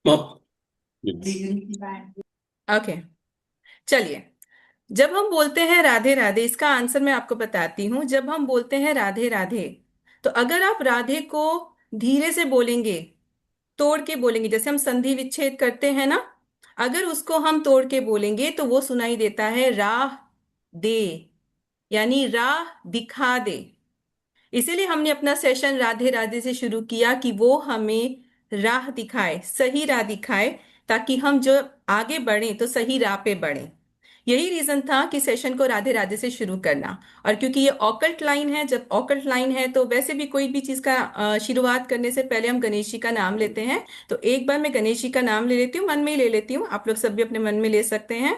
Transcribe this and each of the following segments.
म- ओके, चलिए। जब हम बोलते हैं राधे राधे, इसका आंसर मैं आपको बताती हूँ। जब हम बोलते हैं राधे राधे, तो अगर आप राधे को धीरे से बोलेंगे, तोड़ के बोलेंगे, जैसे हम संधि विच्छेद करते हैं ना, अगर उसको हम तोड़ के बोलेंगे तो वो सुनाई देता है राह दे, यानी राह दिखा दे। इसीलिए हमने अपना सेशन राधे राधे से शुरू किया कि वो हमें राह दिखाए, सही राह दिखाए, ताकि हम जो आगे बढ़े तो सही राह पे बढ़े। यही रीजन था कि सेशन को राधे राधे से शुरू करना। और क्योंकि ये ऑकल्ट लाइन है, जब ऑकल्ट लाइन है तो वैसे भी कोई भी चीज का शुरुआत करने से पहले हम गणेश जी का नाम लेते हैं। तो एक बार मैं गणेश जी का नाम ले लेती हूँ, मन में ही ले लेती हूँ, आप लोग सब भी अपने मन में ले सकते हैं।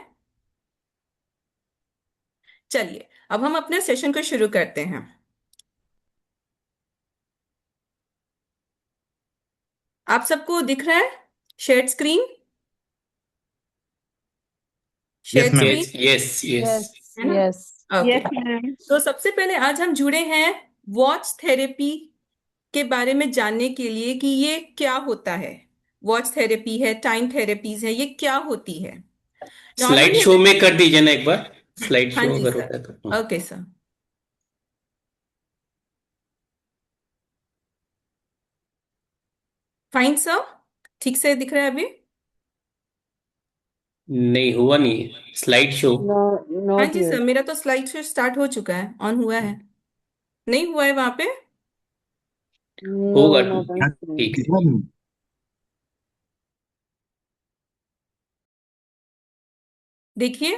चलिए, अब हम अपने सेशन को शुरू करते हैं। आप सबको दिख रहा है share screen? Yes share ma'am. Screen yes yes yes. Yes. है ना? यस। ओके। Yes ma'am. तो सबसे पहले आज हम जुड़े हैं वॉच थेरेपी के बारे में जानने के लिए कि ये क्या होता है। वॉच थेरेपी है, टाइम थेरेपीज है, ये क्या होती है स्लाइड नॉर्मली शो अगर। में कर दीजिए ना एक बार। स्लाइड हाँ शो जी अगर सर। होता है तो ओके सर। फाइन सर, ठीक से दिख रहा है अभी? नहीं हुआ नहीं स्लाइड शो। नो, हाँ नॉट जी सर, येट। मेरा तो स्लाइड शो स्टार्ट हो चुका है, ऑन हुआ है। नहीं हुआ है वहां पे? नो, होगा। Not on screen. ठीक है। देखिए,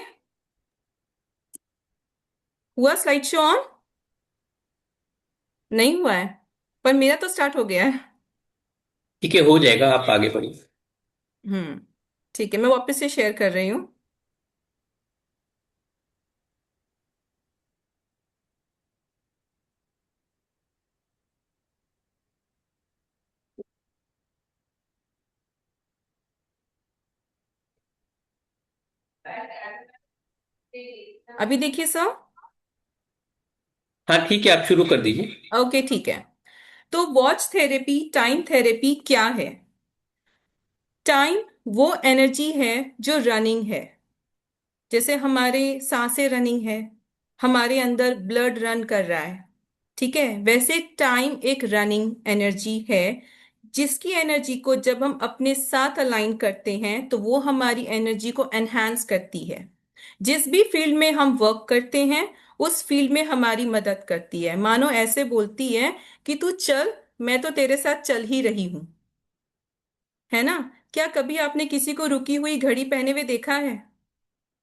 हुआ स्लाइड शो ऑन? नहीं हुआ है, पर मेरा तो स्टार्ट हो गया है। ठीक है, हो जाएगा, आप आगे बढ़िए। हम्म, ठीक है, मैं वापस से शेयर कर रही हूँ। अभी देखिए सर। हाँ ठीक है, आप शुरू कर दीजिए। ओके ठीक है। तो वॉच थेरेपी, टाइम थेरेपी क्या है? टाइम वो एनर्जी है जो रनिंग है, जैसे हमारे सांसें रनिंग है, हमारे अंदर ब्लड रन कर रहा है, ठीक है? वैसे टाइम एक रनिंग एनर्जी है, जिसकी एनर्जी को जब हम अपने साथ अलाइन करते हैं तो वो हमारी एनर्जी को एनहांस करती है। जिस भी फील्ड में हम वर्क करते हैं, उस फील्ड में हमारी मदद करती है। मानो ऐसे बोलती है कि तू चल, मैं तो तेरे साथ चल ही रही हूं, है ना? क्या कभी आपने किसी को रुकी हुई घड़ी पहने हुए देखा है?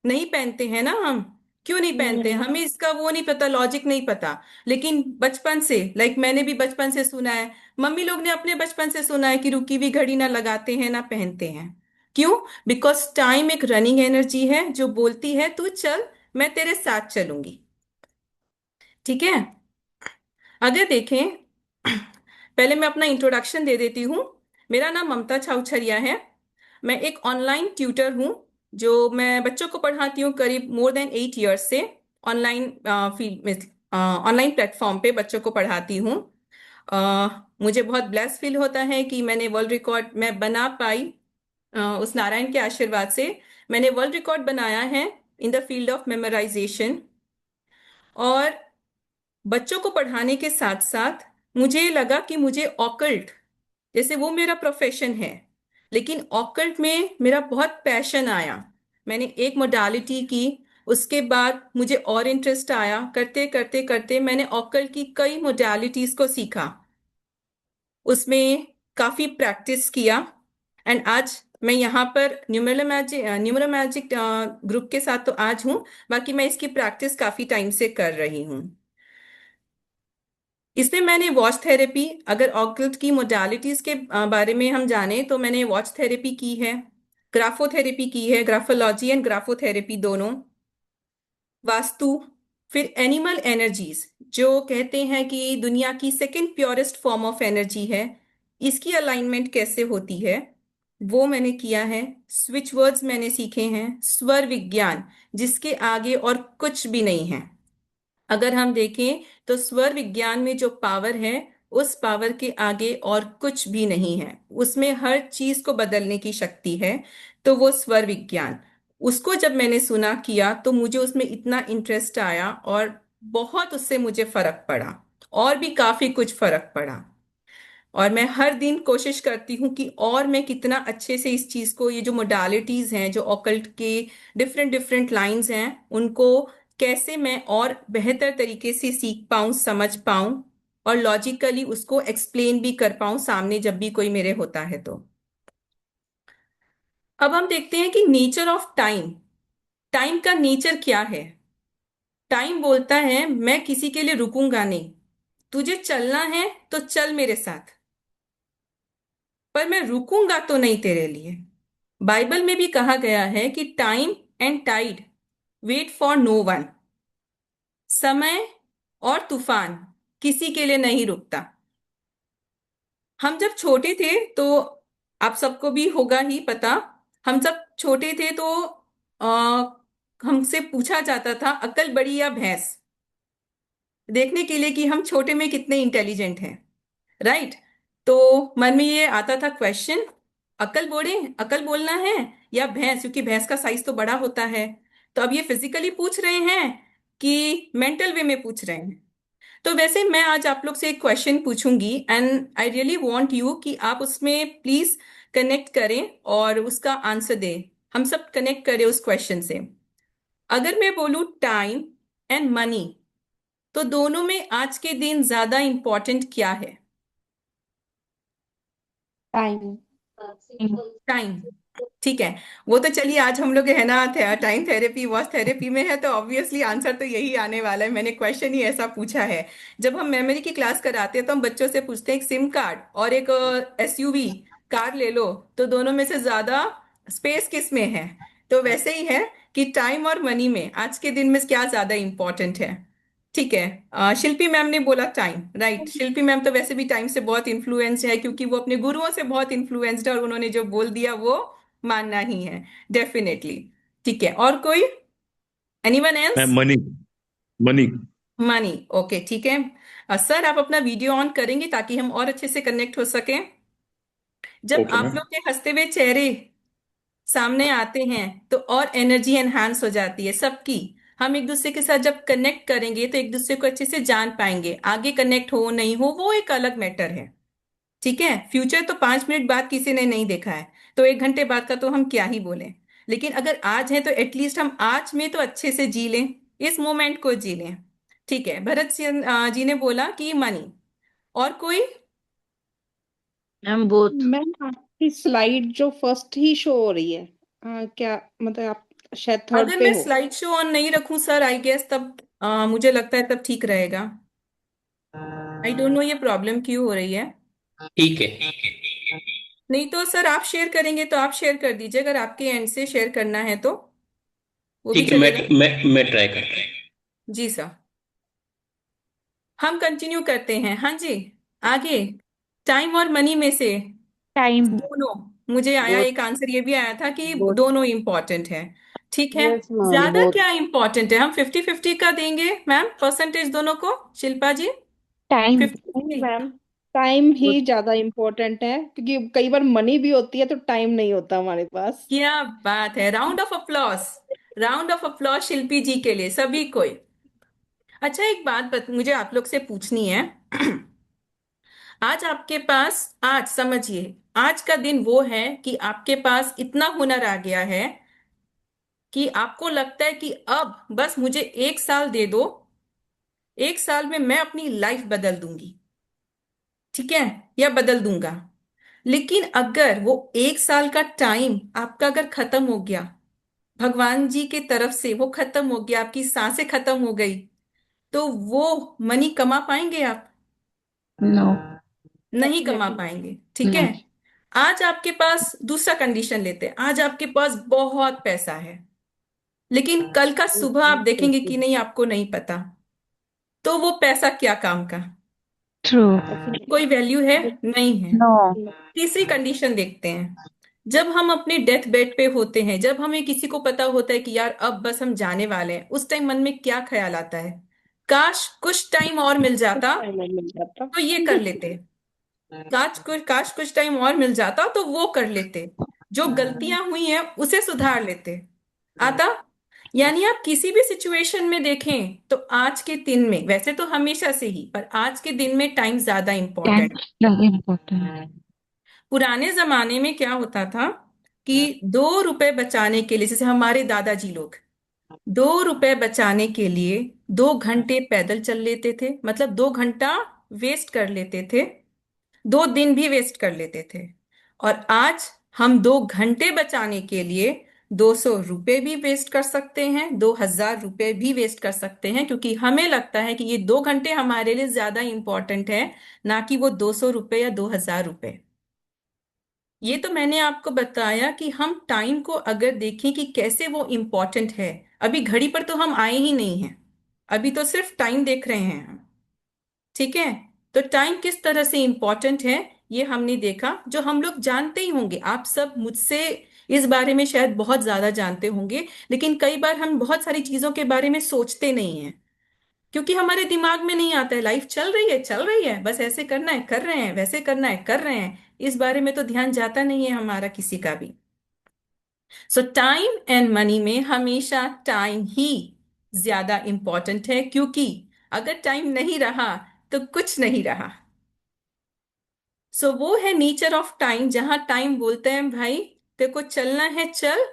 नहीं पहनते हैं ना हम। क्यों नहीं पहनते? नहीं। हमें इसका वो नहीं पता, लॉजिक नहीं पता। लेकिन बचपन से, लाइक मैंने भी बचपन से सुना है, मम्मी लोग ने अपने बचपन से सुना है कि रुकी हुई घड़ी ना लगाते हैं ना पहनते हैं। क्यों? बिकॉज टाइम एक रनिंग एनर्जी है जो बोलती है तू चल, मैं तेरे साथ चलूंगी। ठीक है? अगर देखें, पहले मैं अपना इंट्रोडक्शन दे देती हूँ। मेरा नाम ममता छाउछरिया है। मैं एक ऑनलाइन ट्यूटर हूँ, जो मैं बच्चों को पढ़ाती हूँ करीब मोर देन 8 ईयर्स से। ऑनलाइन फील्ड में, ऑनलाइन प्लेटफॉर्म पे बच्चों को पढ़ाती हूँ। अ, मुझे बहुत ब्लेस फील होता है कि मैंने वर्ल्ड रिकॉर्ड मैं बना पाई। उस नारायण के आशीर्वाद से मैंने वर्ल्ड रिकॉर्ड बनाया है in the field of memorisation. और बच्चों को पढ़ाने के साथ साथ मुझे लगा कि मुझे ऑकल्ट, जैसे वो मेरा प्रोफेशन है, लेकिन ऑकल्ट में मेरा बहुत पैशन आया। मैंने एक मोडालिटी की, उसके बाद मुझे और इंटरेस्ट आया, करते करते करते मैंने ऑकल्ट की कई मोडालिटीज को सीखा, उसमें काफी प्रैक्टिस किया। एंड आज मैं यहाँ पर न्यूमरोमैजिक ग्रुप के साथ तो आज हूँ। बाकी मैं इसकी प्रैक्टिस काफी टाइम से कर रही हूँ। इसमें मैंने वॉच थेरेपी, अगर ऑकल्ट की मोडालिटीज के बारे में हम जाने तो मैंने वॉच थेरेपी की है, ग्राफोथेरेपी की है, ग्राफोलॉजी एंड ग्राफोथेरेपी दोनों, वास्तु, फिर एनिमल एनर्जीज, जो कहते हैं कि दुनिया की second purest form of energy है, इसकी अलाइनमेंट कैसे होती है, वो मैंने किया है। स्विच वर्ड्स मैंने सीखे हैं, स्वर विज्ञान, जिसके आगे और कुछ भी नहीं है। अगर हम देखें तो स्वर विज्ञान में जो पावर है उस पावर के आगे और कुछ भी नहीं है। उसमें हर चीज को बदलने की शक्ति है। तो वो स्वर विज्ञान, उसको जब मैंने सुना किया तो मुझे उसमें इतना इंटरेस्ट आया और बहुत उससे मुझे फर्क पड़ा, और भी काफी कुछ फर्क पड़ा। और मैं हर दिन कोशिश करती हूँ कि और मैं कितना अच्छे से इस चीज को, ये जो मोडालिटीज हैं, जो ऑकल्ट के डिफरेंट डिफरेंट लाइंस हैं, उनको कैसे मैं और बेहतर तरीके से सीख पाऊं, समझ पाऊं, और लॉजिकली उसको एक्सप्लेन भी कर पाऊं सामने जब भी कोई मेरे होता है तो। अब हम देखते हैं कि नेचर ऑफ टाइम। टाइम का नेचर क्या है? टाइम बोलता है मैं किसी के लिए रुकूंगा नहीं। तुझे चलना है तो चल मेरे साथ, पर मैं रुकूंगा तो नहीं तेरे लिए। बाइबल में भी कहा गया है कि time and tide wait for no one. समय और तूफान किसी के लिए नहीं रुकता। हम जब छोटे थे तो, आप सबको भी होगा ही पता, हम जब छोटे थे तो आ, हमसे पूछा जाता था अक्ल बड़ी या भैंस, देखने के लिए कि हम छोटे में कितने इंटेलिजेंट हैं। राइट? तो मन में ये आता था क्वेश्चन, अकल बोलना है या भैंस, क्योंकि भैंस का साइज तो बड़ा होता है। तो अब ये फिजिकली पूछ रहे हैं कि मेंटल वे में पूछ रहे हैं? तो वैसे मैं आज आप लोग से एक क्वेश्चन पूछूंगी and I really want you कि आप उसमें प्लीज कनेक्ट करें और उसका आंसर दें। हम सब कनेक्ट करें उस क्वेश्चन से। अगर मैं बोलूं टाइम एंड मनी, तो दोनों में आज के दिन ज्यादा इंपॉर्टेंट क्या है? टाइम। टाइम। ठीक है। वो तो चलिए, आज हम लोग है ना टाइम थेरेपी वॉच थेरेपी में है, तो ऑब्वियसली आंसर तो यही आने वाला है। मैंने क्वेश्चन ही ऐसा पूछा है। जब हम मेमोरी की क्लास कराते हैं तो हम बच्चों से पूछते हैं एक सिम कार्ड और एक एसयूवी कार ले लो, तो दोनों में से ज्यादा स्पेस किस में है? तो वैसे ही है कि टाइम और मनी में आज के दिन में क्या ज्यादा इंपॉर्टेंट है। ठीक है। शिल्पी मैम ने बोला टाइम। राइट, शिल्पी मैम तो वैसे भी टाइम से बहुत इन्फ्लुएंस्ड है, क्योंकि वो अपने गुरुओं से बहुत इन्फ्लुएंस्ड है और उन्होंने जो बोल दिया वो मानना ही है, डेफिनेटली। ठीक है, और कोई? एनीवन है else? Money. Money. Money. Okay, ठीक है। सर, आप अपना वीडियो ऑन करेंगे ताकि हम और अच्छे से कनेक्ट हो सकें। जब ओके आप मैम। लोग के हंसते हुए चेहरे सामने आते हैं तो और एनर्जी एनहांस हो जाती है सबकी। हम एक दूसरे के साथ जब कनेक्ट करेंगे तो एक दूसरे को अच्छे से जान पाएंगे। आगे कनेक्ट हो नहीं हो वो एक अलग मैटर है। ठीक है, फ्यूचर तो 5 मिनट बाद किसी ने नहीं देखा है, तो 1 घंटे बाद का तो हम क्या ही बोलें। लेकिन अगर आज है तो एटलीस्ट हम आज में तो अच्छे से जी लें, इस मोमेंट को जी लें। ठीक है, भरत जी ने बोला कि मनी। और कोई? Ma'am both. मैम आपकी स्लाइड जो फर्स्ट ही शो हो रही है, क्या मतलब आप शायद थर्ड अगर पे मैं हो? स्लाइड शो ऑन नहीं रखूं सर, आई गेस तब मुझे लगता है तब ठीक रहेगा। आई डोंट नो ये प्रॉब्लम क्यों हो रही है। ठीक है। नहीं तो सर, आप शेयर करेंगे तो आप शेयर कर दीजिए, अगर आपके एंड से शेयर करना है तो वो भी ठीक है, चलेगा। मैं ट्राई करता हूँ। जी सर। हम कंटिन्यू करते हैं, हाँ जी। आगे, टाइम और मनी में से टाइम। दोनों, मुझे आया बोथ। एक आंसर ये भी आया था कि बोथ। दोनों इंपॉर्टेंट है। ठीक है। यस मैम, ज्यादा बोथ। क्या इंपॉर्टेंट है? हम 50-50 का देंगे मैम परसेंटेज दोनों को, शिल्पा जी। टाइम। फिफ्टी नहीं फिफ्टी मैम, टाइम बोथ। ही ज्यादा इम्पोर्टेंट है, क्योंकि कई बार मनी भी होती है तो टाइम नहीं होता हमारे पास। क्या बात है! Round of applause, round of applause Shilpi ji के लिए, सभी को। अच्छा, एक बात मुझे आप लोग से पूछनी है। आज आपके पास, आज समझिए, आज का दिन वो है कि आपके पास इतना हुनर आ गया है कि आपको लगता है कि अब बस मुझे 1 साल दे दो, 1 साल में मैं अपनी लाइफ बदल दूंगी। ठीक है, या बदल दूंगा। लेकिन अगर वो 1 साल का टाइम आपका अगर खत्म हो गया, भगवान जी की तरफ से वो खत्म हो गया, आपकी सांसें खत्म हो गई, तो वो मनी कमा पाएंगे आप? नो। नहीं कमा डेफिनेटली। पाएंगे। ठीक है। नो। आज आपके पास, दूसरा कंडीशन लेते हैं, आज आपके पास बहुत पैसा है, लेकिन कल का सुबह आप देखेंगे कि नहीं, आपको नहीं पता, तो वो पैसा क्या काम का? ट्रू। कोई वैल्यू है? नहीं है। नो। तीसरी कंडीशन देखते हैं। जब हम अपने डेथ बेड पे होते हैं, जब हमें किसी को पता होता है कि यार अब बस हम जाने वाले हैं, उस टाइम मन में क्या ख्याल आता है? काश कुछ टाइम और मिल कुछ जाता टाइम और मिल जाता। तो ये कर लेते, काश कुछ टाइम और मिल जाता तो वो कर लेते, जो गलतियां हुई हैं उसे सुधार लेते। आता? यानी आप किसी भी सिचुएशन में देखें तो आज के दिन में, वैसे तो हमेशा से ही, पर आज के दिन में टाइम ज्यादा टाइम इंपॉर्टेंट। ज्यादा इम्पोर्टेंट। पुराने जमाने में क्या होता था कि 2 रुपए बचाने के लिए, जैसे हमारे दादाजी लोग 2 रुपए बचाने के लिए 2 घंटे पैदल चल लेते थे, मतलब 2 घंटा वेस्ट कर लेते थे, 2 दिन भी वेस्ट कर लेते थे। और आज हम 2 घंटे बचाने के लिए 200 रुपए भी वेस्ट कर सकते हैं, 2000 रुपए भी वेस्ट कर सकते हैं, क्योंकि हमें लगता है कि ये 2 घंटे हमारे लिए ज्यादा इंपॉर्टेंट है, ना कि वो 200 रुपए या 2000 रुपए। ये तो मैंने आपको बताया कि हम टाइम को अगर देखें कि कैसे वो इम्पोर्टेंट है। अभी घड़ी पर तो हम आए ही नहीं हैं, अभी तो सिर्फ टाइम देख रहे हैं हम। ठीक है? तो टाइम किस तरह से इम्पोर्टेंट है ये हमने देखा, जो हम लोग जानते ही होंगे। आप सब मुझसे इस बारे में शायद बहुत ज्यादा जानते होंगे, लेकिन कई बार हम बहुत सारी चीजों के बारे में सोचते नहीं हैं, क्योंकि हमारे दिमाग में नहीं आता है। लाइफ चल रही है, बस ऐसे करना है कर रहे हैं, वैसे करना है कर रहे हैं, इस बारे में तो ध्यान जाता नहीं है हमारा किसी का भी। सो टाइम एंड मनी में हमेशा टाइम ही ज्यादा इंपॉर्टेंट है, क्योंकि अगर टाइम नहीं रहा तो कुछ नहीं रहा। सो वो है नेचर ऑफ टाइम, जहां टाइम बोलते हैं भाई तेरे को चलना है चल,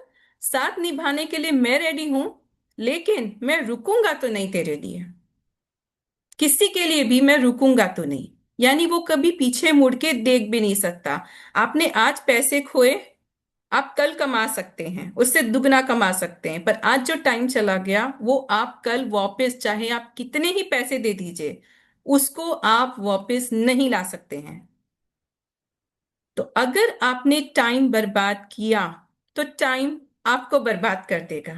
साथ निभाने के लिए मैं रेडी हूं, लेकिन मैं रुकूंगा तो नहीं तेरे लिए, किसी के लिए भी मैं रुकूंगा तो नहीं। यानी वो कभी पीछे मुड़ के देख भी नहीं सकता। आपने आज पैसे खोए, आप कल कमा सकते हैं, उससे दुगना कमा सकते हैं, पर आज जो टाइम चला गया वो आप कल वापस, चाहे आप कितने ही पैसे दे दीजिए, उसको आप वापस नहीं ला सकते हैं। तो अगर आपने टाइम बर्बाद किया तो टाइम आपको बर्बाद कर देगा।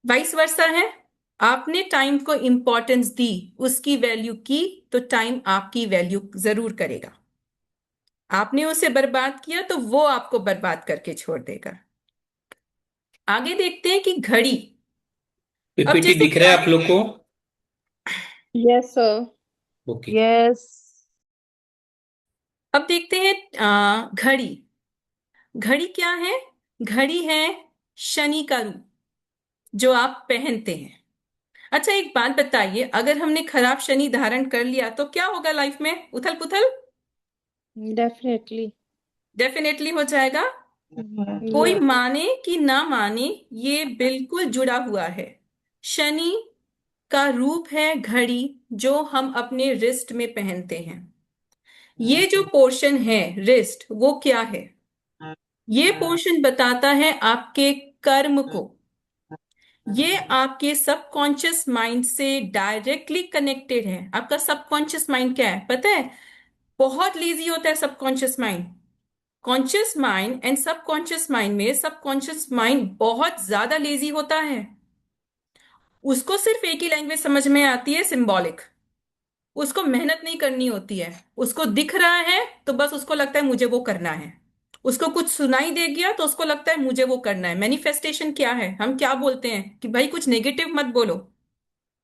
वाइस वर्सा है, आपने टाइम को इंपॉर्टेंस दी, उसकी वैल्यू की, तो टाइम आपकी वैल्यू जरूर करेगा। आपने उसे बर्बाद किया तो वो आपको बर्बाद करके छोड़ देगा। आगे देखते हैं कि घड़ी। अब पीपीटी जैसे दिख रहा है आप लोग को? Yes sir. ओके। यस। अब देखते हैं घड़ी। घड़ी क्या है? घड़ी है शनि का रूप, जो आप पहनते हैं। अच्छा एक बात बताइए, अगर हमने खराब शनि धारण कर लिया तो क्या होगा लाइफ में? उथल पुथल डेफिनेटली। डेफिनेटली हो जाएगा। कोई या माने कि ना माने, ये बिल्कुल जुड़ा हुआ है। शनि का रूप है घड़ी, जो हम अपने रिस्ट में पहनते हैं। ये जो पोर्शन है रिस्ट, वो क्या है? ये पोर्शन बताता है आपके कर्म को। ये आपके सबकॉन्शियस माइंड से डायरेक्टली कनेक्टेड है। आपका सबकॉन्शियस माइंड क्या है पता है? बहुत लेजी होता है subconscious mind. Conscious mind and subconscious mind में सबकॉन्शियस माइंड बहुत ज्यादा लेजी होता है। उसको सिर्फ एक ही लैंग्वेज समझ में आती है, सिंबॉलिक। उसको मेहनत नहीं करनी होती है, उसको दिख रहा है तो बस उसको लगता है मुझे वो करना है। उसको कुछ सुनाई दे गया तो उसको लगता है मुझे वो करना है। मैनिफेस्टेशन क्या है? हम क्या बोलते हैं कि भाई कुछ नेगेटिव मत बोलो,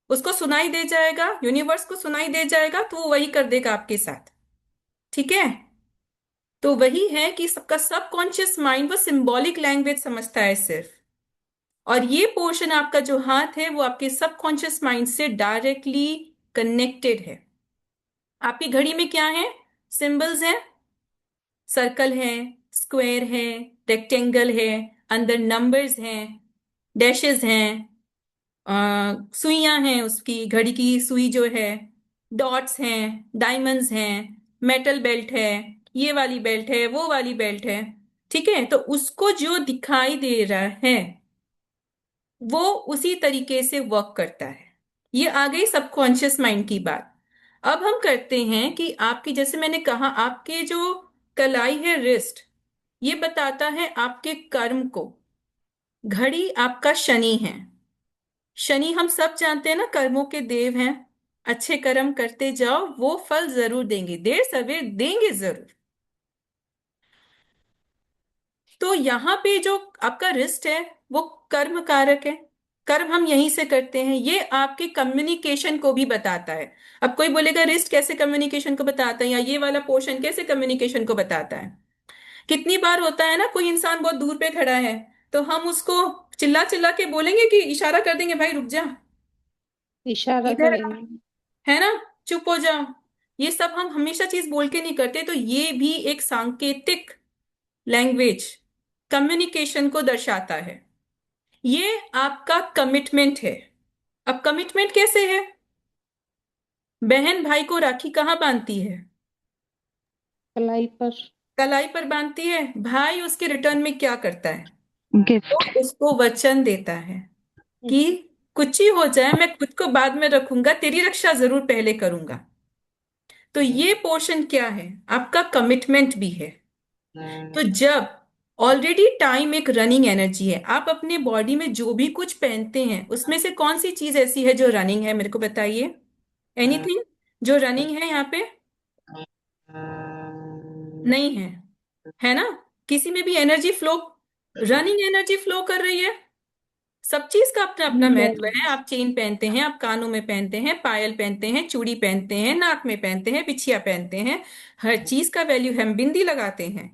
उसको सुनाई दे जाएगा, यूनिवर्स को सुनाई दे जाएगा, तो वो वही कर देगा आपके साथ। ठीक है? तो वही है कि सबका सबकॉन्शियस माइंड वो सिंबॉलिक लैंग्वेज समझता है सिर्फ। और ये पोर्शन आपका जो हाथ है वो आपके सबकॉन्शियस माइंड से डायरेक्टली कनेक्टेड है। आपकी घड़ी में क्या है? सिंबल्स हैं, सर्कल है, स्क्वायर है, रेक्टेंगल है, अंदर नंबर्स हैं, डैशेस हैं, सुइयां हैं, उसकी घड़ी की सुई जो है, डॉट्स हैं, डायमंड्स हैं, मेटल बेल्ट है, ये वाली बेल्ट है, वो वाली बेल्ट है। ठीक है? तो उसको जो दिखाई दे रहा है वो उसी तरीके से वर्क करता है। ये आ गई सबकॉन्शियस माइंड की बात। अब हम करते हैं कि आपकी, जैसे मैंने कहा, आपके जो कलाई है रिस्ट, ये बताता है आपके कर्म को। घड़ी आपका शनि है। शनि हम सब जानते हैं ना, कर्मों के देव हैं। अच्छे कर्म करते जाओ, वो फल जरूर देंगे, देर सवेर देंगे जरूर। तो यहाँ पे जो आपका रिस्ट है वो कर्म कारक है। कर्म हम यहीं से करते हैं। ये आपके कम्युनिकेशन को भी बताता है। अब कोई बोलेगा रिस्ट कैसे कम्युनिकेशन को बताता है, या ये वाला पोर्शन कैसे कम्युनिकेशन को बताता है। कितनी बार होता है ना, कोई इंसान बहुत दूर पे खड़ा है, तो हम उसको चिल्ला चिल्ला के बोलेंगे कि इशारा कर देंगे, भाई रुक जा, इशारा इधर आ, करेंगे। है ना, चुप हो जा। ये सब हम हमेशा चीज बोल के नहीं करते, तो ये भी एक सांकेतिक लैंग्वेज कम्युनिकेशन को दर्शाता है। ये आपका कमिटमेंट है। अब कमिटमेंट कैसे है? बहन भाई को राखी कहाँ बांधती है? कलाई पर। कलाई पर बांधती है। भाई उसके रिटर्न में क्या करता है? वो गिफ्ट। उसको वचन देता है कि कुछ ही हो जाए मैं खुद को बाद में रखूंगा, तेरी रक्षा जरूर पहले करूंगा। तो ये पोर्शन क्या है? आपका कमिटमेंट भी है। तो जब ऑलरेडी टाइम एक रनिंग एनर्जी है, आप अपने बॉडी में जो भी कुछ पहनते हैं उसमें से कौन सी चीज ऐसी है जो रनिंग है, मेरे को बताइए। एनीथिंग जो रनिंग है यहाँ पे? नहीं है, है ना? किसी में भी energy flow, running energy flow कर रही है। सब चीज का अपना अपना नो। महत्व है। आप चेन पहनते हैं, आप कानों में पहनते हैं, पायल पहनते हैं, चूड़ी पहनते हैं, नाक में पहनते हैं, बिछिया पहनते हैं। हर चीज का वैल्यू है। हम बिंदी लगाते हैं,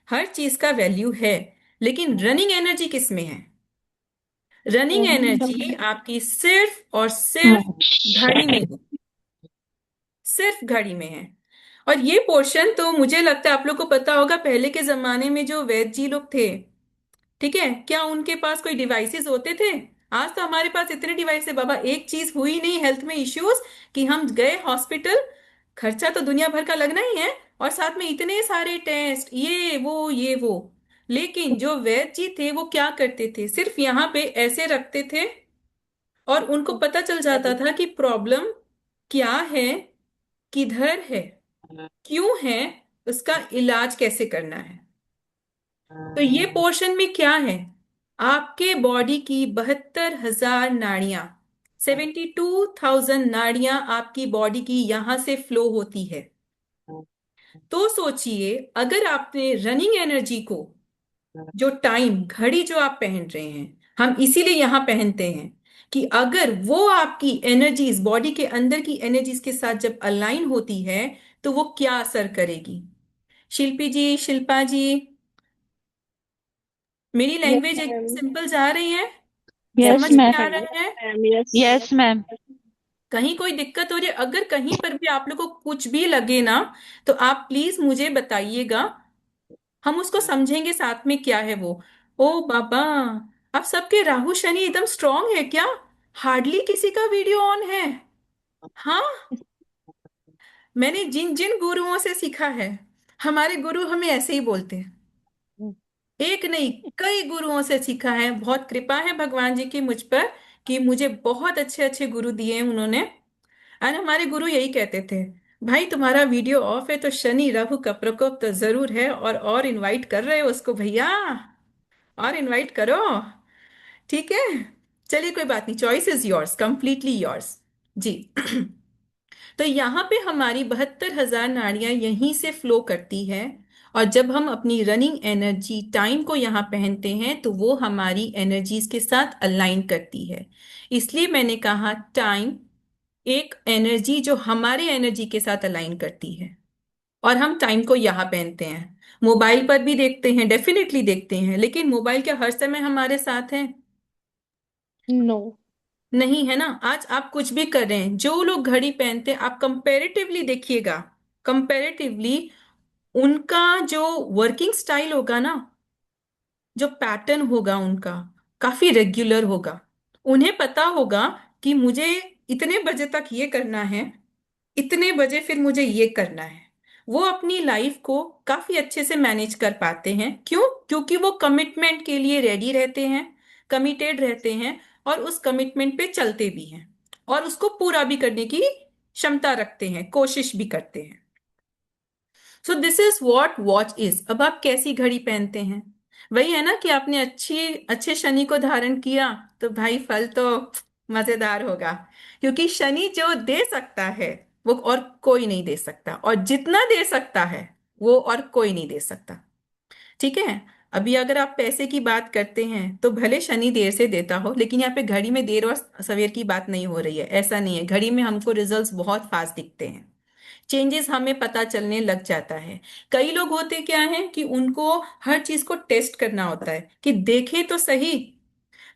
हर चीज का वैल्यू है। लेकिन रनिंग एनर्जी किस में है? रनिंग एनर्जी आपकी सिर्फ और सिर्फ घड़ी में है। सिर्फ घड़ी में है। और ये पोर्शन तो मुझे लगता है आप लोग को पता होगा, पहले के जमाने में जो वैद्य जी लोग थे, ठीक है, क्या उनके पास कोई डिवाइसेस होते थे? आज तो हमारे पास इतने डिवाइस है बाबा, एक चीज हुई नहीं हेल्थ में इश्यूज कि हम गए हॉस्पिटल, खर्चा तो दुनिया भर का लगना ही है, और साथ में इतने सारे टेस्ट, ये वो। लेकिन जो वैद्य जी थे वो क्या करते थे? सिर्फ यहाँ पे ऐसे रखते थे और उनको पता चल जाता था कि प्रॉब्लम क्या है, किधर है, क्यों है, उसका इलाज कैसे करना है। तो ये पोर्शन में क्या है? आपके बॉडी की 72,000 नाड़ियां, 72,000 नाड़ियां आपकी बॉडी की यहां से फ्लो होती है। तो सोचिए, अगर आपने रनिंग एनर्जी को, जो टाइम घड़ी जो आप पहन रहे हैं, हम इसीलिए यहां पहनते हैं कि अगर वो आपकी एनर्जीज, बॉडी के अंदर की एनर्जीज के साथ जब अलाइन होती है तो वो क्या असर करेगी। शिल्पी जी, शिल्पा जी, मेरी यस लैंग्वेज एकदम मैम। सिंपल जा रही है? यस समझ यस में मैम। आ मैम। रहा है? यस। Yes ma'am. कहीं कोई दिक्कत हो रही है, अगर कहीं पर भी आप लोग को कुछ भी लगे ना, तो आप प्लीज मुझे बताइएगा, हम उसको समझेंगे साथ में क्या है वो। ओ बाबा, आप सबके राहु शनि एकदम स्ट्रांग है क्या? हार्डली किसी का वीडियो ऑन है। हाँ, मैंने जिन जिन गुरुओं से सीखा है, हमारे गुरु हमें ऐसे ही बोलते हैं। एक नहीं, कई गुरुओं से सीखा है। बहुत कृपा है भगवान जी की मुझ पर कि मुझे बहुत अच्छे अच्छे गुरु दिए हैं उन्होंने। और हमारे गुरु यही कहते थे, भाई तुम्हारा वीडियो ऑफ है तो शनि राहु का प्रकोप तो जरूर है, और इनवाइट कर रहे हो उसको भैया, और इनवाइट करो। ठीक है, चलिए कोई बात नहीं, choice is yours, completely yours. जी। तो यहाँ पे हमारी 72,000 नाड़ियां यहीं से फ्लो करती है। और जब हम अपनी रनिंग एनर्जी टाइम को यहाँ पहनते हैं तो वो हमारी एनर्जीज के साथ अलाइन करती है। इसलिए मैंने कहा टाइम एक एनर्जी जो हमारे एनर्जी के साथ अलाइन करती है। और हम टाइम को यहाँ पहनते हैं। मोबाइल पर भी देखते हैं, डेफिनेटली देखते हैं, लेकिन मोबाइल क्या हर समय हमारे साथ है? नो। नहीं है ना। आज आप कुछ भी कर रहे हैं, जो लोग घड़ी पहनते हैं, आप कंपैरेटिवली देखिएगा, कंपैरेटिवली उनका जो वर्किंग स्टाइल होगा ना, जो पैटर्न होगा उनका, काफी रेगुलर होगा। उन्हें पता होगा कि मुझे इतने बजे तक ये करना है, इतने बजे फिर मुझे ये करना है। वो अपनी लाइफ को काफी अच्छे से मैनेज कर पाते हैं। क्यों? क्योंकि वो कमिटमेंट के लिए रेडी रहते हैं, कमिटेड रहते हैं, और उस कमिटमेंट पे चलते भी हैं, और उसको पूरा भी करने की क्षमता रखते हैं, कोशिश भी करते हैं। So this is what watch is. अब आप कैसी घड़ी पहनते हैं? वही है ना कि आपने अच्छी अच्छे शनि को धारण किया, तो भाई फल तो मजेदार होगा। क्योंकि शनि जो दे सकता है वो और कोई नहीं दे सकता, और जितना दे सकता है वो और कोई नहीं दे सकता। ठीक है। अभी अगर आप पैसे की बात करते हैं तो भले शनि देर से देता हो, लेकिन यहाँ पे घड़ी में देर और सवेर की बात नहीं हो रही है। ऐसा नहीं है, घड़ी में हमको रिजल्ट्स बहुत फास्ट दिखते हैं, चेंजेस हमें पता चलने लग जाता है। कई लोग होते क्या हैं कि उनको हर चीज को टेस्ट करना होता है कि देखे तो सही।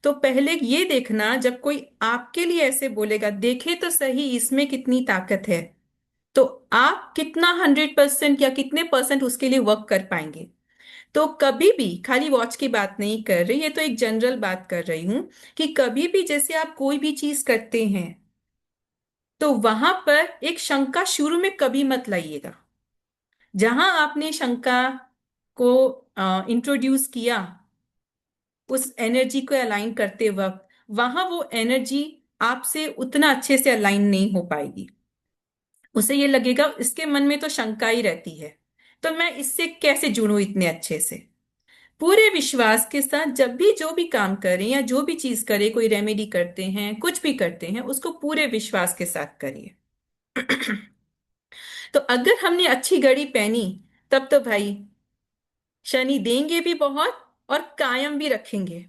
तो पहले ये देखना, जब कोई आपके लिए ऐसे बोलेगा देखे तो सही इसमें कितनी ताकत है, तो आप कितना 100% या कितने परसेंट उसके लिए वर्क कर पाएंगे। तो कभी भी खाली वॉच की बात नहीं कर रही, ये तो एक जनरल बात कर रही हूं कि कभी भी जैसे आप कोई भी चीज करते हैं तो वहां पर एक शंका शुरू में कभी मत लाइएगा। जहां आपने शंका को इंट्रोड्यूस किया उस एनर्जी को अलाइन करते वक्त, वहां वो एनर्जी आपसे उतना अच्छे से अलाइन नहीं हो पाएगी। उसे ये लगेगा इसके मन में तो शंका ही रहती है, तो मैं इससे कैसे जुड़ूं इतने अच्छे से। पूरे विश्वास के साथ जब भी जो भी काम करें या जो भी चीज करें, कोई रेमेडी करते हैं कुछ भी करते हैं, उसको पूरे विश्वास के साथ करिए। तो अगर हमने अच्छी घड़ी पहनी तब तो भाई शनि देंगे भी बहुत और कायम भी रखेंगे।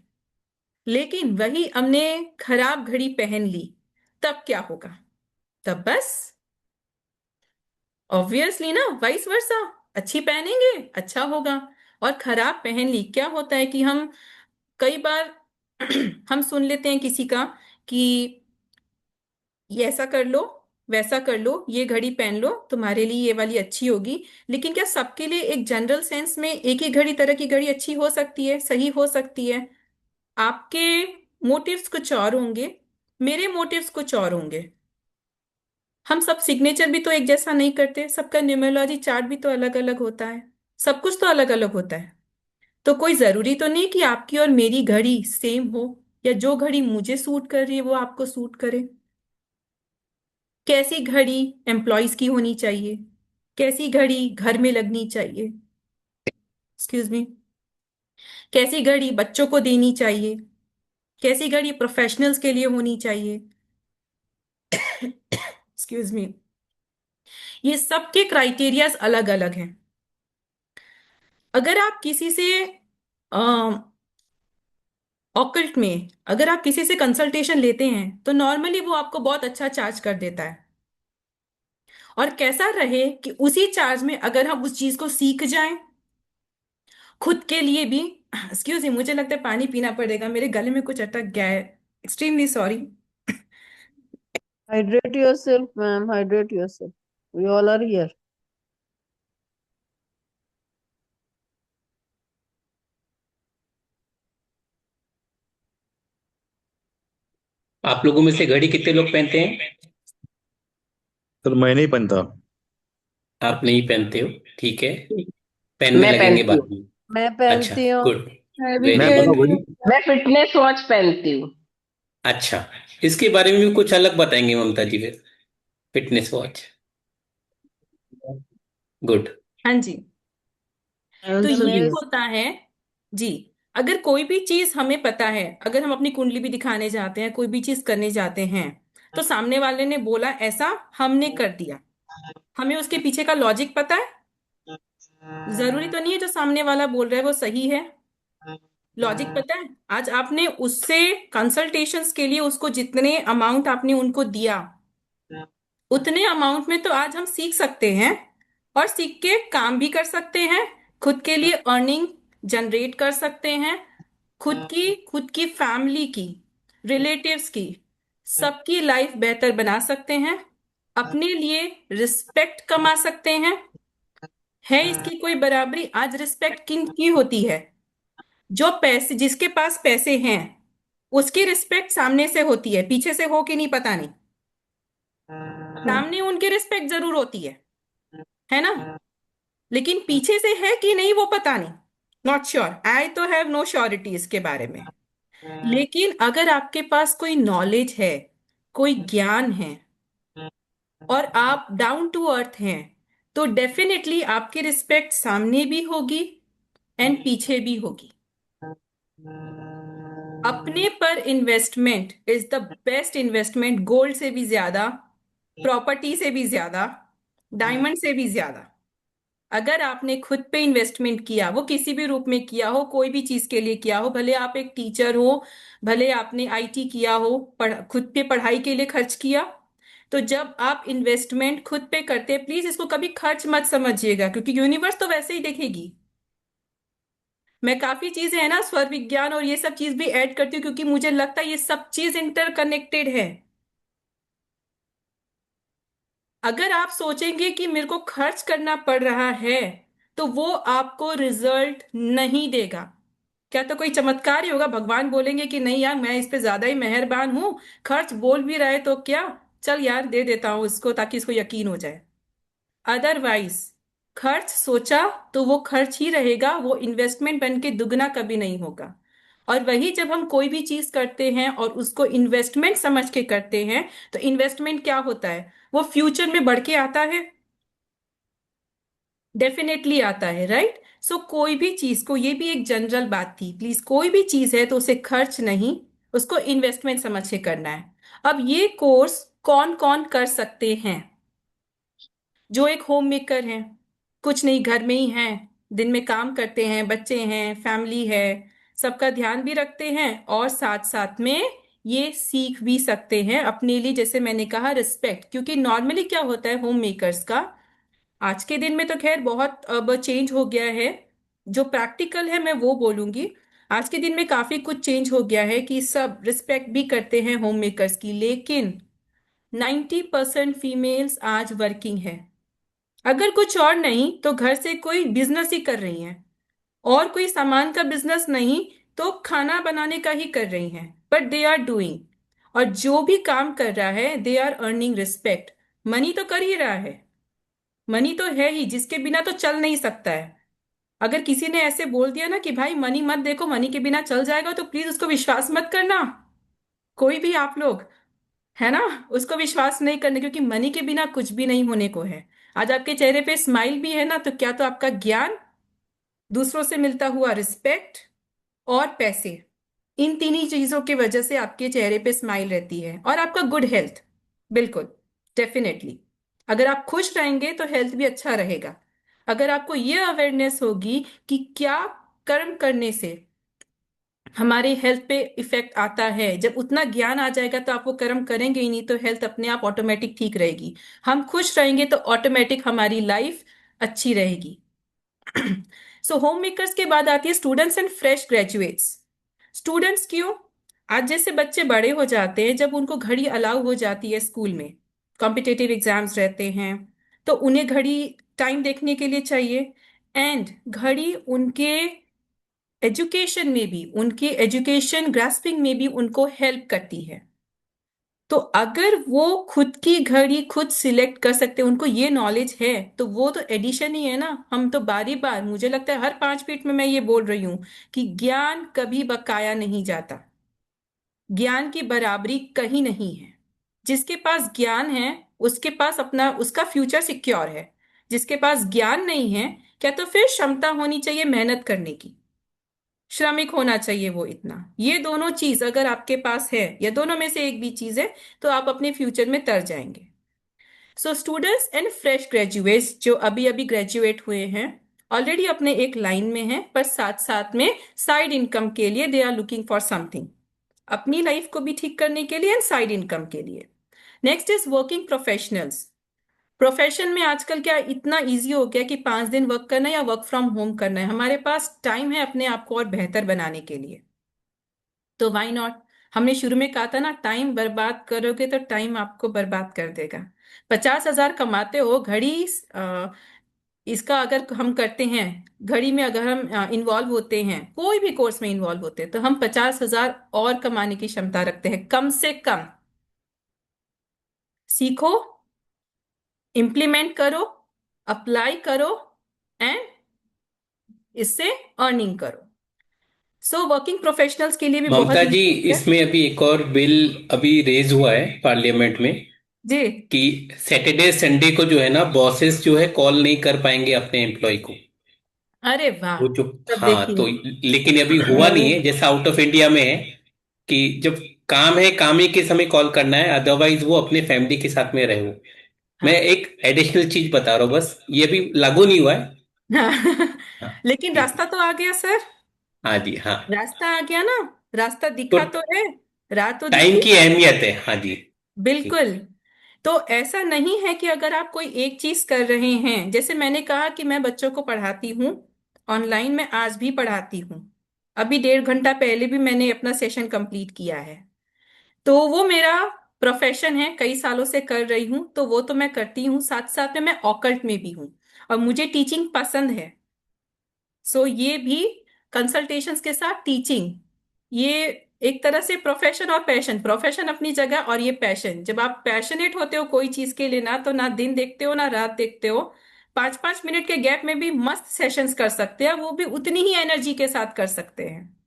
लेकिन वही हमने खराब घड़ी पहन ली तब क्या होगा? तब बस ऑब्वियसली ना, वाइस वर्सा, अच्छी पहनेंगे अच्छा होगा, और खराब पहन ली क्या होता है कि हम कई बार हम सुन लेते हैं किसी का कि ये ऐसा कर लो, वैसा कर लो, ये घड़ी पहन लो तुम्हारे लिए ये वाली अच्छी होगी। लेकिन क्या सबके लिए एक जनरल सेंस में एक ही घड़ी, तरह की घड़ी अच्छी हो सकती है, सही हो सकती है? आपके मोटिव्स कुछ और होंगे, मेरे मोटिव्स कुछ और होंगे। हम सब सिग्नेचर भी तो एक जैसा नहीं करते, सबका न्यूमेरोलॉजी चार्ट भी तो अलग अलग होता है, सब कुछ तो अलग अलग होता है। तो कोई जरूरी तो नहीं कि आपकी और मेरी घड़ी सेम हो, या जो घड़ी मुझे सूट कर रही है वो आपको सूट करे। कैसी घड़ी एम्प्लॉयज की होनी चाहिए, कैसी घड़ी घर में लगनी चाहिए, एक्सक्यूज मी, कैसी घड़ी बच्चों को देनी चाहिए, कैसी घड़ी प्रोफेशनल्स के लिए होनी चाहिए, एक्सक्यूज मी, ये सबके क्राइटेरियाज अलग अलग हैं। अगर आप किसी से ऑकल्ट में अगर आप किसी से कंसल्टेशन लेते हैं तो नॉर्मली वो आपको बहुत अच्छा चार्ज कर देता है, और कैसा रहे कि उसी चार्ज में अगर हम उस चीज को सीख जाएं खुद के लिए भी। एक्सक्यूज मी, मुझे लगता है पानी पीना पड़ेगा, मेरे गले में कुछ अटक गया है, extremely sorry. Hydrate yourself, ma'am. Hydrate yourself. We all are here. आप लोगों में से घड़ी कितने लोग पहनते हैं? सर मैं नहीं पहनता। आप नहीं पहनते हो, ठीक है, पहनने मैं लगेंगे पहनती हूँ। बाद में। मैं अच्छा, पहनती हूँ। गुड, मैं भी वेरी मैं गुड। बताऊँ पहनती घड़ी? हूँ। मैं फिटनेस वॉच पहनती हूँ। अच्छा, इसके बारे में भी कुछ अलग बताएंगे ममता जी फिर, फिटनेस वॉच। गुड। हाँ जी, तो सर ये मेरे होता है जी। अगर कोई भी चीज हमें पता है, अगर हम अपनी कुंडली भी दिखाने जाते हैं, कोई भी चीज करने जाते हैं, तो सामने वाले ने बोला ऐसा, हमने कर दिया, हमें उसके पीछे का लॉजिक पता है। जरूरी तो नहीं है जो सामने वाला बोल रहा है वो सही है, लॉजिक पता है। आज आपने उससे कंसल्टेशंस के लिए उसको जितने अमाउंट आपने उनको दिया, उतने अमाउंट में तो आज हम सीख सकते हैं, और सीख के काम भी कर सकते हैं, खुद के लिए अर्निंग जनरेट कर सकते हैं, खुद की फैमिली की, रिलेटिव्स की, सबकी लाइफ बेहतर बना सकते हैं, अपने लिए रिस्पेक्ट कमा सकते हैं। है इसकी कोई बराबरी? आज रिस्पेक्ट किन की होती है? जो पैसे, जिसके पास पैसे हैं उसकी रिस्पेक्ट सामने से होती है, पीछे से हो कि नहीं पता नहीं, सामने उनकी रिस्पेक्ट जरूर होती है ना, लेकिन पीछे से है कि नहीं वो पता नहीं, नॉट श्योर, आई तो हैव नो श्योरिटी इसके बारे में। लेकिन अगर आपके पास कोई नॉलेज है, कोई ज्ञान है, और आप डाउन टू अर्थ हैं, तो डेफिनेटली आपकी रिस्पेक्ट सामने भी होगी एंड पीछे भी होगी। अपने पर investment is the best investment, gold से भी ज्यादा, प्रॉपर्टी से भी ज्यादा, डायमंड से भी ज्यादा। अगर आपने खुद पे इन्वेस्टमेंट किया, वो किसी भी रूप में किया हो, कोई भी चीज के लिए किया हो, भले आप एक टीचर हो, भले आपने आईटी किया हो, खुद पे पढ़ाई के लिए खर्च किया, तो जब आप इन्वेस्टमेंट खुद पे करते हैं, प्लीज इसको कभी खर्च मत समझिएगा, क्योंकि यूनिवर्स तो वैसे ही देखेगी। मैं काफी चीजें है ना, स्वर विज्ञान और ये सब चीज भी ऐड करती हूँ, क्योंकि मुझे लगता है ये सब चीज इंटरकनेक्टेड है। अगर आप सोचेंगे कि मेरे को खर्च करना पड़ रहा है, तो वो आपको रिजल्ट नहीं देगा। क्या तो कोई चमत्कार ही होगा, भगवान बोलेंगे कि नहीं यार मैं इस पे ज्यादा ही मेहरबान हूं, खर्च बोल भी रहे तो क्या, चल यार दे देता हूं इसको ताकि इसको यकीन हो जाए। अदरवाइज खर्च सोचा तो वो खर्च ही रहेगा, वो इन्वेस्टमेंट बन के दुगना कभी नहीं होगा। और वही जब हम कोई भी चीज करते हैं और उसको इन्वेस्टमेंट समझ के करते हैं, तो इन्वेस्टमेंट क्या होता है, वो फ्यूचर में बढ़ के आता है, डेफिनेटली आता है, राइट। सो कोई भी चीज को, ये भी एक जनरल बात थी, प्लीज कोई भी चीज है तो उसे खर्च नहीं, उसको इन्वेस्टमेंट समझ के करना है। अब ये कोर्स कौन कौन कर सकते हैं? जो एक होम मेकर हैं, कुछ नहीं घर में ही हैं, दिन में काम करते हैं, बच्चे हैं, फैमिली है, सबका ध्यान भी रखते हैं, और साथ साथ में ये सीख भी सकते हैं अपने लिए, जैसे मैंने कहा रिस्पेक्ट। क्योंकि नॉर्मली क्या होता है होम मेकर्स का, आज के दिन में तो खैर बहुत अब चेंज हो गया है, जो प्रैक्टिकल है मैं वो बोलूंगी। आज के दिन में काफी कुछ चेंज हो गया है कि सब रिस्पेक्ट भी करते हैं होम मेकर्स की, लेकिन 90% फीमेल्स आज वर्किंग है। अगर कुछ और नहीं तो घर से कोई बिजनेस ही कर रही हैं, और कोई सामान का बिजनेस नहीं तो खाना बनाने का ही कर रही हैं, बट दे आर डूइंग। और जो भी काम कर रहा है they are earning respect. Money तो कर ही रहा है, मनी तो है ही, जिसके बिना तो चल नहीं सकता है। अगर किसी ने ऐसे बोल दिया ना कि भाई मनी मत देखो, मनी के बिना चल जाएगा, तो प्लीज उसको विश्वास मत करना, कोई भी आप लोग, है ना, उसको विश्वास नहीं करना, क्योंकि मनी के बिना कुछ भी नहीं होने को है। आज आपके चेहरे पे स्माइल भी है ना, तो क्या तो आपका ज्ञान, दूसरों से मिलता हुआ रिस्पेक्ट और पैसे, इन तीन ही चीजों की वजह से आपके चेहरे पे स्माइल रहती है, और आपका गुड हेल्थ, बिल्कुल, डेफिनेटली। अगर आप खुश रहेंगे तो हेल्थ भी अच्छा रहेगा। अगर आपको ये अवेयरनेस होगी कि क्या कर्म करने से हमारे हेल्थ पे इफेक्ट आता है, जब उतना ज्ञान आ जाएगा तो आप वो कर्म करेंगे ही नहीं, तो हेल्थ अपने आप ऑटोमेटिक ठीक रहेगी। हम खुश रहेंगे तो ऑटोमेटिक हमारी लाइफ अच्छी रहेगी। सो होम मेकर्स के बाद आती है students and fresh graduates. Students क्यों? आज जैसे बच्चे बड़े हो जाते हैं, जब उनको घड़ी अलाउ हो जाती है स्कूल में, कॉम्पिटेटिव एग्जाम्स रहते हैं, तो उन्हें घड़ी टाइम देखने के लिए चाहिए, एंड घड़ी उनके एजुकेशन में भी, उनके एजुकेशन ग्रास्पिंग में भी उनको हेल्प करती है। तो अगर वो खुद की घड़ी खुद सिलेक्ट कर सकते हैं, उनको ये नॉलेज है, तो वो तो एडिशन ही है ना। हम तो बारी बार, मुझे लगता है हर 5 मिनट में मैं ये बोल रही हूं कि ज्ञान कभी बकाया नहीं जाता, ज्ञान की बराबरी कहीं नहीं है। जिसके पास ज्ञान है उसके पास अपना, उसका फ्यूचर सिक्योर है। जिसके पास ज्ञान नहीं है, क्या तो फिर क्षमता होनी चाहिए मेहनत करने की, श्रमिक होना चाहिए वो इतना। ये दोनों चीज अगर आपके पास है, या दोनों में से एक भी चीज है, तो आप अपने फ्यूचर में तर जाएंगे। So students and fresh graduates जो अभी अभी ग्रेजुएट हुए हैं, ऑलरेडी अपने एक लाइन में हैं, पर साथ साथ में साइड इनकम के लिए they are looking for something, अपनी लाइफ को भी ठीक करने के लिए एंड साइड इनकम के लिए। Next is working professionals. Profession में आजकल क्या इतना इजी हो गया कि 5 दिन वर्क करना है या वर्क फ्रॉम होम करना है, हमारे पास टाइम है अपने आप को और बेहतर बनाने के लिए, तो व्हाई नॉट। हमने शुरू में कहा था ना, टाइम बर्बाद करोगे तो टाइम आपको बर्बाद कर देगा। 50,000 कमाते हो, घड़ी इसका अगर हम करते हैं, घड़ी में अगर हम इन्वॉल्व होते हैं, कोई भी कोर्स में इन्वॉल्व होते हैं, तो हम 50,000 और कमाने की क्षमता रखते हैं कम से कम। सीखो, इम्प्लीमेंट करो, अप्लाई करो, एंड इससे अर्निंग करो। सो वर्किंग प्रोफेशनल्स के लिए भी बहुत ममता ही जी, इसमें अभी एक और बिल अभी रेज हुआ है पार्लियामेंट में, जी। कि सैटरडे संडे को जो है ना, बॉसेस जो है कॉल नहीं कर पाएंगे अपने एम्प्लॉय को। अरे वाह, वो जो, तब हाँ तो, देखिए। लेकिन अभी हुआ नहीं है, जैसा आउट ऑफ इंडिया में है कि जब काम है काम ही के समय कॉल करना है, अदरवाइज वो अपने फैमिली के साथ में रहे। मैं हाँ एक एडिशनल चीज बता रहा हूँ बस, ये भी लागू नहीं हुआ है, हाँ लेकिन ठीक रास्ता है। तो आ गया सर। हाँ जी हाँ। रास्ता आ गया ना। रास्ता तो दिखा तो है। राह तो टाइम दिखी। की अहमियत है, हाँ जी। ठीक। बिल्कुल। तो ऐसा नहीं है कि अगर आप कोई एक चीज कर रहे हैं, जैसे मैंने कहा कि मैं बच्चों को पढ़ाती हूँ ऑनलाइन, मैं आज भी पढ़ाती हूँ। अभी 1.5 घंटा पहले भी मैंने अपना सेशन कंप्लीट किया है। तो वो मेरा प्रोफेशन है, कई सालों से कर रही हूँ, तो वो तो मैं करती हूँ, साथ साथ में मैं ऑकल्ट में भी हूँ। और मुझे टीचिंग पसंद है। सो ये भी कंसल्टेशंस के साथ टीचिंग, ये एक तरह से प्रोफेशन और पैशन, प्रोफेशन अपनी जगह और ये पैशन। जब आप पैशनेट होते हो कोई चीज के लिए ना, तो ना दिन देखते हो ना रात देखते हो, 5-5 मिनट के गैप में भी मस्त सेशंस कर सकते हैं, वो भी उतनी ही एनर्जी के साथ कर सकते हैं।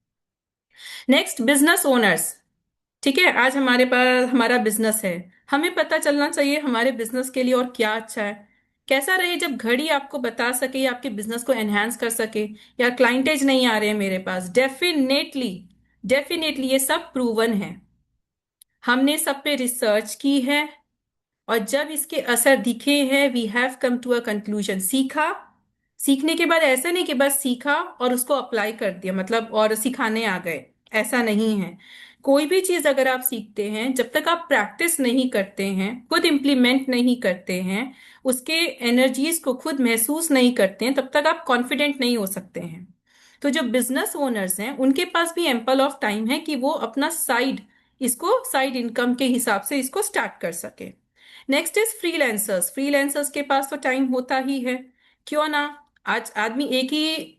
Next, business owners. ठीक है, आज हमारे पास हमारा बिजनेस है। हमें पता चलना चाहिए हमारे बिजनेस के लिए और क्या अच्छा है, कैसा रहे जब घड़ी आपको बता सके या आपके बिजनेस को एनहांस कर सके। या क्लाइंटेज नहीं आ रहे हैं मेरे पास, डेफिनेटली, डेफिनेटली ये सब प्रूवन है। हमने सब पे रिसर्च की है, और जब इसके असर दिखे हैं, we have come to a conclusion. सीखा, सीखने के बाद ऐसा नहीं कि बस सीखा और उसको अप्लाई कर दिया मतलब और सिखाने आ गए, ऐसा नहीं है। कोई भी चीज अगर आप सीखते हैं, जब तक आप प्रैक्टिस नहीं करते हैं, खुद इंप्लीमेंट नहीं करते हैं, उसके एनर्जीज को खुद महसूस नहीं करते हैं, तब तक आप कॉन्फिडेंट नहीं हो सकते हैं। तो जो बिजनेस ओनर्स हैं उनके पास भी एम्पल ऑफ टाइम है कि वो अपना साइड, इसको साइड इनकम के हिसाब से इसको स्टार्ट कर सके। Next is फ्रीलैंसर्स। फ्रीलैंसर्स के पास तो टाइम होता ही है, क्यों ना। आज आदमी एक ही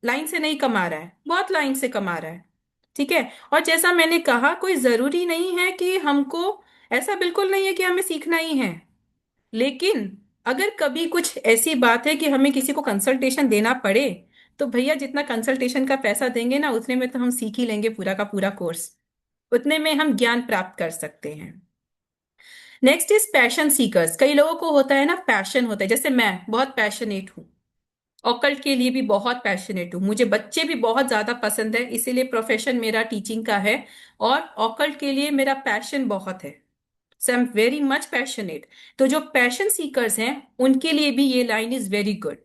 लाइन से नहीं कमा रहा है, बहुत लाइन से कमा रहा है। ठीक है। और जैसा मैंने कहा, कोई जरूरी नहीं है कि हमको, ऐसा बिल्कुल नहीं है कि हमें सीखना ही है। लेकिन अगर कभी कुछ ऐसी बात है कि हमें किसी को कंसल्टेशन देना पड़े, तो भैया जितना कंसल्टेशन का पैसा देंगे ना, उतने में तो हम सीख ही लेंगे पूरा का पूरा कोर्स, उतने में हम ज्ञान प्राप्त कर सकते हैं। Next is passion seekers. कई लोगों को होता है ना, पैशन होता है, जैसे मैं बहुत पैशनेट हूँ, ऑकल्ट के लिए भी बहुत पैशनेट हूँ, मुझे बच्चे भी बहुत ज्यादा पसंद है, इसीलिए प्रोफेशन मेरा टीचिंग का है। और ऑकल्ट के लिए मेरा पैशन बहुत है, so I am very much passionate. तो जो पैशन सीकर्स हैं उनके लिए भी ये लाइन इज वेरी गुड।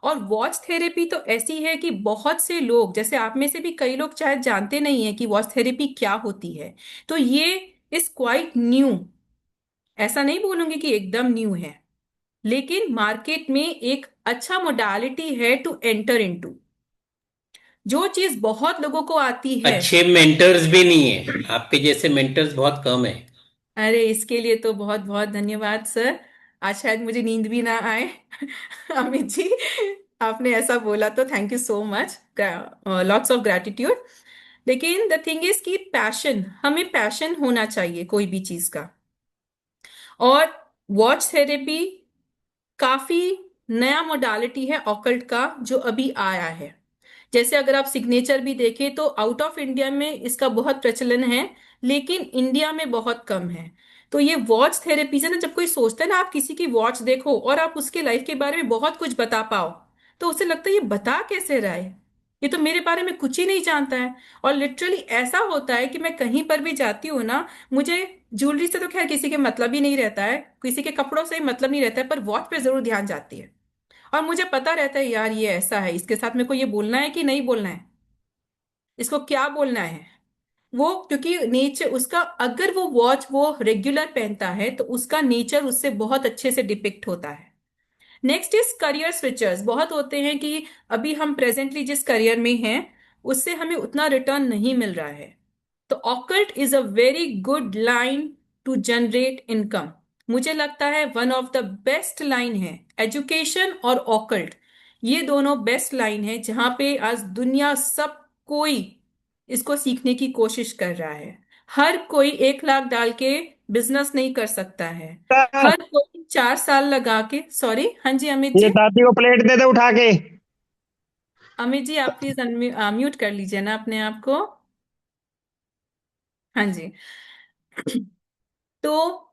और वॉच थेरेपी तो ऐसी है कि बहुत से लोग, जैसे आप में से भी कई लोग शायद जानते नहीं है कि वॉच थेरेपी क्या होती है। तो ये इज क्वाइट न्यू, ऐसा नहीं बोलूंगी कि एकदम न्यू है, लेकिन मार्केट में एक अच्छा मोडालिटी है टू एंटर इनटू। जो चीज बहुत लोगों को आती है। अच्छे मेंटर्स भी नहीं है, आपके जैसे मेंटर्स बहुत कम है। अरे इसके लिए तो बहुत बहुत धन्यवाद सर, आज शायद मुझे नींद भी ना आए। अमित जी, आपने ऐसा बोला तो thank you so much, lots of gratitude. लेकिन द थिंग इज कि पैशन, हमें पैशन होना चाहिए कोई भी चीज का। और वॉच थेरेपी काफी नया मोडालिटी है ऑकल्ट का जो अभी आया है। जैसे अगर आप सिग्नेचर भी देखें तो आउट ऑफ इंडिया में इसका बहुत प्रचलन है, लेकिन इंडिया में बहुत कम है। तो ये वॉच थेरेपी से ना, जब कोई सोचता है ना, आप किसी की वॉच देखो और आप उसके लाइफ के बारे में बहुत कुछ बता पाओ, तो उसे लगता है ये बता कैसे रहा है, ये तो मेरे बारे में कुछ ही नहीं जानता है। और लिटरली ऐसा होता है कि मैं कहीं पर भी जाती हूँ ना, मुझे ज्वेलरी से तो खैर किसी के मतलब ही नहीं रहता है, किसी के कपड़ों से ही मतलब नहीं रहता है, पर वॉच पे जरूर ध्यान जाती है। और मुझे पता रहता है यार ये ऐसा है, इसके साथ मेरे को ये बोलना है कि नहीं बोलना है, इसको क्या बोलना है। वो क्योंकि नेचर उसका, अगर वो वॉच वो रेगुलर पहनता है तो उसका नेचर उससे बहुत अच्छे से डिपिक्ट होता है। Next is career switchers. बहुत होते हैं कि अभी हम प्रेजेंटली जिस करियर में हैं उससे हमें उतना रिटर्न नहीं मिल रहा है, तो occult is a very good line to generate income. मुझे लगता है one of the best line है, एजुकेशन और ऑकल्ट, ये दोनों बेस्ट लाइन है जहां पे आज दुनिया सब कोई इसको सीखने की कोशिश कर रहा है। हर कोई 1 लाख डाल के बिजनेस नहीं कर सकता है, सर, हर कोई 4 साल लगा के, सॉरी, हाँ जी अमित ये जी। दादी को प्लेट दे दे उठा के। अमित जी आप प्लीज म्यूट कर लीजिए ना अपने आप को। हाँ जी। तो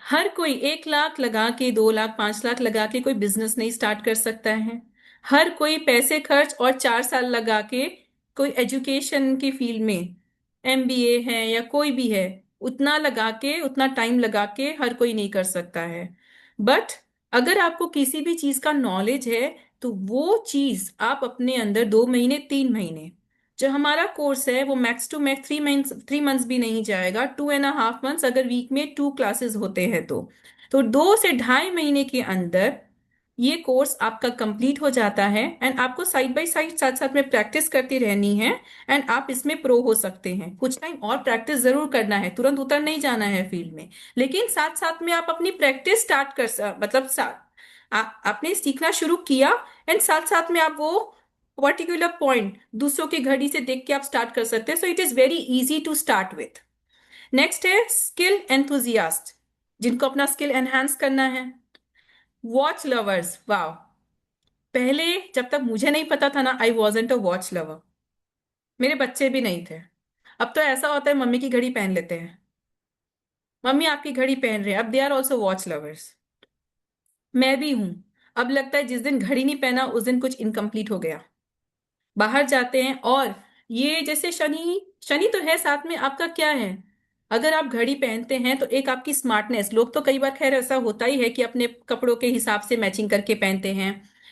हर कोई 1 लाख लगा के, 2 लाख, 5 लाख लगा के कोई बिजनेस नहीं स्टार्ट कर सकता है। हर कोई पैसे खर्च और 4 साल लगा के कोई एजुकेशन की फील्ड में, एमबीए है या कोई भी है, उतना लगा के, उतना टाइम लगा के हर कोई नहीं कर सकता है। बट अगर आपको किसी भी चीज का नॉलेज है तो वो चीज आप अपने अंदर 2 महीने 3 महीने, जो हमारा कोर्स है वो max to max 3 months, 3 months भी नहीं जाएगा, 2.5 मंथ्स अगर वीक में 2 क्लासेस होते हैं तो 2 से ढाई महीने के अंदर ये कोर्स आपका कंप्लीट हो जाता है। एंड आपको साइड बाय साइड, साथ साथ में प्रैक्टिस करती रहनी है। एंड आप इसमें प्रो हो सकते हैं। कुछ टाइम और प्रैक्टिस जरूर करना है, तुरंत उतर नहीं जाना है फील्ड में, लेकिन साथ साथ में आप अपनी प्रैक्टिस स्टार्ट मतलब आपने सीखना शुरू किया एंड साथ साथ में आप वो पर्टिकुलर पॉइंट दूसरों की घड़ी से देख के आप स्टार्ट कर सकते हैं। So it is very easy to start with. Next है स्किल एंथुजियास्ट, जिनको अपना स्किल एनहांस करना है। वॉच लवर्स, वाह, पहले जब तक मुझे नहीं पता था ना, I wasn't a watch lover, मेरे बच्चे भी नहीं थे। अब तो ऐसा होता है मम्मी की घड़ी पहन लेते हैं, मम्मी आपकी घड़ी पहन रहे हैं, अब they are also watch lovers. मैं भी हूं। अब लगता है जिस दिन घड़ी नहीं पहना उस दिन कुछ इनकम्प्लीट हो गया। बाहर जाते हैं और ये जैसे शनि, शनि तो है साथ में, आपका क्या है, अगर आप घड़ी पहनते हैं तो एक आपकी स्मार्टनेस, लोग तो कई बार खैर ऐसा होता ही है कि अपने कपड़ों के हिसाब से मैचिंग करके पहनते हैं,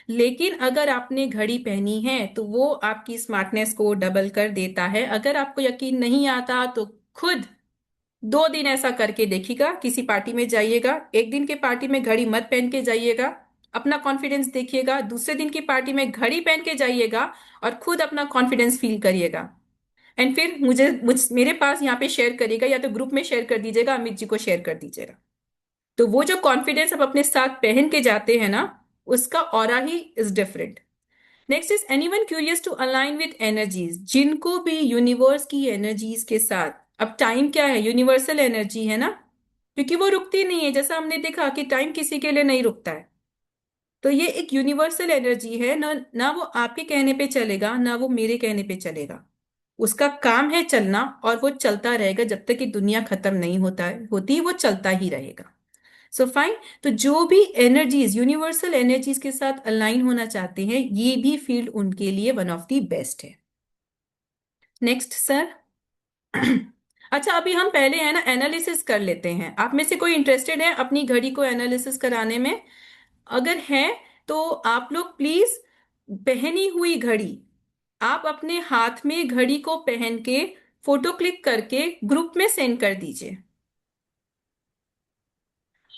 लेकिन अगर आपने घड़ी पहनी है तो वो आपकी स्मार्टनेस को डबल कर देता है। अगर आपको यकीन नहीं आता तो खुद 2 दिन ऐसा करके देखिएगा। किसी पार्टी में जाइएगा, एक दिन के पार्टी में घड़ी मत पहन के जाइएगा, अपना कॉन्फिडेंस देखिएगा। दूसरे दिन की पार्टी में घड़ी पहन के जाइएगा और खुद अपना कॉन्फिडेंस फील करिएगा। एंड फिर मेरे पास यहाँ पे शेयर करिएगा, या तो ग्रुप में शेयर कर दीजिएगा, अमित जी को शेयर कर दीजिएगा। तो वो जो कॉन्फिडेंस आप अपने साथ पहन के जाते हैं ना, उसका ऑरा ही is different. Next is anyone curious to align with energies, जिनको भी यूनिवर्स की एनर्जीज के साथ, अब टाइम क्या है, यूनिवर्सल एनर्जी है ना, क्योंकि वो रुकती नहीं है। जैसा हमने देखा कि टाइम किसी के लिए नहीं रुकता है, तो ये एक यूनिवर्सल एनर्जी है ना, ना वो आपके कहने पे चलेगा ना वो मेरे कहने पे चलेगा। उसका काम है चलना, और वो चलता रहेगा जब तक कि दुनिया खत्म नहीं होती वो चलता ही रहेगा। So fine. तो जो भी एनर्जीज यूनिवर्सल एनर्जीज के साथ अलाइन होना चाहते हैं, ये भी फील्ड उनके लिए वन ऑफ द बेस्ट है। Next sir. अच्छा, अभी हम पहले है ना एनालिसिस कर लेते हैं। आप में से कोई इंटरेस्टेड है अपनी घड़ी को एनालिसिस कराने में? अगर है तो आप लोग प्लीज पहनी हुई घड़ी, आप अपने हाथ में घड़ी को पहन के फोटो क्लिक करके ग्रुप में सेंड कर दीजिए।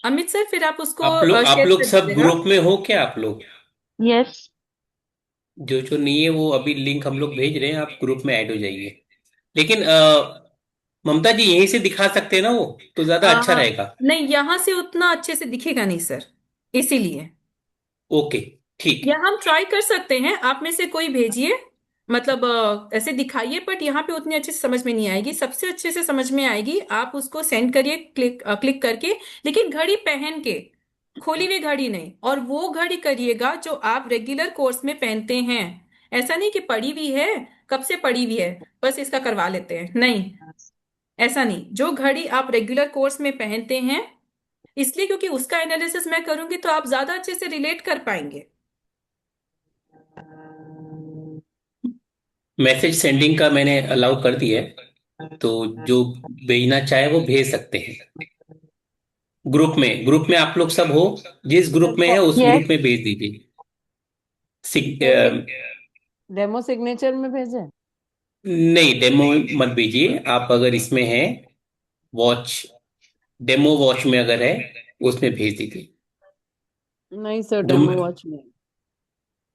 अमित सर फिर आप उसको आप शेयर लोग कर सब दीजिएगा। ग्रुप में हो क्या? आप लोग Yes. जो जो नहीं है वो अभी लिंक हम लोग भेज रहे हैं, आप ग्रुप में ऐड हो जाइए। लेकिन ममता जी यहीं से दिखा सकते हैं ना, वो तो ज्यादा अच्छा रहेगा। नहीं, यहां से उतना अच्छे से दिखेगा नहीं सर, इसीलिए। ओके, ठीक या है। हम ट्राई कर सकते हैं, आप में से कोई भेजिए, मतलब ऐसे दिखाइए, बट यहाँ पे उतनी अच्छे से समझ में नहीं आएगी। सबसे अच्छे से समझ में आएगी आप उसको सेंड करिए क्लिक करके, लेकिन घड़ी पहन के, खोली हुई घड़ी नहीं। और वो घड़ी करिएगा जो आप रेगुलर कोर्स में पहनते हैं। ऐसा नहीं कि पड़ी हुई है, कब से पड़ी हुई है, बस इसका करवा लेते हैं, नहीं, ऐसा नहीं। जो घड़ी आप रेगुलर कोर्स में पहनते हैं, इसलिए क्योंकि उसका एनालिसिस मैं करूंगी तो आप ज्यादा अच्छे से रिलेट कर पाएंगे। मैसेज सेंडिंग का मैंने अलाउ कर दिया है, तो जो भेजना चाहे वो भेज सकते हैं। ग्रुप में आप लोग सब हो, जिस ग्रुप में है उस Yes. ग्रुप में भेज दीजिए। डेमो सिग्नेचर में भेजे। नहीं, डेमो मत भेजिए। आप अगर इसमें हैं, वॉच, डेमो वॉच में अगर है उसमें भेज दीजिए। नहीं सर, जो डेमो वॉच में।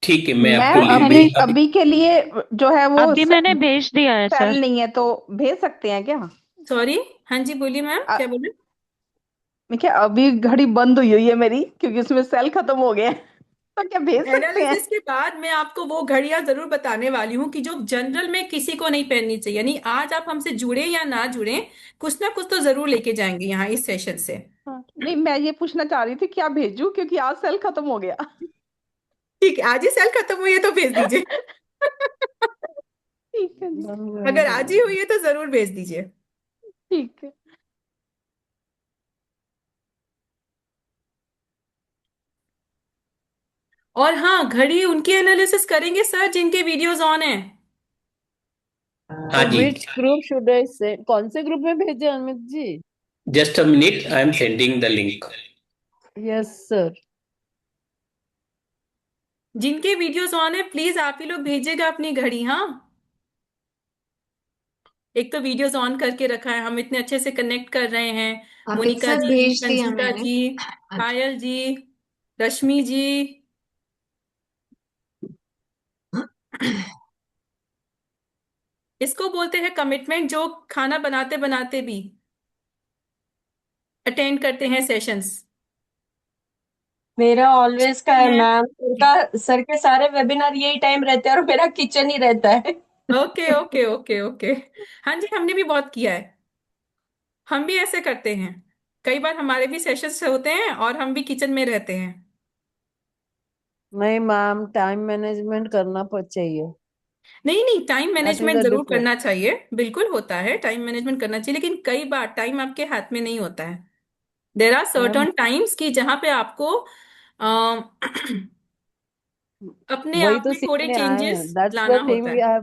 ठीक है, मैं मैं आपको लिंक अभी भेज अभी के लिए जो है वो अभी मैंने भेज दिया है सेल सर। नहीं है, तो भेज सकते हैं क्या? सॉरी, हाँ जी बोलिए मैम, अ- क्या बोले? देखिए अभी घड़ी बंद हुई है मेरी, क्योंकि उसमें सेल खत्म हो गया है। तो क्या भेज सकते हैं? एनालिसिस के बाद मैं आपको वो घड़ियां जरूर बताने वाली हूँ कि जो जनरल में किसी को नहीं पहननी चाहिए। यानी आज आप हमसे जुड़े या ना जुड़े, कुछ ना कुछ तो जरूर लेके जाएंगे यहाँ इस सेशन से। हाँ, नहीं मैं ये पूछना चाह रही थी क्या भेजूं, क्योंकि आज सेल खत्म हो गया। ठीक है, आज ही सेल खत्म हुई है तो भेज दीजिए। ठीक है जी। अगर आज ही हुई है तो जरूर भेज दीजिए। ठीक है। और हाँ, घड़ी उनकी एनालिसिस करेंगे सर जिनके वीडियोस ऑन है। हाँ जी। विच ग्रुप शुड आई से, कौन से ग्रुप में भेजे Amit ji? Just a minute, I am sending the link. Yes sir. जिनके वीडियोस ऑन है प्लीज आप ही लोग भेजिएगा अपनी घड़ी। हाँ, एक तो वीडियोस ऑन करके रखा है, हम इतने अच्छे से कनेक्ट कर रहे हैं। अर्पित मोनिका सर जी, भेज दिया संजीता मैंने। जी, अच्छा। पायल जी, रश्मि जी। इसको बोलते हैं कमिटमेंट, जो खाना बनाते बनाते भी अटेंड करते हैं सेशंस। मेरा ऑलवेज का है हैं। मैम, सर के सारे वेबिनार यही टाइम रहते हैं और मेरा किचन ही रहता है। Okay okay okay okay. हाँ जी, हमने भी बहुत किया है, हम भी ऐसे करते हैं। कई बार हमारे भी सेशंस होते हैं और हम भी किचन में रहते हैं। नहीं मैम, टाइम मैनेजमेंट करना चाहिए। नहीं नहीं, time that is management the जरूर डिफरेंस। करना चाहिए, बिल्कुल होता है, टाइम मैनेजमेंट करना चाहिए, लेकिन कई बार टाइम आपके हाथ में नहीं होता है। There are ma'am certain times की जहां पे आपको अपने वही आप तो में थोड़े सीखने आए हैं, चेंजेस दैट्स लाना द थिंग होता वी है। Have,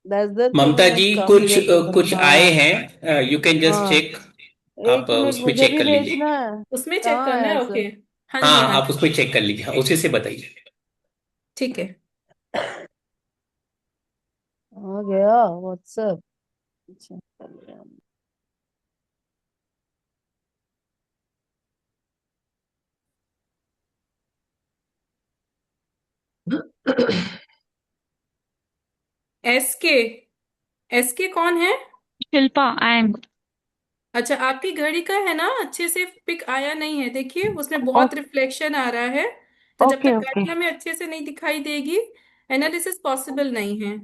that's the thing Mamta we ji come कुछ हियर टू कुछ लर्न। आए हाँ। हैं, यू कैन जस्ट हाँ, चेक। आप एक मिनट, उसमें मुझे चेक भी कर लीजिए। भेजना है। उसमें चेक कहाँ करना है, है ओके। सर? हाँ हाँ, जी, हाँ आप जी, उसमें चेक कर लीजिए, हाँ, उसी से बताइए। ठीक है। आ गया व्हाट्सएप। अच्छा, एसके, एसके कौन है? Shilpa, I am. अच्छा, आपकी घड़ी का है ना, अच्छे से पिक आया नहीं है, देखिए उसमें बहुत रिफ्लेक्शन आ रहा है। तो जब ओके तक ओके। घड़ी हमें अच्छे से नहीं दिखाई देगी, एनालिसिस पॉसिबल नहीं है।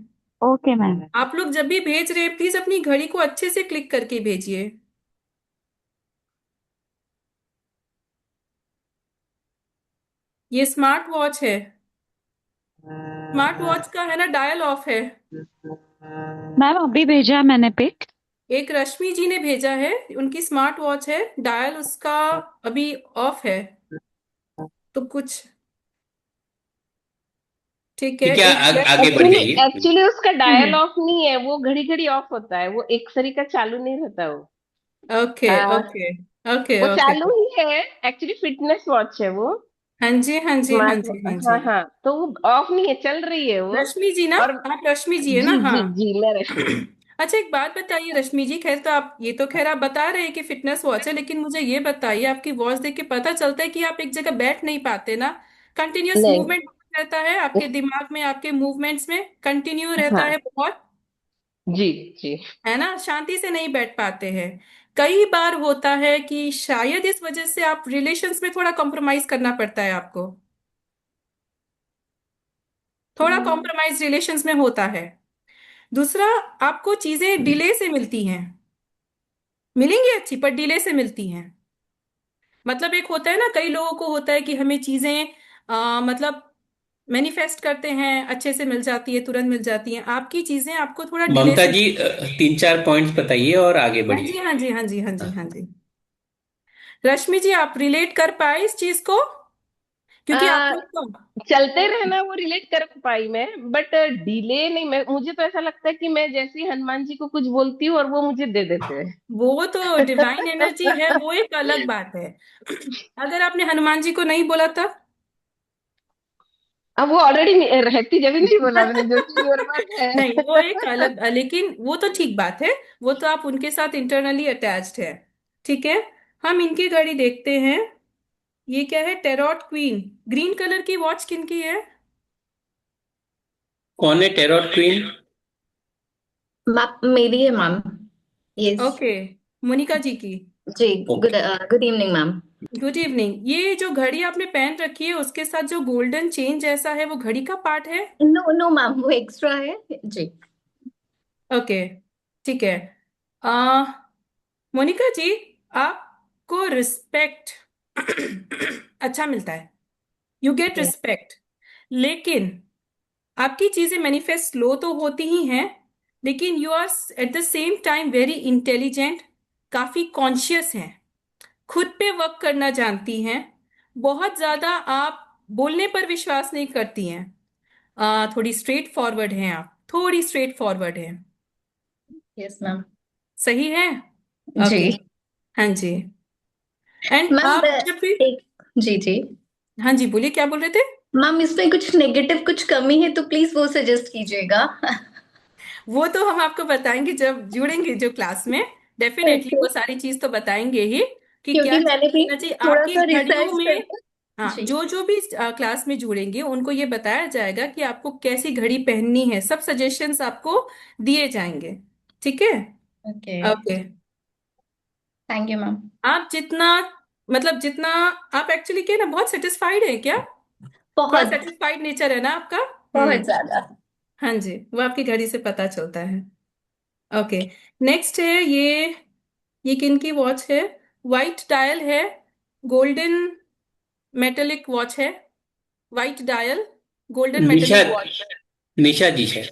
Okay ma'am. आप लोग जब भी भेज रहे हैं प्लीज अपनी घड़ी को अच्छे से क्लिक करके भेजिए। ये स्मार्ट वॉच है, स्मार्ट वॉच का है ना डायल ऑफ है। मैम अभी भेजा मैंने पिक। एक रश्मि जी ने भेजा है, उनकी स्मार्ट वॉच है, डायल उसका अभी ऑफ है। तो कुछ ठीक है, ठीक है, एक जस्ट। आगे बढ़ एक्चुअली जाइए। एक्चुअली उसका डायल हम्म। ऑफ नहीं है, वो घड़ी घड़ी ऑफ होता है, वो एक सरी का चालू नहीं रहता वो। ओके हाँ, ओके ओके वो ओके। चालू ही है। एक्चुअली फिटनेस वॉच है वो। हाँ जी हाँ जी हाँ स्मार्ट। जी हाँ हाँ जी। हाँ, तो वो ऑफ नहीं है, चल रही है वो। रश्मि जी ना, और आप रश्मि जी है ना? जी हाँ। जी जी, मैं रश्मि। अच्छा, एक बात बताइए रश्मि जी, खैर तो आप ये तो खैर आप बता रहे हैं कि फिटनेस वॉच है, लेकिन मुझे ये बताइए, आपकी वॉच देख के पता चलता है कि आप एक जगह बैठ नहीं पाते ना, कंटिन्यूअस नहीं। मूवमेंट रहता है आपके दिमाग में, आपके मूवमेंट्स में कंटिन्यू रहता हाँ है बहुत, जी जी। है ना, शांति से नहीं बैठ पाते हैं। कई बार होता है कि शायद इस वजह से आप रिलेशंस में थोड़ा कॉम्प्रोमाइज करना पड़ता है आपको, थोड़ा कॉम्प्रोमाइज रिलेशंस में होता है। दूसरा, आपको चीजें डिले से मिलती हैं, मिलेंगी अच्छी पर डिले से मिलती हैं। मतलब एक होता है ना, कई लोगों को होता है कि हमें चीजें मतलब मैनिफेस्ट करते हैं, अच्छे से मिल जाती है, तुरंत मिल जाती हैं, आपकी चीजें आपको थोड़ा डिले ममता से। जी, 3-4 पॉइंट्स बताइए और आगे हाँ जी बढ़िए। हाँ जी हाँ जी हाँ जी हाँ जी। रश्मि जी, आप रिलेट कर पाए इस चीज को? क्योंकि आप आ, लोग तो चलते रहना वो रिलेट कर पाई मैं, बट डिले नहीं। मैं, मुझे तो ऐसा लगता है कि मैं जैसे ही हनुमान जी को कुछ बोलती हूँ और वो मुझे दे देते हैं। वो तो डिवाइन एनर्जी है, वो एक अलग बात है। अगर आपने हनुमान जी को नहीं बोला तब? अब वो ऑलरेडी रहती, जब भी नहीं बोला मैंने, जो चीज मेरे पास है। नहीं, वो एक अलग, लेकिन वो तो ठीक बात है, वो तो आप उनके साथ इंटरनली अटैच्ड है। ठीक है, हम इनकी घड़ी देखते हैं। ये क्या है? टेरॉट क्वीन, ग्रीन कलर की वॉच किनकी है? कौन है टेरॉट क्वीन? मेरी है ma'am. Yes. Okay, Monica ji की। जी। Good okay. Good evening ma'am. Good evening. ये जो घड़ी आपने पहन रखी है उसके साथ जो गोल्डन चेन जैसा है, वो घड़ी का पार्ट है? नो नो मैम, वो एक्स्ट्रा है। जी। ओके, ठीक है। आ मोनिका जी, आपको रिस्पेक्ट अच्छा मिलता है, यू गेट रिस्पेक्ट, लेकिन आपकी चीजें मैनिफेस्ट स्लो तो होती ही हैं, लेकिन you are at the same time very intelligent, काफी कॉन्शियस हैं, खुद पे वर्क करना जानती हैं, बहुत ज्यादा आप बोलने पर विश्वास नहीं करती हैं, थोड़ी स्ट्रेट फॉरवर्ड हैं, आप थोड़ी स्ट्रेट फॉरवर्ड हैं। Yes ma'am. सही है? जी। ओके। हाँ जी। एंड मैम आप जब भी, एक। जी जी। हाँ जी बोलिए, क्या बोल रहे थे? मैम इसमें कुछ नेगेटिव कुछ कमी है तो प्लीज वो सजेस्ट कीजिएगा। वो तो हम आपको बताएंगे जब जुड़ेंगे जो क्लास में। Definitely okay. वो सारी चीज तो बताएंगे ही कि क्या क्योंकि मैंने चेंज भी करना चाहिए थोड़ा आपकी सा घड़ियों रिसर्च में। करके। हाँ, जी। जो जो भी क्लास में जुड़ेंगे उनको ये बताया जाएगा कि आपको कैसी घड़ी पहननी है, सब सजेशंस आपको दिए जाएंगे। ठीक है। Okay. Okay. Thank you ma'am. आप जितना, मतलब जितना आप एक्चुअली क्या ना बहुत सेटिस्फाइड है क्या? थोड़ा बहुत सेटिस्फाइड नेचर है ना आपका? बहुत ज्यादा। हाँ जी, वो आपकी घड़ी से पता चलता है। ओके। नेक्स्ट है ये किन की वॉच है? वाइट डायल है, गोल्डन मेटेलिक वॉच है। वाइट डायल, गोल्डन निशा, मेटेलिक वॉच। निशा जी है।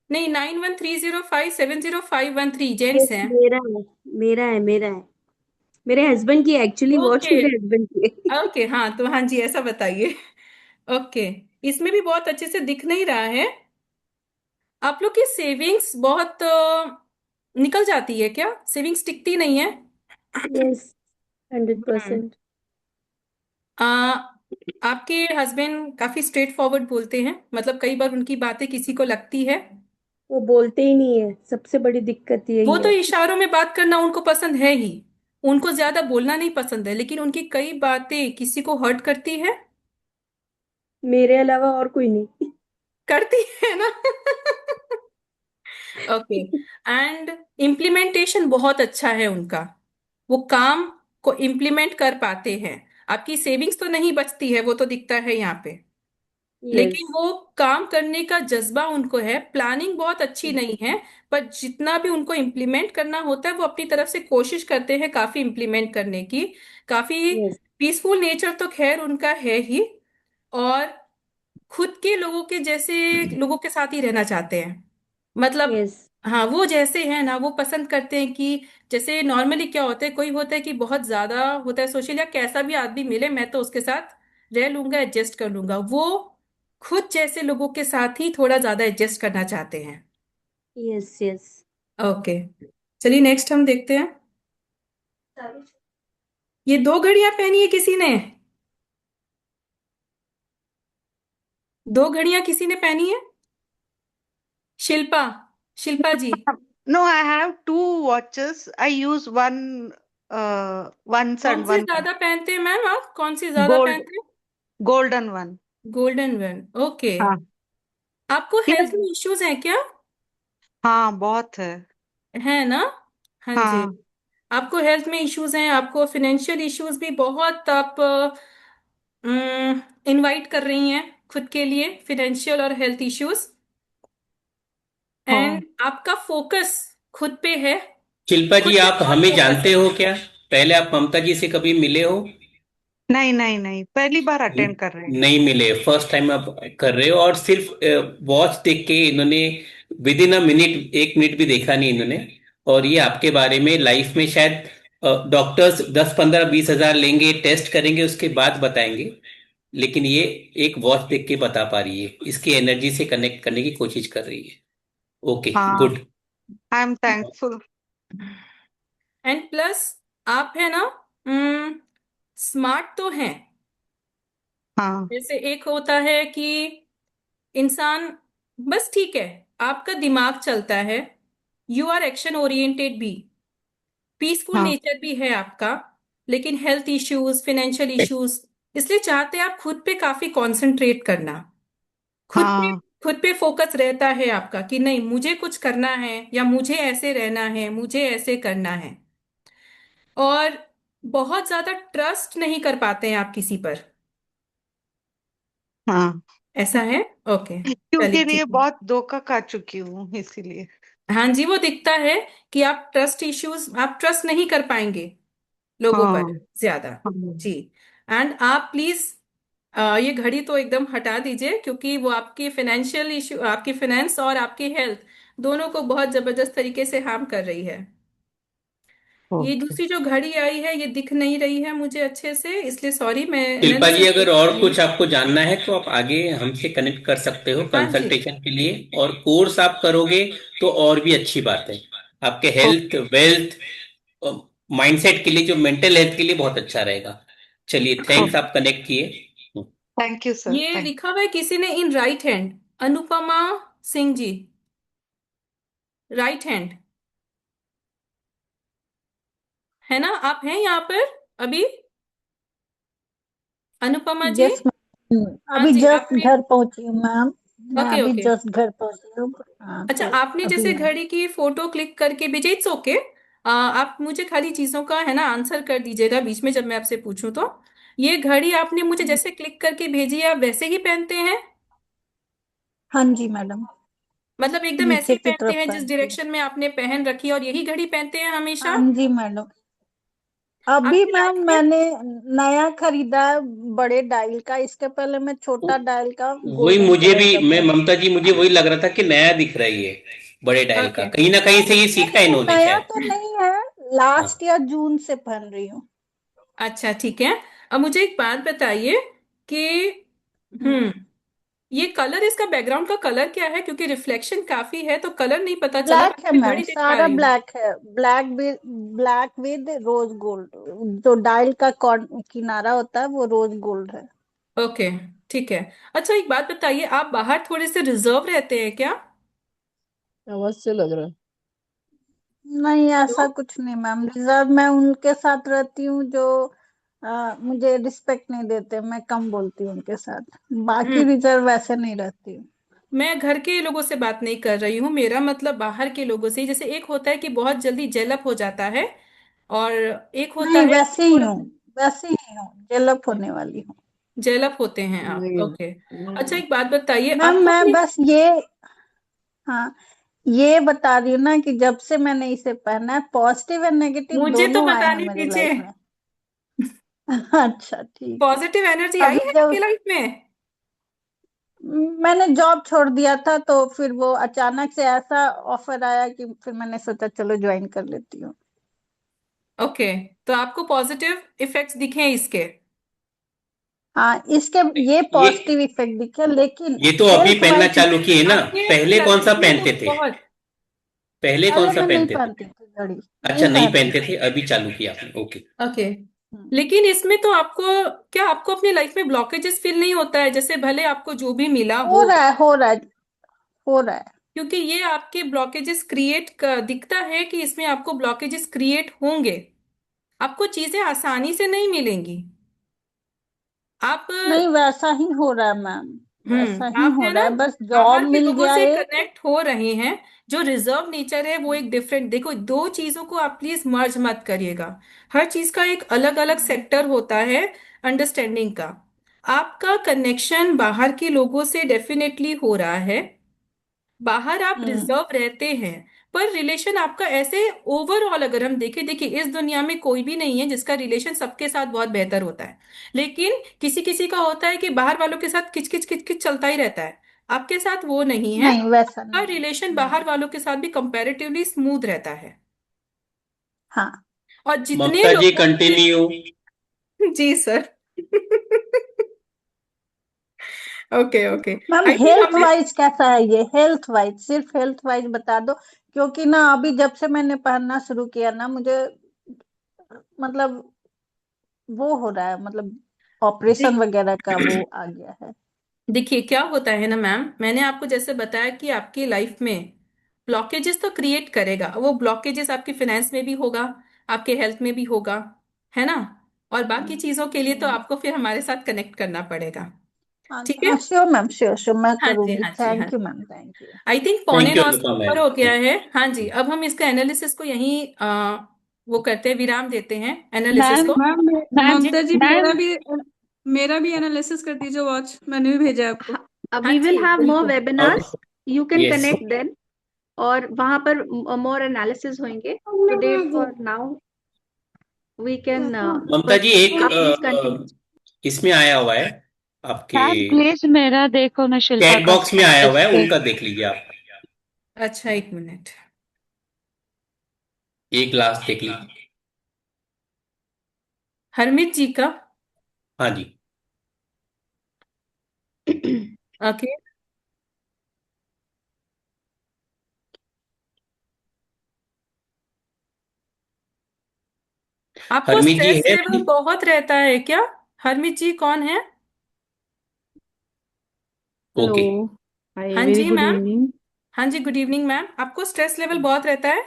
नहीं, 9130570513 जेंट्स ये हैं। मेरा है, मेरा है मेरे हस्बैंड की एक्चुअली वॉच ओके। मेरे हस्बैंड की है। ओके, हाँ तो हाँ जी, ऐसा बताइए। ओके। इसमें भी बहुत अच्छे से दिख नहीं रहा है। आप लोग की सेविंग्स बहुत निकल जाती है क्या? सेविंग्स टिकती नहीं है? यस, हंड्रेड हम्म। परसेंट आ, आपके हस्बैंड काफी स्ट्रेट फॉरवर्ड बोलते हैं, मतलब कई बार उनकी बातें किसी को लगती है। वो बोलते ही नहीं है, सबसे बड़ी दिक्कत वो यही तो है। इशारों में बात करना उनको पसंद है ही। उनको ज्यादा बोलना नहीं पसंद है, लेकिन उनकी कई बातें किसी को हर्ट करती है। मेरे अलावा और कोई नहीं। करती है ना? ओके। एंड इम्प्लीमेंटेशन बहुत अच्छा है उनका। वो काम को इम्प्लीमेंट कर पाते हैं। आपकी सेविंग्स तो नहीं बचती है, वो तो दिखता है यहाँ पे। यस, लेकिन वो काम करने का जज्बा उनको है। प्लानिंग बहुत अच्छी नहीं है, पर जितना भी उनको इम्प्लीमेंट करना होता है वो अपनी तरफ से कोशिश करते हैं काफी इम्प्लीमेंट करने की। काफी यस, पीसफुल नेचर तो खैर उनका है ही। और खुद के लोगों के जैसे लोगों के साथ ही रहना चाहते हैं। मतलब यस, हाँ, वो जैसे है ना वो पसंद करते हैं कि जैसे नॉर्मली क्या होता है, कोई होता है कि बहुत ज्यादा होता है सोशल, या कैसा भी आदमी मिले मैं तो उसके साथ रह लूंगा, एडजस्ट कर लूंगा। वो खुद जैसे लोगों के साथ ही थोड़ा ज्यादा एडजस्ट करना चाहते हैं। Yes, yes. ओके। चलिए नेक्स्ट हम देखते हैं। ये दो घड़ियां पहनी है किसी ने? दो घड़ियां किसी ने पहनी है? शिल्पा, शिल्पा जी। No, I have two watches. I use once कौन and सी one ज्यादा पहनते हैं मैम आप? कौन सी ज्यादा gold पहनते हैं? golden one. Golden one. Okay. हाँ। आपको Yes. हेल्थ में इश्यूज हैं क्या? हाँ, बहुत है। है ना? हाँ जी। हाँ। आपको हेल्थ में इश्यूज हैं, आपको फाइनेंशियल इश्यूज भी बहुत आप इनवाइट कर रही हैं खुद के लिए, फाइनेंशियल और हेल्थ इश्यूज। हाँ। एंड आपका फोकस खुद पे है। शिल्पा खुद जी, पे आप बहुत हमें फोकस जानते है। हो क्या? पहले आप ममता जी से कभी मिले हो? नहीं, नहीं, नहीं, पहली बार अटेंड कर रहे हैं। नहीं मिले, फर्स्ट टाइम आप कर रहे हो। और सिर्फ वॉच देख के इन्होंने with in a minute, 1 minute भी देखा नहीं इन्होंने। और ये आपके बारे में लाइफ में शायद डॉक्टर्स 10 15 20 हजार लेंगे, टेस्ट करेंगे, उसके बाद बताएंगे। लेकिन ये एक वॉच देख के बता पा रही है, इसकी एनर्जी से कनेक्ट करने की कोशिश कर रही है। ओके, हाँ। Good. I am thankful. And plus आप है ना, स्मार्ट तो हैं। हाँ। जैसे एक होता है कि इंसान, बस ठीक है, आपका दिमाग चलता है। यू आर एक्शन ओरिएंटेड भी, पीसफुल हाँ। नेचर भी है आपका। लेकिन हेल्थ इश्यूज, फाइनेंशियल इश्यूज, इसलिए चाहते हैं आप खुद पे काफी कंसंट्रेट करना। खुद पे, हाँ। खुद पे फोकस रहता है आपका कि नहीं मुझे कुछ करना है, या मुझे ऐसे रहना है, मुझे ऐसे करना है। और बहुत ज्यादा ट्रस्ट नहीं कर पाते हैं आप किसी पर। हाँ। ऐसा है? ओके। क्योंकि चलिए ये ठीक है। बहुत धोखा खा चुकी हूँ इसीलिए। हाँ जी, वो दिखता है कि आप ट्रस्ट इश्यूज, आप ट्रस्ट नहीं कर पाएंगे लोगों पर हाँ। ज्यादा। हाँ। जी। एंड आप प्लीज ये घड़ी तो एकदम हटा दीजिए, क्योंकि वो आपकी फाइनेंशियल इशू, आपकी फाइनेंस और आपकी हेल्थ दोनों को बहुत जबरदस्त तरीके से हार्म कर रही है। ये ओके। दूसरी जो घड़ी आई है ये दिख नहीं रही है मुझे अच्छे से, इसलिए सॉरी, शिल्पा मैंने जी, सिर्फ अगर देख और रही हूँ। कुछ आपको जानना है तो आप आगे हमसे कनेक्ट कर सकते हो हाँ जी। कंसल्टेशन के लिए। और कोर्स आप करोगे तो और भी अच्छी बात है। आपके हेल्थ, ओके। वेल्थ, माइंडसेट के लिए, जो मेंटल हेल्थ के लिए बहुत अच्छा रहेगा। चलिए, थैंक्स, ओके। आप कनेक्ट किए। थैंक यू सर, ये थैंक लिखा हुआ है किसी ने in right hand, Anupama Singh ji, right hand, है ना? आप हैं यहाँ पर अभी, अनुपमा जी? यस मैम, हाँ अभी जी, जस्ट आपने, घर पहुंची हूँ मैम। मैं ओके अभी ओके। जस्ट घर पहुंची हूँ। हाँ अच्छा, तो आपने अभी जैसे मैं घड़ी की फोटो क्लिक करके भेजे, इट्स ओके। आप मुझे खाली चीजों का है ना आंसर कर दीजिएगा बीच में जब मैं आपसे पूछूं तो। ये घड़ी आपने मुझे जैसे क्लिक करके भेजी है, आप वैसे ही पहनते हैं? हाँ जी मैडम, मतलब एकदम ऐसे नीचे ही की पहनते तरफ हैं जिस पहनती हूँ। डायरेक्शन में आपने पहन रखी है, और यही घड़ी पहनते हैं हमेशा? हाँ जी मैडम, अभी आपकी मैम लाइफ में, मैंने नया खरीदा है, बड़े डायल का। इसके पहले मैं छोटा डायल का वही गोल्डन मुझे कलर भी, का मैं पहन। ममता जी, मुझे वही लग रहा था कि नया दिख रहा है ये, बड़े डायल का, ओके, कहीं ना कहीं से ये सीखा है नहीं इन्होंने नया शायद। तो नहीं है, हाँ। लास्ट या जून से पहन रही हूँ। अच्छा ठीक है। अब मुझे एक बात बताइए कि हम्म, ये कलर, इसका बैकग्राउंड का कलर क्या है? क्योंकि रिफ्लेक्शन काफी है तो कलर नहीं पता चला, ब्लैक बस है मैं मैम, घड़ी देख पा सारा रही हूँ। ब्लैक है। ब्लैक विद रोज गोल्ड, जो डायल का किनारा होता है वो रोज गोल्ड है। ओके ठीक है। अच्छा एक बात बताइए, आप बाहर थोड़े से रिजर्व रहते हैं क्या? आवाज से लग रहा है। नहीं तो ऐसा कुछ नहीं मैम, रिजर्व मैं उनके साथ रहती हूँ जो मुझे रिस्पेक्ट नहीं देते। मैं कम बोलती हूँ उनके साथ, बाकी हम्म, रिजर्व वैसे नहीं रहती हूँ। मैं घर के लोगों से बात नहीं कर रही हूँ, मेरा मतलब बाहर के लोगों से। जैसे एक होता है कि बहुत जल्दी जेलअप हो जाता है, और एक होता नहीं है कि वैसे ही थोड़ा हूँ, वैसे ही हूँ, डेवलप होने वाली हूँ। जेलअप होते हैं आप, नहीं ओके। अच्छा नहीं। एक बात बताइए, मैम आपको मैं अपनी, बस ये, हाँ ये बता रही हूँ ना कि जब से मैंने इसे पहना है पॉजिटिव और नेगेटिव मुझे तो दोनों आए हैं बताने मेरे दीजिए, लाइफ में। अच्छा ठीक है। पॉजिटिव एनर्जी आई अभी है आपके जब लाइफ में? मैंने जॉब छोड़ दिया था तो फिर वो अचानक से ऐसा ऑफर आया कि फिर मैंने सोचा चलो ज्वाइन कर लेती हूँ। ओके, तो आपको पॉजिटिव इफेक्ट्स दिखे हैं इसके? हाँ इसके ये ये पॉजिटिव इफेक्ट दिखे, लेकिन ये तो अभी हेल्थ पहनना वाइज चालू किए ना। आपके पहले कौन सा लाइफ में तो पहनते थे? बहुत, पहले कौन पहले सा मैं नहीं पहनते थे? पहनती थी घड़ी, अच्छा, नहीं नहीं पहनती पहनते थी। थे, अभी चालू किया आपने, ओके। ओके। हम्म। लेकिन इसमें तो आपको, क्या आपको अपनी लाइफ में ब्लॉकेजेस फील नहीं होता है? जैसे भले आपको जो भी मिला हो हो, रहा है, हो रहा है, हो रहा है। क्योंकि ये आपके ब्लॉकेजेस क्रिएट कर दिखता है कि इसमें आपको ब्लॉकेजेस क्रिएट होंगे, आपको चीजें आसानी से नहीं मिलेंगी। आप, नहीं वैसा ही हो रहा है मैम, वैसा ही आप हो है ना रहा है, बस जॉब बाहर के मिल लोगों गया से एक। कनेक्ट हो रहे हैं। जो रिजर्व नेचर है वो एक डिफरेंट, देखो दो चीजों को आप प्लीज मर्ज मत करिएगा। हर चीज का एक अलग अलग सेक्टर होता है अंडरस्टैंडिंग का। आपका कनेक्शन बाहर के लोगों से डेफिनेटली हो रहा है, बाहर आप हम्म। रिजर्व रहते हैं, पर रिलेशन आपका ऐसे ओवरऑल अगर हम देखें, देखिए इस दुनिया में कोई भी नहीं है जिसका रिलेशन सबके साथ बहुत बेहतर होता है। लेकिन किसी किसी का होता है कि बाहर वालों के साथ किच किच किच किच चलता ही रहता है। आपके साथ वो नहीं है, नहीं वैसा आपका नहीं है। रिलेशन बाहर नहीं। वालों के साथ भी कंपैरेटिवली स्मूथ रहता है। हाँ और जितने ममता जी लोगों से, कंटिन्यू। जी sir. Okay okay. Ma'am, I think health हमें, वाइज कैसा है ये? हेल्थ वाइज, सिर्फ हेल्थ वाइज बता दो, क्योंकि ना अभी जब से मैंने पहनना शुरू किया ना मुझे मतलब वो हो रहा है, मतलब ऑपरेशन वगैरह का वो आ गया है। देखिए क्या होता है ना मैम, मैंने आपको जैसे बताया कि आपकी लाइफ में ब्लॉकेजेस तो क्रिएट करेगा, वो ब्लॉकेजेस आपकी फाइनेंस में भी होगा, आपके हेल्थ में भी होगा, है ना? और बाकी चीजों के लिए तो हम्म। आपको फिर हमारे साथ कनेक्ट करना पड़ेगा। हाँ ठीक है, हाँ श्योर मैम, श्योर श्योर मैं हाँ जी करूंगी। हाँ जी हाँ थैंक यू जी। Ma'am, thank you. I think पौने थैंक यू 9 से अनुपमा ऊपर मैम। हो गया है। हाँ जी, अब हम इसका एनालिसिस को यहीं वो करते हैं, विराम देते हैं एनालिसिस मैम को। मैम मैम जी ममता जी मैम मेरा भी एनालिसिस कर दीजिए, वॉच मैंने भी भेजा है आपको। हाँ वी विल जी हैव मोर बिल्कुल। Webinars, you can yes. Connect then, और वहां पर मोर एनालिसिस होंगे। Today for now we can, Mamta ji एक आप प्लीज कंटिन्यू। इसमें आया हुआ है आपके मैम प्लीज मेरा देखो, मैं शिल्पा चैट का बॉक्स में आया हुआ इस है, पे। उनका देख लीजिए आप। अच्छा एक मिनट, एक लास्ट देख लीजिए। हरमीत जी का। हाँ जी। ओके, आपको हरमीत जी स्ट्रेस है लेवल अपनी? बहुत रहता है क्या? हरमीत जी कौन है? हेलो। ओके। हाय, हाँ वेरी जी गुड मैम। इवनिंग। हाँ जी, गुड इवनिंग मैम। आपको स्ट्रेस लेवल बहुत रहता है?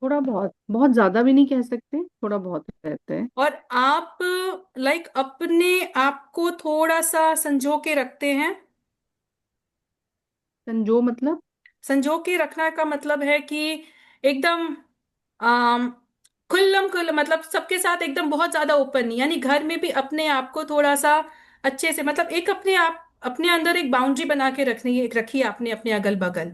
थोड़ा बहुत, बहुत ज्यादा भी नहीं कह सकते, थोड़ा बहुत रहता है। और आप लाइक अपने आप को थोड़ा सा संजो के रखते हैं? संजो मतलब? संजो के रखना का मतलब है कि एकदम आम खुल्लम खुल्ला, मतलब सबके साथ एकदम बहुत ज्यादा ओपन नहीं, यानी घर में भी अपने आप को थोड़ा सा अच्छे से, मतलब एक अपने आप अपने अंदर एक बाउंड्री बना के रखी है आपने अपने अगल बगल,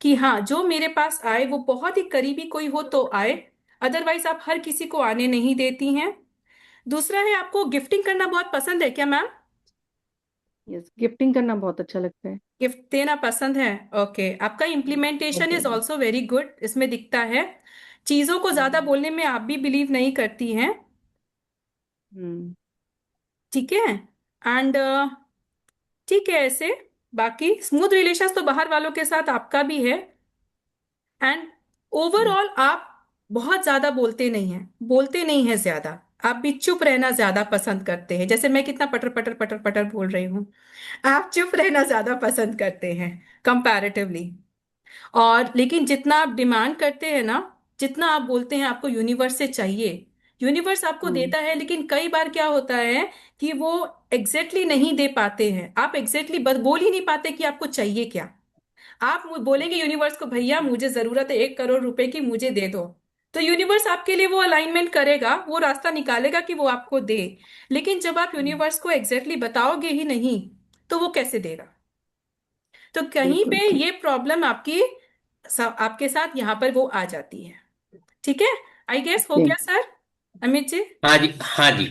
कि हाँ जो मेरे पास आए वो बहुत ही करीबी कोई हो तो आए, अदरवाइज आप हर किसी को आने नहीं देती हैं। दूसरा है, आपको गिफ्टिंग करना बहुत पसंद है क्या मैम? यस, गिफ्टिंग करना बहुत अच्छा लगता है। गिफ्ट देना पसंद है। ओके, आपका बहुत इम्प्लीमेंटेशन इज ज्यादा। ऑल्सो वेरी गुड, इसमें दिखता है। चीजों को ज्यादा बोलने में आप भी बिलीव नहीं करती हैं। हम्म। ठीक है। एंड ठीक है ऐसे। बाकी स्मूथ रिलेशंस तो बाहर वालों के साथ आपका भी है। एंड ओवरऑल आप बहुत ज्यादा बोलते नहीं हैं ज्यादा। आप भी चुप रहना ज्यादा पसंद करते हैं, जैसे मैं कितना पटर पटर पटर पटर बोल रही हूँ। आप चुप रहना ज्यादा पसंद करते हैं कंपैरेटिवली। और लेकिन जितना आप डिमांड करते हैं ना, जितना आप बोलते हैं आपको यूनिवर्स से चाहिए, यूनिवर्स आपको हम्म। देता है, लेकिन कई बार क्या होता है कि वो एग्जैक्टली नहीं दे पाते हैं। आप एग्जैक्टली बोल ही नहीं पाते कि आपको चाहिए क्या। आप बोलेंगे यूनिवर्स को, भैया मुझे जरूरत है 1 करोड़ रुपए की, मुझे दे दो। तो यूनिवर्स आपके लिए वो अलाइनमेंट करेगा, वो रास्ता निकालेगा कि वो आपको दे। लेकिन जब आप यूनिवर्स को एग्जैक्टली बताओगे ही नहीं, तो वो कैसे देगा? तो कहीं बिल्कुल पे ठीक। ये प्रॉब्लम आपके साथ यहाँ पर वो आ जाती है। ठीक है। आई गेस हो ओके। गया सर, अमित जी। हाँ जी, हाँ जी।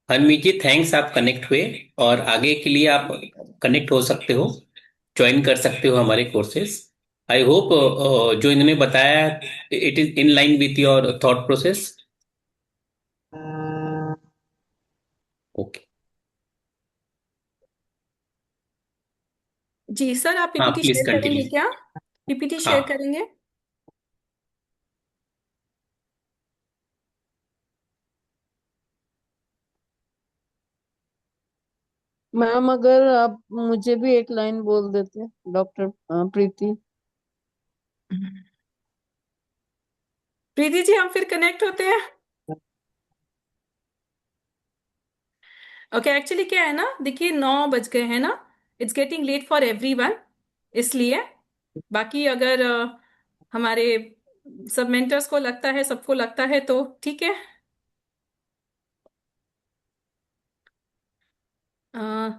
हरमीत जी, थैंक्स, आप कनेक्ट हुए। और आगे के लिए आप कनेक्ट हो सकते हो, ज्वाइन कर सकते हो हमारे कोर्सेज। आई होप जो इन्होंने बताया it is in line with your thought process. Okay. जी सर, आप हाँ, पीपीटी प्लीज शेयर करेंगे कंटिन्यू। क्या? पीपीटी शेयर हाँ। करेंगे? मैम अगर आप मुझे भी एक लाइन बोल देते, डॉक्टर प्रीति। प्रीति जी, हम फिर कनेक्ट होते हैं। ओके, एक्चुअली क्या है ना, देखिए 9 बज गए हैं ना, it's getting late for everyone, इसलिए। बाकी अगर हमारे सब मेंटर्स को लगता है, सबको लगता है तो ठीक है।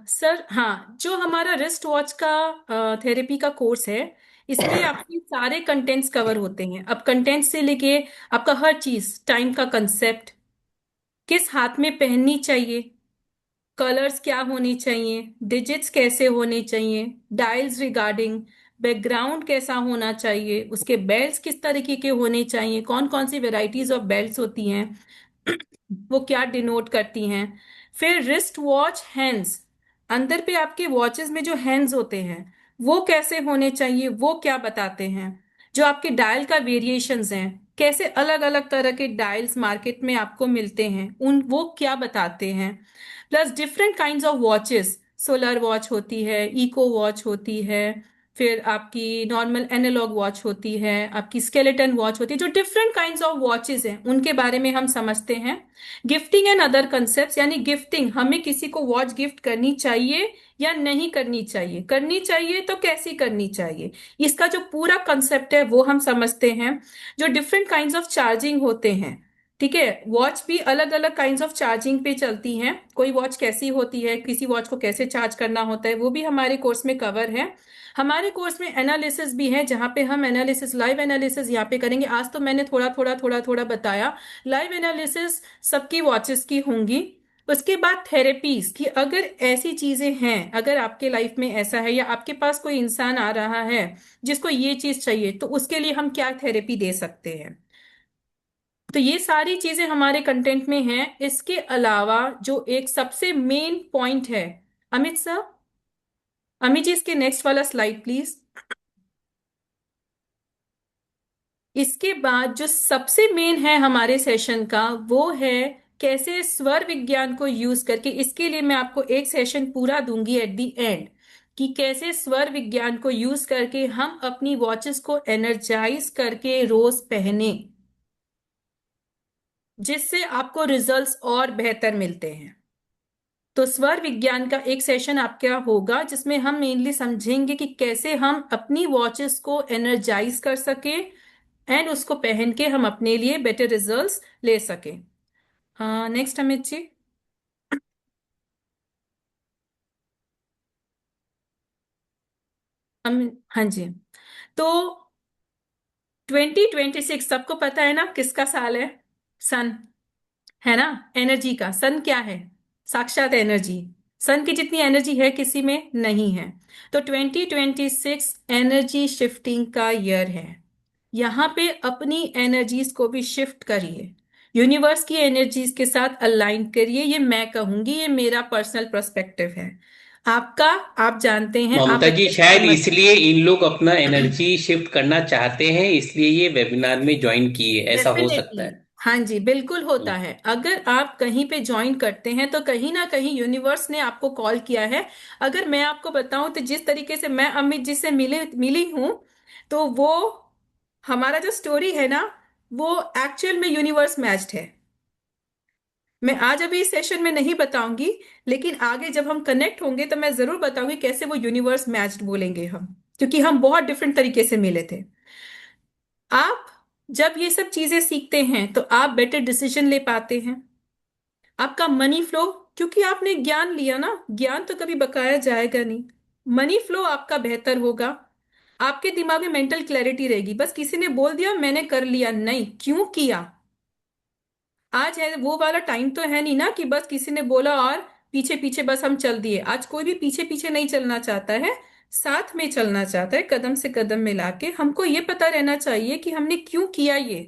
सर हाँ, जो हमारा रिस्ट वॉच का थेरेपी का कोर्स है, इसमें आपके सारे कंटेंट्स कवर होते हैं। अब कंटेंट्स से लेके आपका हर चीज, टाइम का कंसेप्ट, किस हाथ में पहननी चाहिए, कलर्स क्या होनी चाहिए, डिजिट्स कैसे होने चाहिए, डायल्स रिगार्डिंग, बैकग्राउंड कैसा होना चाहिए, उसके बेल्ट्स किस तरीके के होने चाहिए, कौन कौन सी वेराइटीज ऑफ बेल्ट्स होती हैं, वो क्या डिनोट करती हैं। फिर रिस्ट वॉच हैंड्स, अंदर पे आपके वॉचेस में जो हैंड्स होते हैं वो कैसे होने चाहिए, वो क्या बताते हैं। जो आपके डायल का वेरिएशंस हैं, कैसे अलग अलग तरह के डायल्स मार्केट में आपको मिलते हैं, उन वो क्या बताते हैं। Plus different kinds of watches, solar watch होती है, इको वॉच होती है, फिर आपकी नॉर्मल एनालॉग वॉच होती है, आपकी स्केलेटन वॉच होती है, जो डिफरेंट काइंड्स ऑफ वॉचेस हैं उनके बारे में हम समझते हैं। गिफ्टिंग एंड अदर कंसेप्ट, यानी गिफ्टिंग, हमें किसी को वॉच गिफ्ट करनी चाहिए या नहीं करनी चाहिए, करनी चाहिए तो कैसी करनी चाहिए, इसका जो पूरा कंसेप्ट है वो हम समझते हैं। जो डिफरेंट काइंड्स ऑफ चार्जिंग होते हैं, ठीक है, वॉच भी अलग अलग काइंड्स ऑफ चार्जिंग पे चलती हैं, कोई वॉच कैसी होती है, किसी वॉच को कैसे चार्ज करना होता है, वो भी हमारे कोर्स में कवर है। हमारे कोर्स में एनालिसिस भी है, जहां पे हम एनालिसिस, लाइव एनालिसिस यहाँ पे करेंगे। आज तो मैंने थोड़ा थोड़ा थोड़ा थोड़ा बताया, लाइव एनालिसिस सबकी वॉचेस की होंगी। उसके बाद थेरेपीज की, अगर ऐसी चीजें हैं, अगर आपके लाइफ में ऐसा है या आपके पास कोई इंसान आ रहा है जिसको ये चीज चाहिए, तो उसके लिए हम क्या थेरेपी दे सकते हैं। तो ये सारी चीजें हमारे कंटेंट में हैं। इसके अलावा जो एक सबसे मेन पॉइंट है, अमित सर, अमित जी इसके नेक्स्ट वाला स्लाइड प्लीज। इसके बाद जो सबसे मेन है हमारे सेशन का, वो है कैसे स्वर विज्ञान को यूज करके, इसके लिए मैं आपको एक सेशन पूरा दूंगी एट द एंड, कि कैसे स्वर विज्ञान को यूज करके हम अपनी वॉचेस को एनर्जाइज करके रोज पहने, जिससे आपको रिजल्ट्स और बेहतर मिलते हैं। तो स्वर विज्ञान का एक सेशन आपका होगा जिसमें हम मेनली समझेंगे कि कैसे हम अपनी वॉचेस को एनर्जाइज कर सके एंड उसको पहन के हम अपने लिए बेटर रिजल्ट्स ले सके। नेक्स्ट अमित जी। हाँ जी। तो 2026 सबको पता है ना किसका साल है? सन, है ना? एनर्जी का। सन क्या है? साक्षात एनर्जी। सन की जितनी एनर्जी है किसी में नहीं है। तो 2026 एनर्जी शिफ्टिंग का ईयर है। यहाँ पे अपनी एनर्जीज को भी शिफ्ट करिए, यूनिवर्स की एनर्जीज के साथ अलाइन करिए। ये मैं कहूंगी, ये मेरा पर्सनल पर्सपेक्टिव है। आपका, आप जानते हैं, आप ममता जी, अच्छे शायद समझ। इसलिए इन लोग अपना एनर्जी शिफ्ट करना चाहते हैं, इसलिए ये वेबिनार में ज्वाइन किए, ऐसा हो सकता डेफिनेटली, है। हाँ जी, बिल्कुल होता है। अगर आप कहीं पे ज्वाइन करते हैं तो कहीं ना कहीं यूनिवर्स ने आपको कॉल किया है। अगर मैं आपको बताऊं तो जिस तरीके से मैं अमित जी से मिली हूं, तो वो हमारा जो स्टोरी है ना, वो एक्चुअल में यूनिवर्स मैच्ड है। मैं आज अभी इस सेशन में नहीं बताऊंगी, लेकिन आगे जब हम कनेक्ट होंगे तो मैं जरूर बताऊंगी कैसे वो यूनिवर्स मैच्ड बोलेंगे हम, क्योंकि हम बहुत डिफरेंट तरीके से मिले थे। आप जब ये सब चीजें सीखते हैं तो आप बेटर डिसीजन ले पाते हैं। आपका मनी फ्लो, क्योंकि आपने ज्ञान लिया ना, ज्ञान तो कभी बकाया जाएगा नहीं। मनी फ्लो आपका बेहतर होगा। आपके दिमाग में मेंटल क्लैरिटी रहेगी। बस किसी ने बोल दिया मैंने कर लिया, नहीं, क्यों किया। आज है वो वाला टाइम तो है नहीं ना कि बस किसी ने बोला और पीछे पीछे बस हम चल दिए। आज कोई भी पीछे पीछे नहीं चलना चाहता है, साथ में चलना चाहता है, कदम से कदम मिला के। हमको ये पता रहना चाहिए कि हमने क्यों किया ये।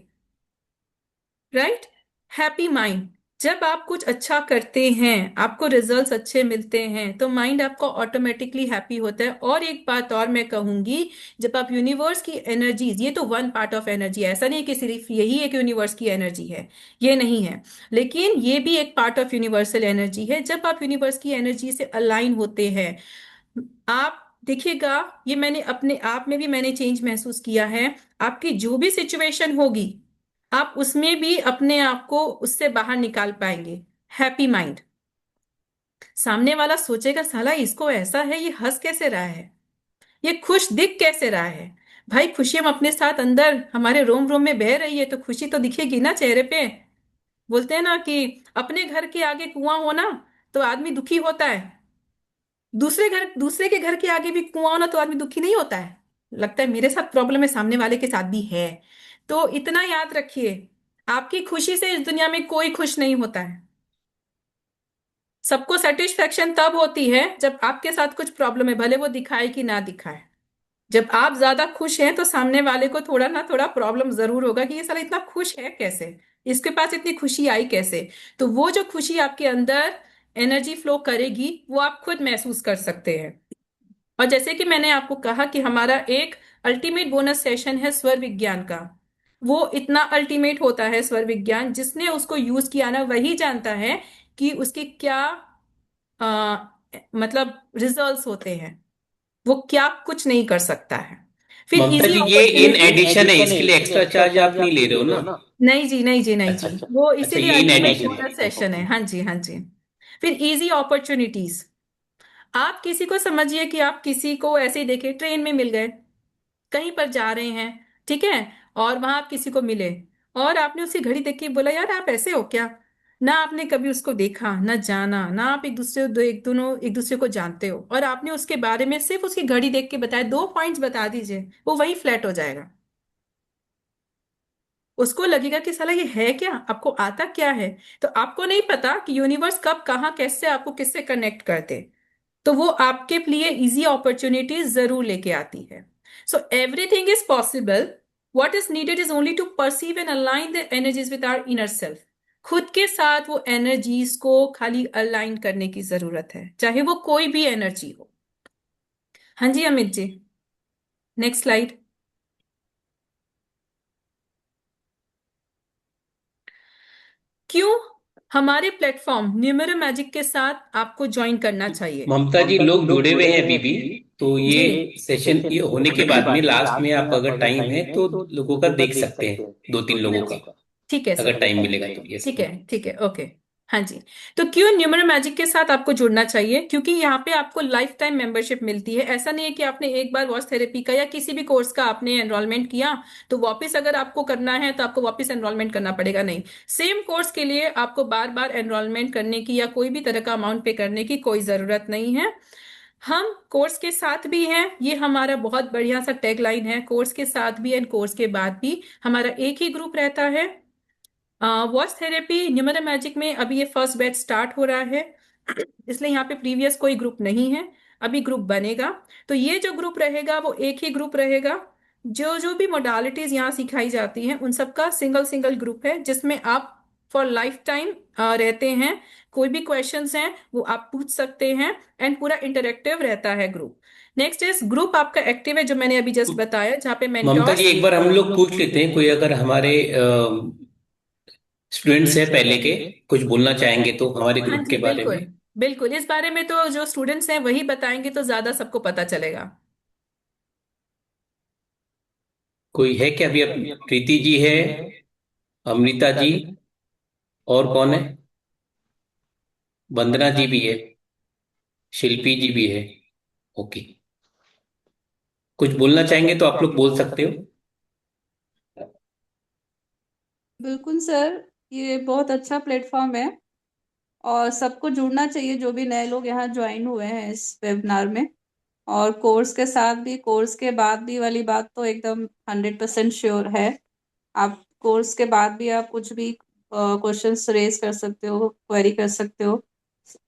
राइट? Happy mind. जब आप कुछ अच्छा करते हैं, आपको रिजल्ट्स अच्छे मिलते हैं, तो माइंड आपका ऑटोमेटिकली हैप्पी होता है। और एक बात और मैं कहूंगी, जब आप यूनिवर्स की एनर्जीज, ये तो वन पार्ट ऑफ एनर्जी है, ऐसा नहीं है कि सिर्फ यही एक यूनिवर्स की एनर्जी है, ये नहीं है, लेकिन ये भी एक पार्ट ऑफ यूनिवर्सल एनर्जी है। जब आप यूनिवर्स की एनर्जी से अलाइन होते हैं, आप देखिएगा, ये मैंने अपने आप में भी मैंने चेंज महसूस किया है। आपकी जो भी सिचुएशन होगी, आप उसमें भी अपने आप को उससे बाहर निकाल पाएंगे। Happy mind. सामने वाला सोचेगा साला इसको ऐसा है, ये हंस कैसे रहा है, ये खुश दिख कैसे रहा है। भाई खुशी हम अपने साथ अंदर हमारे रोम रोम में बह रही है तो खुशी तो दिखेगी ना चेहरे पे। बोलते हैं ना कि अपने घर के आगे कुआं हो ना तो आदमी दुखी होता है, दूसरे के घर के आगे भी कुआं हो ना तो आदमी दुखी नहीं होता है। लगता है मेरे साथ प्रॉब्लम है, सामने वाले के साथ भी है। तो इतना याद रखिए, आपकी खुशी से इस दुनिया में कोई खुश नहीं होता है। सबको सेटिस्फेक्शन तब होती है जब आपके साथ कुछ प्रॉब्लम है, भले वो दिखाए कि ना दिखाए। जब आप ज्यादा खुश हैं तो सामने वाले को थोड़ा ना थोड़ा प्रॉब्लम जरूर होगा कि ये साला इतना खुश है कैसे, इसके पास इतनी खुशी आई कैसे। तो वो जो खुशी आपके अंदर एनर्जी फ्लो करेगी, वो आप खुद महसूस कर सकते हैं। और जैसे कि मैंने आपको कहा कि हमारा एक अल्टीमेट बोनस सेशन है स्वर विज्ञान का। वो इतना अल्टीमेट होता है स्वर विज्ञान, जिसने उसको यूज किया ना वही जानता है कि उसके क्या आ, मतलब रिजल्ट्स होते हैं। वो क्या कुछ नहीं कर सकता है। फिर ममता इजी जी, ये इन अपॉर्चुनिटीज। एडिशन है, इसके लिए एक्स्ट्रा चार्ज आप नहीं ले रहे हो ना? नहीं जी, नहीं जी, नहीं जी, अच्छा अच्छा। वो अच्छा, इसीलिए ये इन अल्टीमेट एडिशन है। बोनस सेशन है। हाँ जी, हाँ जी। फिर इजी अपॉर्चुनिटीज। आप किसी को समझिए कि आप किसी को ऐसे ही देखे, ट्रेन में मिल गए, कहीं पर जा रहे हैं, ठीक है, और वहां आप किसी को मिले और आपने उसकी घड़ी देख के बोला यार आप ऐसे हो क्या। ना आपने कभी उसको देखा ना जाना, ना आप एक दूसरे को जानते हो, और आपने उसके बारे में सिर्फ उसकी घड़ी देख के बताया, 2 पॉइंट्स बता दीजिए, वो वही फ्लैट हो जाएगा। उसको लगेगा कि साला ये है क्या, आपको आता क्या है। तो आपको नहीं पता कि यूनिवर्स कब कहाँ कैसे आपको किससे कनेक्ट कर दे। तो वो आपके लिए इजी अपॉर्चुनिटीज जरूर लेके आती है। So everything is possible. What is needed is only to perceive and align the energies with our inner self. खुद के साथ वो एनर्जीज को खाली अलाइन करने की जरूरत है, चाहे वो कोई भी एनर्जी हो। हाँ जी अमित जी, नेक्स्ट स्लाइड। क्यों हमारे प्लेटफॉर्म न्यूमेरो मैजिक के साथ आपको ज्वाइन करना चाहिए। ममता जी, लोग जुड़े हुए हैं अभी भी, तो ये जी सेशन ये होने के बाद में लास्ट में आप अगर टाइम है तो लोगों का देख सकते हैं, 2-3 लोगों का, ठीक है सर, अगर टाइम मिलेगा तो। यस ठीक है ठीक है, ओके। हाँ जी। तो क्यों न्यूमरो मैजिक के साथ आपको जुड़ना चाहिए? क्योंकि यहाँ पे आपको लाइफ टाइम मेंबरशिप मिलती है। ऐसा नहीं है कि आपने एक बार वॉच थेरेपी का या किसी भी कोर्स का आपने एनरोलमेंट किया तो वापस अगर आपको करना है तो आपको वापस एनरोलमेंट करना पड़ेगा, नहीं। सेम कोर्स के लिए आपको बार बार एनरोलमेंट करने की या कोई भी तरह का अमाउंट पे करने की कोई जरूरत नहीं है। हम कोर्स के साथ भी हैं, ये हमारा बहुत बढ़िया सा टैग लाइन है, कोर्स के साथ भी एंड कोर्स के बाद भी। हमारा एक ही ग्रुप रहता है। वॉच थेरेपी न्यूमरो मैजिक में अभी ये फर्स्ट बैच स्टार्ट हो रहा है, इसलिए यहाँ पे प्रीवियस कोई ग्रुप नहीं है, अभी ग्रुप बनेगा। तो ये जो ग्रुप रहेगा वो एक ही ग्रुप रहेगा। जो जो भी मोडालिटीज यहाँ सिखाई जाती हैं उन सबका सिंगल सिंगल ग्रुप है, जिसमें आप फॉर लाइफ टाइम रहते हैं। कोई भी क्वेश्चंस हैं वो आप पूछ सकते हैं एंड पूरा इंटरेक्टिव रहता है ग्रुप। नेक्स्ट इज ग्रुप आपका एक्टिव है, जो मैंने अभी जस्ट बताया, जहाँ पे ममता जी, मेंटोर्स। एक बार हम लोग पूछ लेते हैं, कोई अगर हमारे स्टूडेंट्स है पहले के, कुछ बोलना चाहेंगे तो हमारे हाँ ग्रुप जी के बारे बिल्कुल, में। बिल्कुल इस बारे में तो जो स्टूडेंट्स हैं वही बताएंगे तो ज्यादा सबको पता चलेगा। कोई है क्या अभी? प्रीति जी है, अमृता जी, और कौन है? वंदना जी भी है, शिल्पी जी भी है। ओके, कुछ बोलना चाहेंगे तो आप लोग बोल सकते हो। बिल्कुल सर, ये बहुत अच्छा प्लेटफॉर्म है और सबको जुड़ना चाहिए जो भी नए लोग यहाँ ज्वाइन हुए हैं इस वेबिनार में। और कोर्स के साथ भी, कोर्स के बाद भी वाली बात तो एकदम 100% श्योर है। आप कोर्स के बाद भी आप कुछ भी क्वेश्चंस रेज कर सकते हो, क्वेरी कर सकते हो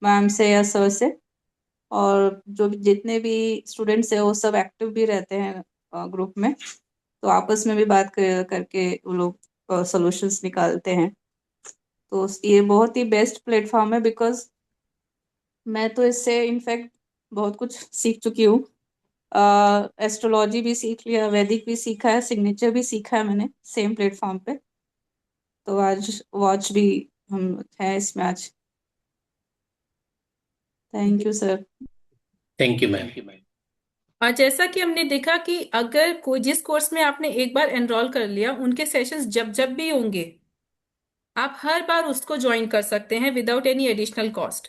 मैम से या सर से। और जो जितने भी स्टूडेंट्स हैं वो सब एक्टिव भी रहते हैं ग्रुप में, तो आपस में भी बात करके वो लोग सॉल्यूशंस निकालते हैं। तो ये बहुत ही बेस्ट प्लेटफॉर्म है, बिकॉज मैं तो इससे इनफैक्ट बहुत कुछ सीख चुकी हूँ। एस्ट्रोलॉजी भी सीख लिया, वैदिक भी सीखा है, सिग्नेचर भी सीखा है मैंने सेम प्लेटफॉर्म पे। तो आज वॉच भी हम है इसमें आज। Thank you sir. Thank you ma'am. और जैसा कि हमने देखा कि अगर कोई जिस कोर्स में आपने एक बार एनरोल कर लिया, उनके सेशंस जब जब भी होंगे आप हर बार उसको ज्वाइन कर सकते हैं विदाउट एनी एडिशनल कॉस्ट।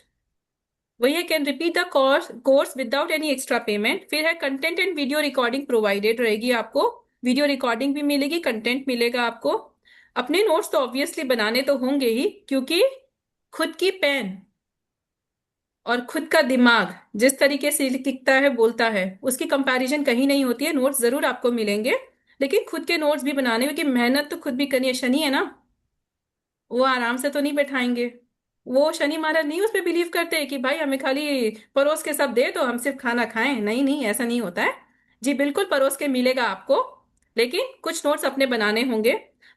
वही can repeat the course without any extra payment. फिर है content and video recording provided रहेगी आपको, वीडियो रिकॉर्डिंग भी मिलेगी, कंटेंट मिलेगा आपको। अपने नोट्स तो ऑब्वियसली बनाने तो होंगे ही, क्योंकि खुद की पेन और खुद का दिमाग जिस तरीके से लिखता है बोलता है उसकी कंपैरिजन कहीं नहीं होती है। नोट्स जरूर आपको मिलेंगे, लेकिन खुद के नोट्स भी बनाने में, कि मेहनत तो खुद भी करनी है। शनि है ना, वो आराम से तो नहीं बैठाएंगे। वो शनि महाराज नहीं उस पर बिलीव करते कि भाई हमें खाली परोस के सब दे तो हम सिर्फ खाना खाएं। नहीं नहीं, ऐसा नहीं होता है जी, बिल्कुल परोस के मिलेगा आपको, लेकिन कुछ नोट्स अपने बनाने होंगे।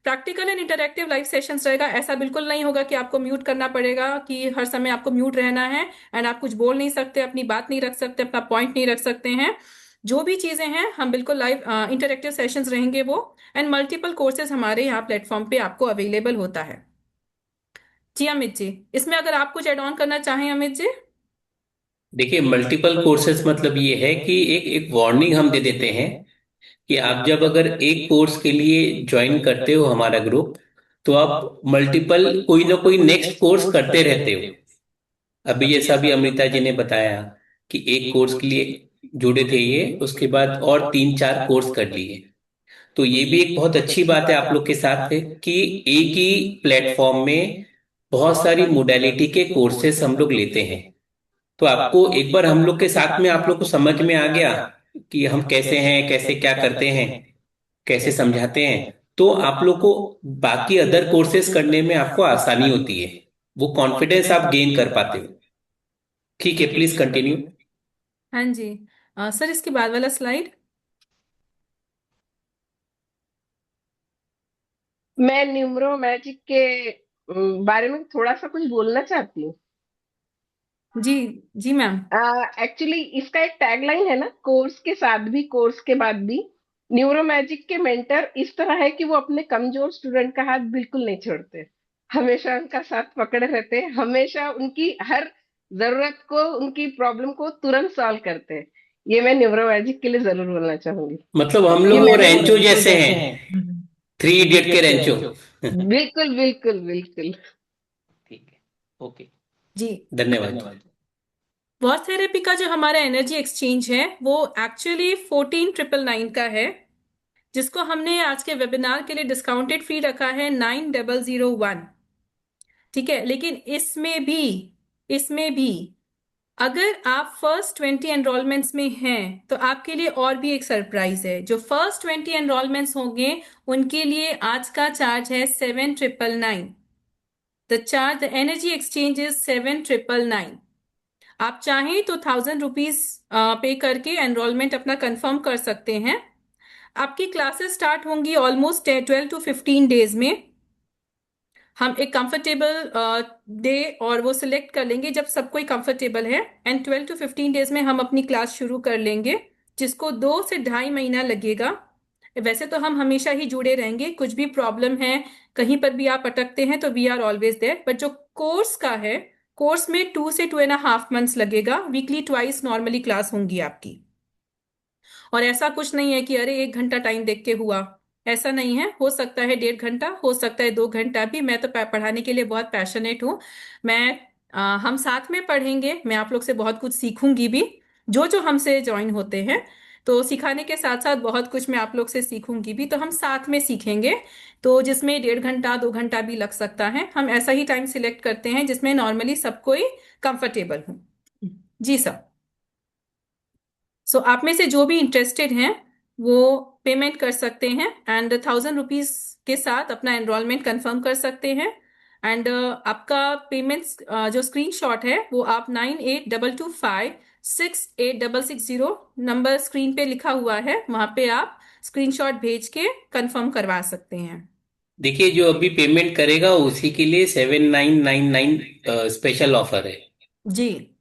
Practical and interactive live sessions रहेगा। ऐसा बिल्कुल नहीं होगा कि आपको म्यूट करना पड़ेगा, कि हर समय आपको म्यूट रहना है एंड आप कुछ बोल नहीं सकते, अपनी बात नहीं रख सकते, अपना पॉइंट नहीं रख सकते हैं। जो भी चीजें हैं हम बिल्कुल लाइव इंटरैक्टिव सेशंस रहेंगे वो। एंड मल्टीपल कोर्सेज हमारे यहाँ प्लेटफॉर्म पे आपको अवेलेबल होता है। जी अमित जी, इसमें अगर आप कुछ एड ऑन करना चाहें अमित जी। देखिए, मल्टीपल कोर्सेज मतलब ये है कि एक एक वार्निंग हम दे देते हैं कि आप जब अगर एक कोर्स के लिए ज्वाइन करते हो हमारा ग्रुप, तो आप मल्टीपल कोई ना कोई नेक्स्ट कोर्स करते रहते हो। अभी जैसा भी अमृता जी ने बताया कि एक कोर्स के लिए जुड़े थे ये, उसके बाद और 3-4 कोर्स कर लिए। तो ये भी एक बहुत अच्छी बात है आप लोग के साथ है कि एक ही प्लेटफॉर्म में बहुत सारी मोडेलिटी के कोर्सेस हम लोग लेते हैं। तो आपको एक बार हम लोग के साथ में आप लोग को समझ में आ गया कि हम कैसे हैं, कैसे क्या करते हैं, कैसे समझाते हैं, तो आप लोग को बाकी अदर कोर्सेज करने में आपको आसानी होती है, वो कॉन्फिडेंस आप गेन कर पाते हो। ठीक है, प्लीज कंटिन्यू। हाँ जी। सर इसके बाद वाला स्लाइड। मैं न्यूमरो मैजिक के बारे में थोड़ा सा कुछ बोलना चाहती हूँ। जी जी मैम। एक्चुअली इसका एक टैगलाइन है ना, कोर्स के साथ भी कोर्स के बाद भी। न्यूरो मैजिक के मेंटर इस तरह है कि वो अपने कमजोर स्टूडेंट का हाथ बिल्कुल नहीं छोड़ते। हमेशा उनका साथ पकड़े रहते हैं, हमेशा उनकी हर जरूरत को, उनकी प्रॉब्लम को तुरंत सॉल्व करते हैं। ये मैं न्यूरोमैजिक के लिए जरूर बोलना चाहूंगी। मतलब हम ये लोग वो मैंने रेंचो जैसे हैं, 3 इडियट के रेंचो। बिल्कुल बिल्कुल बिल्कुल। ठीक है, ओके, जी। धन्यवाद। वॉच थेरेपी का जो हमारा एनर्जी एक्सचेंज है वो एक्चुअली 14999 का है, जिसको हमने आज के वेबिनार के लिए डिस्काउंटेड फी रखा है 9001। ठीक है, लेकिन इसमें भी अगर आप फर्स्ट 20 एनरोलमेंट्स में हैं तो आपके लिए और भी एक सरप्राइज है। जो फर्स्ट 20 एनरोलमेंट्स होंगे उनके लिए आज का चार्ज है 7999। The energy exchange is 7999। आप चाहें तो 1000 रुपीज पे करके एनरोलमेंट अपना कंफर्म कर सकते हैं। आपकी क्लासेस स्टार्ट होंगी ऑलमोस्ट 12 to 15 डेज में। हम एक कंफर्टेबल डे और वो सिलेक्ट कर लेंगे जब सब कोई कंफर्टेबल है, एंड 12 to 15 डेज में हम अपनी क्लास शुरू कर लेंगे, जिसको 2 से 2.5 महीना लगेगा। वैसे तो हम हमेशा ही जुड़े रहेंगे, कुछ भी प्रॉब्लम है, कहीं पर भी आप अटकते हैं तो we are always there. But जो कोर्स का है, कोर्स में 2 से 2.5 मंथ्स लगेगा। वीकली ट्वाइस नॉर्मली क्लास होंगी आपकी। और ऐसा कुछ नहीं है कि अरे 1 घंटा टाइम देख के हुआ, ऐसा नहीं है। हो सकता है 1.5 घंटा, हो सकता है 2 घंटा भी। मैं तो पढ़ाने के लिए बहुत पैशनेट हूँ। हम साथ में पढ़ेंगे, मैं आप लोग से बहुत कुछ सीखूंगी भी, जो जो हमसे ज्वाइन होते हैं। तो सिखाने के साथ साथ बहुत कुछ मैं आप लोग से सीखूंगी भी, तो हम साथ में सीखेंगे। तो जिसमें 1.5 घंटा 2 घंटा भी लग सकता है। हम ऐसा ही टाइम सिलेक्ट करते हैं जिसमें नॉर्मली सब कोई कंफर्टेबल हो। जी सर। सो आप में से जो भी इंटरेस्टेड हैं वो पेमेंट कर सकते हैं, एंड 1000 रुपीज के साथ अपना एनरोलमेंट कंफर्म कर सकते हैं। एंड आपका पेमेंट जो स्क्रीनशॉट है वो आप 9822568660 नंबर स्क्रीन पे लिखा हुआ है, वहां पे आप स्क्रीनशॉट भेज के कंफर्म करवा सकते हैं। देखिए, जो अभी पेमेंट करेगा उसी के लिए 7999 स्पेशल ऑफर है। जी।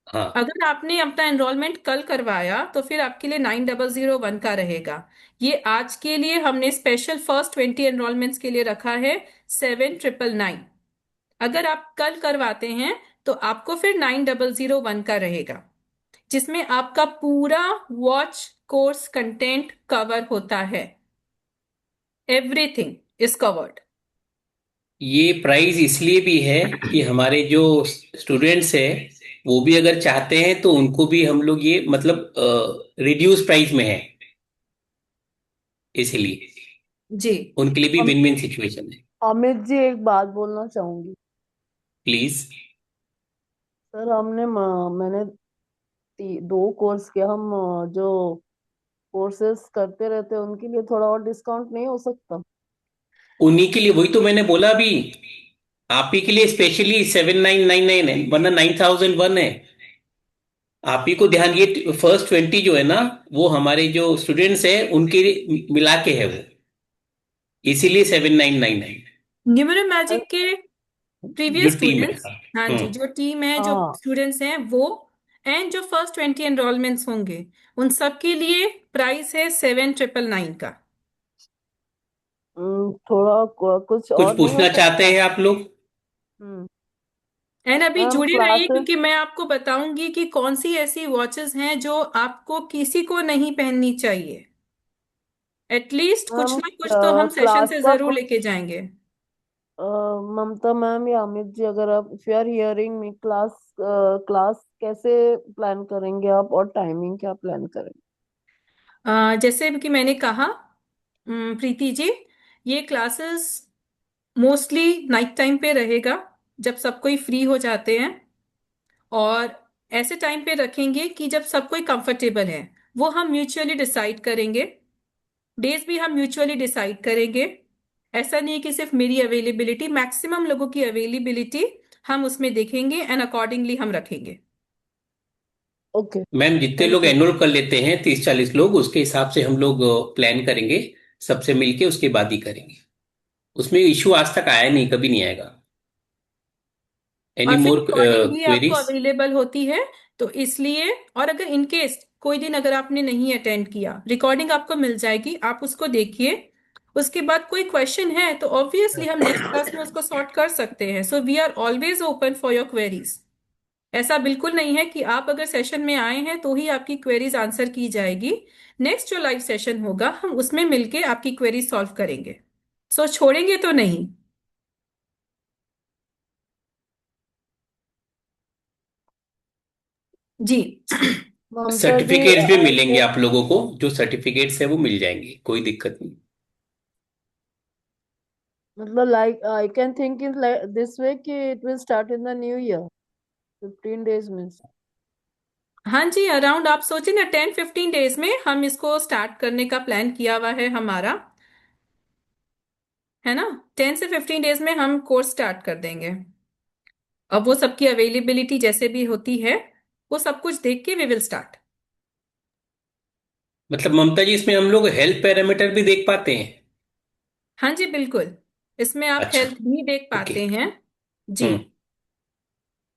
हाँ, अगर आपने अपना एनरोलमेंट कल करवाया तो फिर आपके लिए 9001 का रहेगा। ये आज के लिए हमने स्पेशल फर्स्ट 20 एनरोलमेंट्स के लिए रखा है 7999। अगर आप कल करवाते हैं तो आपको फिर 9001 का रहेगा, जिसमें आपका पूरा वॉच कोर्स कंटेंट कवर होता है। Everything is covered. ये प्राइस इसलिए भी है कि हमारे जो स्टूडेंट्स हैं वो भी अगर चाहते हैं तो उनको भी हम लोग ये मतलब रिड्यूस प्राइस में है, इसलिए जी। उनके लिए भी विन विन सिचुएशन है। अमित जी, एक बात बोलना चाहूंगी। प्लीज। सर, मैंने 2 कोर्स किया। हम जो कोर्सेस करते रहते हैं उनके लिए थोड़ा और डिस्काउंट नहीं हो सकता? उन्हीं के लिए, वही तो मैंने बोला अभी, आप ही के लिए स्पेशली 7999 है, वरना 9001 है। आप ही को ध्यान, ये फर्स्ट 20 जो है ना, वो हमारे जो स्टूडेंट्स हैं उनके मिला के है वो, इसीलिए 7999 न्यूमरो मैजिक के जो प्रीवियस टीम है। स्टूडेंट्स, हाँ जी, जो टीम है, जो हाँ। स्टूडेंट्स हैं वो, एंड जो फर्स्ट 20 एनरोलमेंट्स होंगे उन सब के लिए प्राइस है 7999 का। थोड़ा कुछ कुछ और नहीं हो पूछना चाहते सकता? हैं आप लोग? हम्म एंड अभी मैम, जुड़े रहिए, क्लासेस। क्योंकि मैं आपको बताऊंगी कि कौन सी ऐसी वॉचेस हैं जो आपको किसी को नहीं पहननी चाहिए। एटलीस्ट कुछ मैम, ना कुछ तो हम सेशन क्लास से का जरूर लेके कुछ जाएंगे। ममता मैम या अमित जी, अगर आप if you are hearing me, class कैसे प्लान करेंगे आप, और टाइमिंग क्या प्लान करेंगे? जैसे कि मैंने कहा, प्रीति जी, ये क्लासेस मोस्टली नाइट टाइम पे रहेगा, जब सब कोई फ्री हो जाते हैं। और ऐसे टाइम पे रखेंगे कि जब सब कोई कंफर्टेबल है, वो हम म्यूचुअली डिसाइड करेंगे। डेज भी हम म्यूचुअली डिसाइड करेंगे। ऐसा नहीं है कि सिर्फ मेरी अवेलेबिलिटी, मैक्सिमम लोगों की अवेलेबिलिटी हम उसमें देखेंगे एंड अकॉर्डिंगली हम रखेंगे। ओके, मैम, जितने थैंक लोग यू। एनरोल कर लेते हैं 30-40 लोग, उसके हिसाब से हम लोग प्लान करेंगे, सबसे मिलके उसके बाद ही करेंगे। उसमें इश्यू आज तक आया नहीं, कभी नहीं आएगा। एनी और फिर मोर रिकॉर्डिंग भी आपको क्वेरीज? अवेलेबल होती है, तो इसलिए। और अगर इनकेस कोई दिन अगर आपने नहीं अटेंड किया, रिकॉर्डिंग आपको मिल जाएगी, आप उसको देखिए उसके बाद कोई क्वेश्चन है तो ऑब्वियसली हम नेक्स्ट क्लास में उसको सॉर्ट कर सकते हैं। So we are always open for your queries. ऐसा बिल्कुल नहीं है कि आप अगर सेशन में आए हैं तो ही आपकी क्वेरीज आंसर की जाएगी। नेक्स्ट जो लाइव सेशन होगा हम उसमें मिलके आपकी क्वेरीज सॉल्व करेंगे। सो छोड़ेंगे तो नहीं। जी। ममता जी सर्टिफिकेट्स भी मिलेंगे आप लोगों को, जो सर्टिफिकेट्स है वो मिल जाएंगे, कोई दिक्कत नहीं। मतलब like I can think in this way कि it will start in the new year 15 days means. हाँ जी, अराउंड आप सोचे ना 10-15 डेज में हम इसको स्टार्ट करने का प्लान किया हुआ है हमारा, है ना। 10 से 15 डेज में हम कोर्स स्टार्ट कर देंगे। अब वो सबकी अवेलेबिलिटी जैसे भी होती है वो सब कुछ देख के वी विल स्टार्ट। मतलब ममता जी, इसमें हम लोग हेल्थ पैरामीटर भी देख पाते हैं? हाँ जी बिल्कुल, इसमें आप अच्छा। हेल्थ भी देख ओके। पाते हैं जी।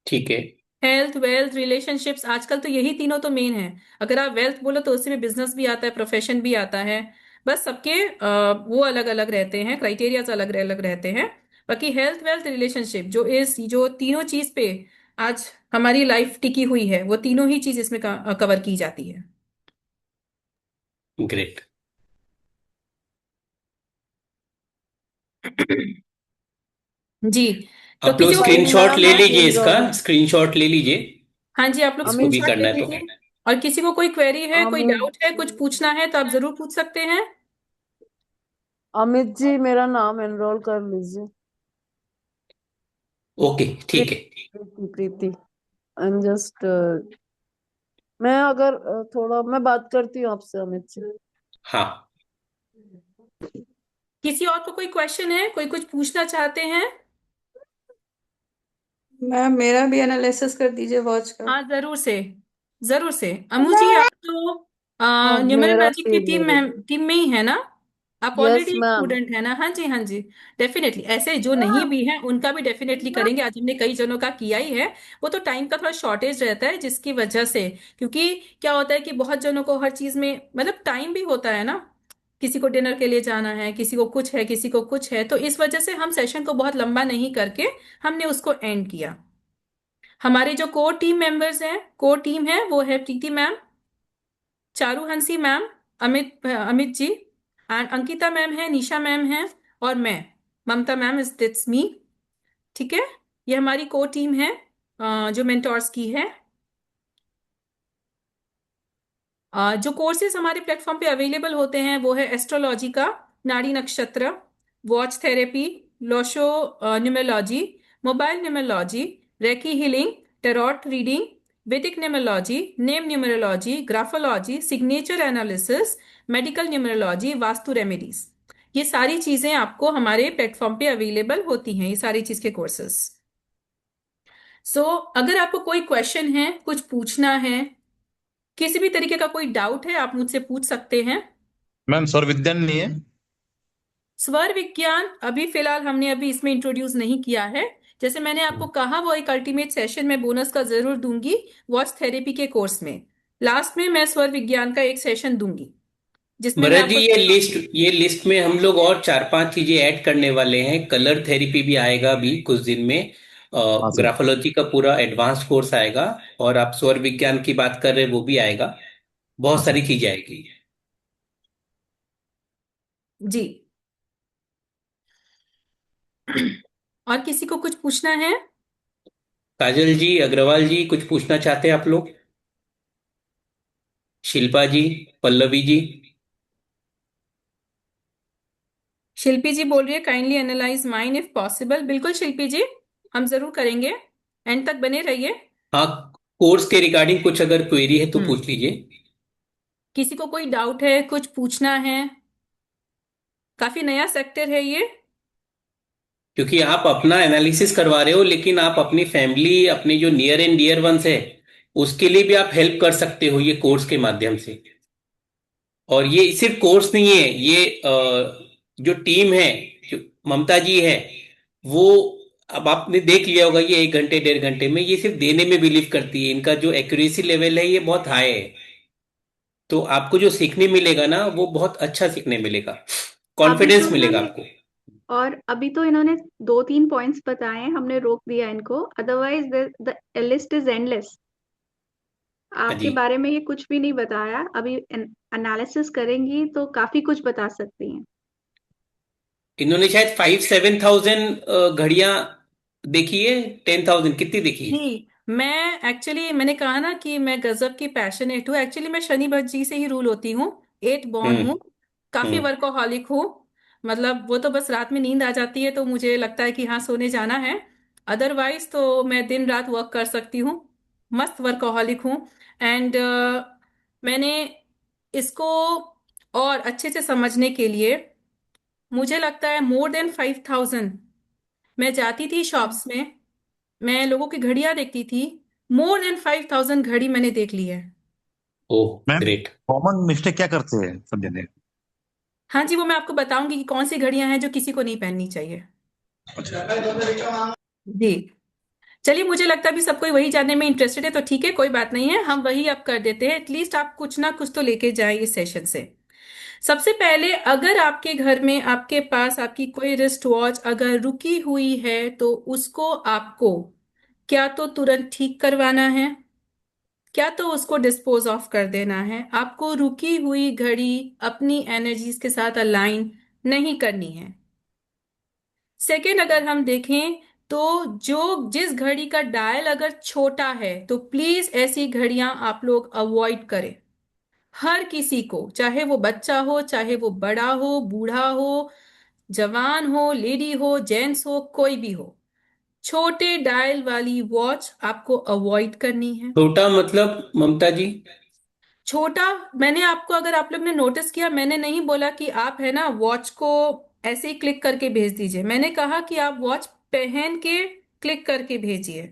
ठीक है। हेल्थ, वेल्थ, रिलेशनशिप्स, आजकल तो यही तीनों तो मेन है। अगर आप वेल्थ बोलो तो उसी में बिजनेस भी आता है, प्रोफेशन भी आता है। बस सबके वो अलग अलग रहते हैं, क्राइटेरियाज अलग अलग रहते हैं। बाकी हेल्थ, वेल्थ, रिलेशनशिप जो तीनों चीज पे आज हमारी लाइफ टिकी हुई है, वो तीनों ही चीज इसमें कवर की जाती है। ग्रेट। जी। तो आप लोग किसी को कोई स्क्रीनशॉट ले लीजिए, इसका एनरोल स्क्रीनशॉट ले लीजिए। हाँ जी, आप लोग इसको भी स्क्रीनशॉट ले करना है तो। लीजिए। और किसी को कोई क्वेरी है, कोई अमित डाउट है, कुछ पूछना है तो आप जरूर पूछ सकते हैं। अमित जी मेरा नाम एनरोल कर लीजिए। ओके, ठीक है। प्रीति प्रीति आई एम जस्ट मैं अगर थोड़ा मैं बात करती हूँ आपसे अमित जी। हाँ। किसी और को कोई क्वेश्चन है, कोई कुछ पूछना चाहते हैं? मैम मेरा भी एनालिसिस कर दीजिए वॉच का। हाँ जरूर से, जरूर से। अमू जी आप तो हाँ न्यूमेरल मेरा मैजिक भी की मेरे टीम में ही है ना? आप यस ऑलरेडी एक मैम। स्टूडेंट है ना? हाँ जी, हाँ जी। डेफिनेटली ऐसे जो नहीं भी है उनका भी डेफिनेटली करेंगे। आज हमने कई जनों का किया ही है। वो तो टाइम का थोड़ा शॉर्टेज रहता है जिसकी वजह से, क्योंकि क्या होता है कि बहुत जनों को हर चीज में मतलब टाइम भी होता है ना। किसी को डिनर के लिए जाना है, किसी को कुछ है, किसी को कुछ है, तो इस वजह से हम सेशन को बहुत लंबा नहीं करके हमने उसको एंड किया। हमारे जो कोर टीम मेंबर्स हैं, कोर टीम है, वो है Preeti ma'am, Charu Hansi ma'am, Amit ji, and Ankita ma'am है, निशा मैम है, और मैं, Mamta ma'am, is that's me. ठीक है, ये हमारी कोर टीम है जो मेंटोर्स की है। जो कोर्सेज हमारे प्लेटफॉर्म पे अवेलेबल होते हैं वो है एस्ट्रोलॉजी का, Nadi nakshatra, watch therapy, Lo Shu numerology, mobile numerology, reiki healing, tarot reading, Vedic numerology, name numerology, graphology, signature analysis, medical numerology, vastu remedies. ये सारी चीजें आपको हमारे प्लेटफॉर्म पे अवेलेबल होती हैं, ये सारी चीज के कोर्सेस। सो अगर आपको कोई क्वेश्चन है, कुछ पूछना है, किसी भी तरीके का कोई डाउट है, आप मुझसे पूछ सकते हैं। मैम सौर विज्ञान नहीं है? स्वर विज्ञान अभी फिलहाल हमने अभी इसमें इंट्रोड्यूस नहीं किया है। जैसे मैंने आपको कहा वो एक अल्टीमेट सेशन में बोनस का जरूर दूंगी वॉच थेरेपी के कोर्स में। लास्ट में मैं स्वर विज्ञान का एक सेशन दूंगी जिसमें मैं भरत जी, आपको ये लिस्ट में हम लोग और 4-5 चीजें ऐड करने वाले हैं। कलर थेरेपी भी आएगा अभी कुछ दिन में। हाँ सर। ग्राफोलॉजी का पूरा एडवांस कोर्स आएगा। और आप स्वर विज्ञान की बात कर रहे हैं, वो भी आएगा। हाँ बहुत सर। सारी चीजें आएगी। जी। और किसी को कुछ पूछना है? काजल जी, अग्रवाल जी, कुछ पूछना चाहते हैं आप लोग? शिल्पा जी, पल्लवी जी। शिल्पी जी बोल रही है kindly analyse mine if possible. बिल्कुल शिल्पी जी, हम जरूर करेंगे। एंड तक बने रहिए। हाँ, कोर्स के रिगार्डिंग कुछ अगर क्वेरी है तो हम्म। पूछ लीजिए। किसी को कोई डाउट है, कुछ पूछना है? काफी नया सेक्टर है ये। क्योंकि आप अपना एनालिसिस करवा रहे हो, लेकिन आप अपनी फैमिली, अपने जो नियर एंड डियर वंस है, उसके लिए भी आप हेल्प कर सकते हो ये कोर्स के माध्यम से। और ये सिर्फ कोर्स नहीं है, ये जो टीम है, जो ममता जी है, वो, अब आपने देख लिया होगा, ये 1 घंटे 1.5 घंटे में ये सिर्फ देने में बिलीव करती है। इनका जो एक्यूरेसी लेवल है ये बहुत हाई है। तो आपको जो सीखने मिलेगा ना, वो बहुत अच्छा सीखने मिलेगा। कॉन्फिडेंस तो मिलेगा इन्होंने आपको। और अभी तो इन्होंने 2-3 पॉइंट्स बताए हैं, हमने रोक दिया इनको, otherwise the list is endless. हाँ आपके जी, बारे में ये कुछ भी नहीं बताया, अभी एनालिसिस करेंगी तो काफी कुछ बता सकती हैं। इन्होंने शायद 5-7 thousand घड़ियां देखी है, 10,000 कितनी देखी है? जी, मैंने कहा ना कि मैं गजब की पैशनेट हूँ। एक्चुअली मैं शनि जी से ही रूल होती हूँ, 8 बॉर्न हम्म। हूँ, काफी हम्म। वर्कोहॉलिक हूँ। मतलब वो तो बस रात में नींद आ जाती है तो मुझे लगता है कि हाँ सोने जाना है, अदरवाइज तो मैं दिन रात वर्क कर सकती हूँ। मस्त वर्कोहॉलिक हूँ। एंड मैंने इसको और अच्छे से समझने के लिए, मुझे लगता है मोर देन 5,000 मैं जाती थी शॉप्स में, मैं लोगों की घड़ियां देखती थी, मोर देन 5,000 घड़ी मैंने देख ली है। ओह मैम, ग्रेट। कॉमन मिस्टेक क्या करते हैं सब जने? हाँ जी, वो मैं आपको बताऊंगी कि कौन सी घड़ियां हैं जो किसी को नहीं पहननी चाहिए। जी, चलिए, मुझे लगता है अभी सबको वही जानने में इंटरेस्टेड है, तो ठीक है, कोई बात नहीं है, हम वही अब कर देते हैं। एटलीस्ट आप कुछ ना कुछ तो लेके जाएं इस सेशन से। सबसे पहले, अगर आपके घर में आपके पास आपकी कोई रिस्ट वॉच अगर रुकी हुई है तो उसको आपको क्या तो तुरंत ठीक करवाना है, क्या तो उसको डिस्पोज ऑफ कर देना है। आपको रुकी हुई घड़ी अपनी एनर्जीज के साथ अलाइन नहीं करनी है। सेकेंड, अगर हम देखें तो जो जिस घड़ी का डायल अगर छोटा है तो प्लीज ऐसी घड़ियां आप लोग अवॉइड करें। हर किसी को, चाहे वो बच्चा हो, चाहे वो बड़ा हो, बूढ़ा हो, जवान हो, लेडी हो, जेंट्स हो, कोई भी हो, छोटे डायल वाली वॉच आपको अवॉइड करनी है। छोटा मतलब ममता जी? छोटा, मैंने आपको, अगर आप लोग ने नोटिस किया, मैंने नहीं बोला कि आप है ना वॉच को ऐसे ही क्लिक करके भेज दीजिए। मैंने कहा कि आप वॉच पहन के क्लिक करके भेजिए,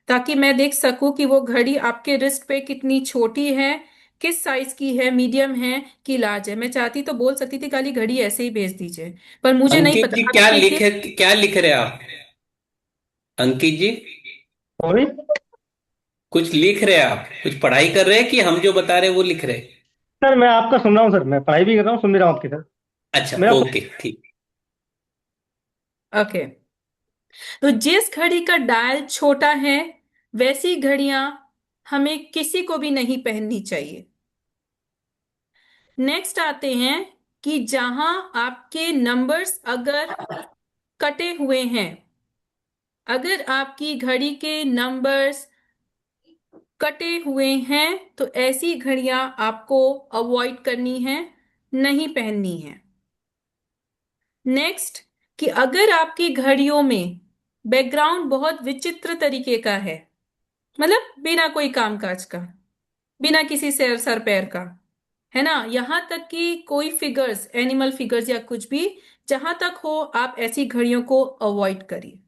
ताकि मैं देख सकूं कि वो घड़ी आपके रिस्ट पे कितनी छोटी है, किस साइज की है, मीडियम है कि लार्ज है। मैं चाहती तो बोल सकती थी खाली घड़ी ऐसे ही भेज दीजिए, पर मुझे नहीं अंकित पता। जी, आप देखिए, क्या लिख रहे हैं आप? अंकित जी, सॉरी कुछ लिख रहे हैं आप? कुछ पढ़ाई कर रहे हैं कि हम जो बता रहे हैं वो लिख रहे हैं? सर, मैं आपका सुन रहा हूँ सर, मैं पढ़ाई भी कर रहा हूँ, सुन भी रहा हूँ आपकी सर। अच्छा, मेरा ओके, ठीक। ओके। तो जिस घड़ी का डायल छोटा है वैसी घड़ियां हमें किसी को भी नहीं पहननी चाहिए। नेक्स्ट आते हैं कि जहां आपके नंबर्स अगर कटे हुए हैं, अगर आपकी घड़ी के नंबर्स कटे हुए हैं तो ऐसी घड़ियां आपको अवॉइड करनी है, नहीं पहननी है। नेक्स्ट, कि अगर आपकी घड़ियों में बैकग्राउंड बहुत विचित्र तरीके का है, मतलब बिना कोई कामकाज का, बिना किसी सर पैर का, है ना, यहां तक कि कोई फिगर्स, एनिमल फिगर्स या कुछ भी, जहां तक हो आप ऐसी घड़ियों को अवॉइड करिए।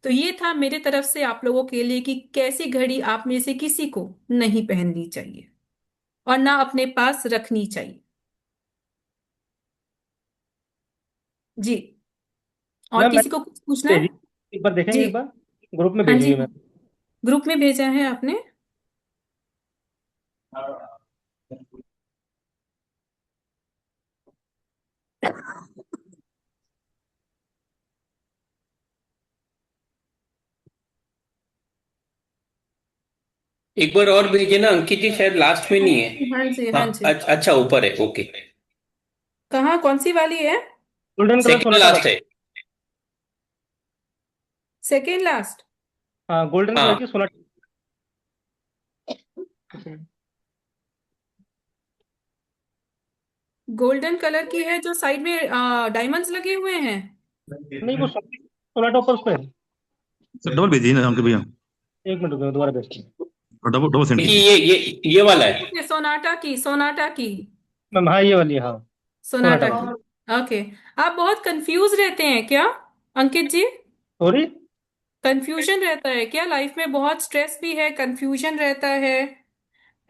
तो ये था मेरे तरफ से आप लोगों के लिए कि कैसी घड़ी आप में से किसी को नहीं पहननी चाहिए और ना अपने पास रखनी चाहिए। जी, और मैम, किसी को कुछ पूछना है? भेजी, एक बार देखेंगे, जी, एक बार ग्रुप में हाँ जी, भेजी है मैं। ग्रुप में भेजा है आपने। एक बार और भेजिए ना अंकित जी, शायद लास्ट में हाँ नहीं जी, है। हाँ जी, हाँ हाँ, जी। अच्छा, ऊपर है, ओके। कहाँ, कौन सी वाली है? Golden colour second Sonata last वाला। है। Second last. हाँ, गोल्डन कलर हाँ, की सोनाटा। गोल्डन कलर की है जो साइड में डायमंड्स लगे हुए हैं। नहीं, वो सोनाटा ऊपर उस पे है। सर डबल भेजिए ना अंकित भैया, एक मिनट रुको, दोबारा भेजती हूँ। और डबल डबल सेंड देखिए, कीजिए। ये वाला है। ओके, सोनाटा की, सोनाटा की, मैम, हाँ, ये वाली है, हाँ। सोनाटा सोनाटा की। वाली। ओके। आप बहुत कंफ्यूज रहते हैं क्या, अंकित जी? सॉरी। कंफ्यूजन रहता है क्या लाइफ में? बहुत स्ट्रेस भी है, कंफ्यूजन रहता है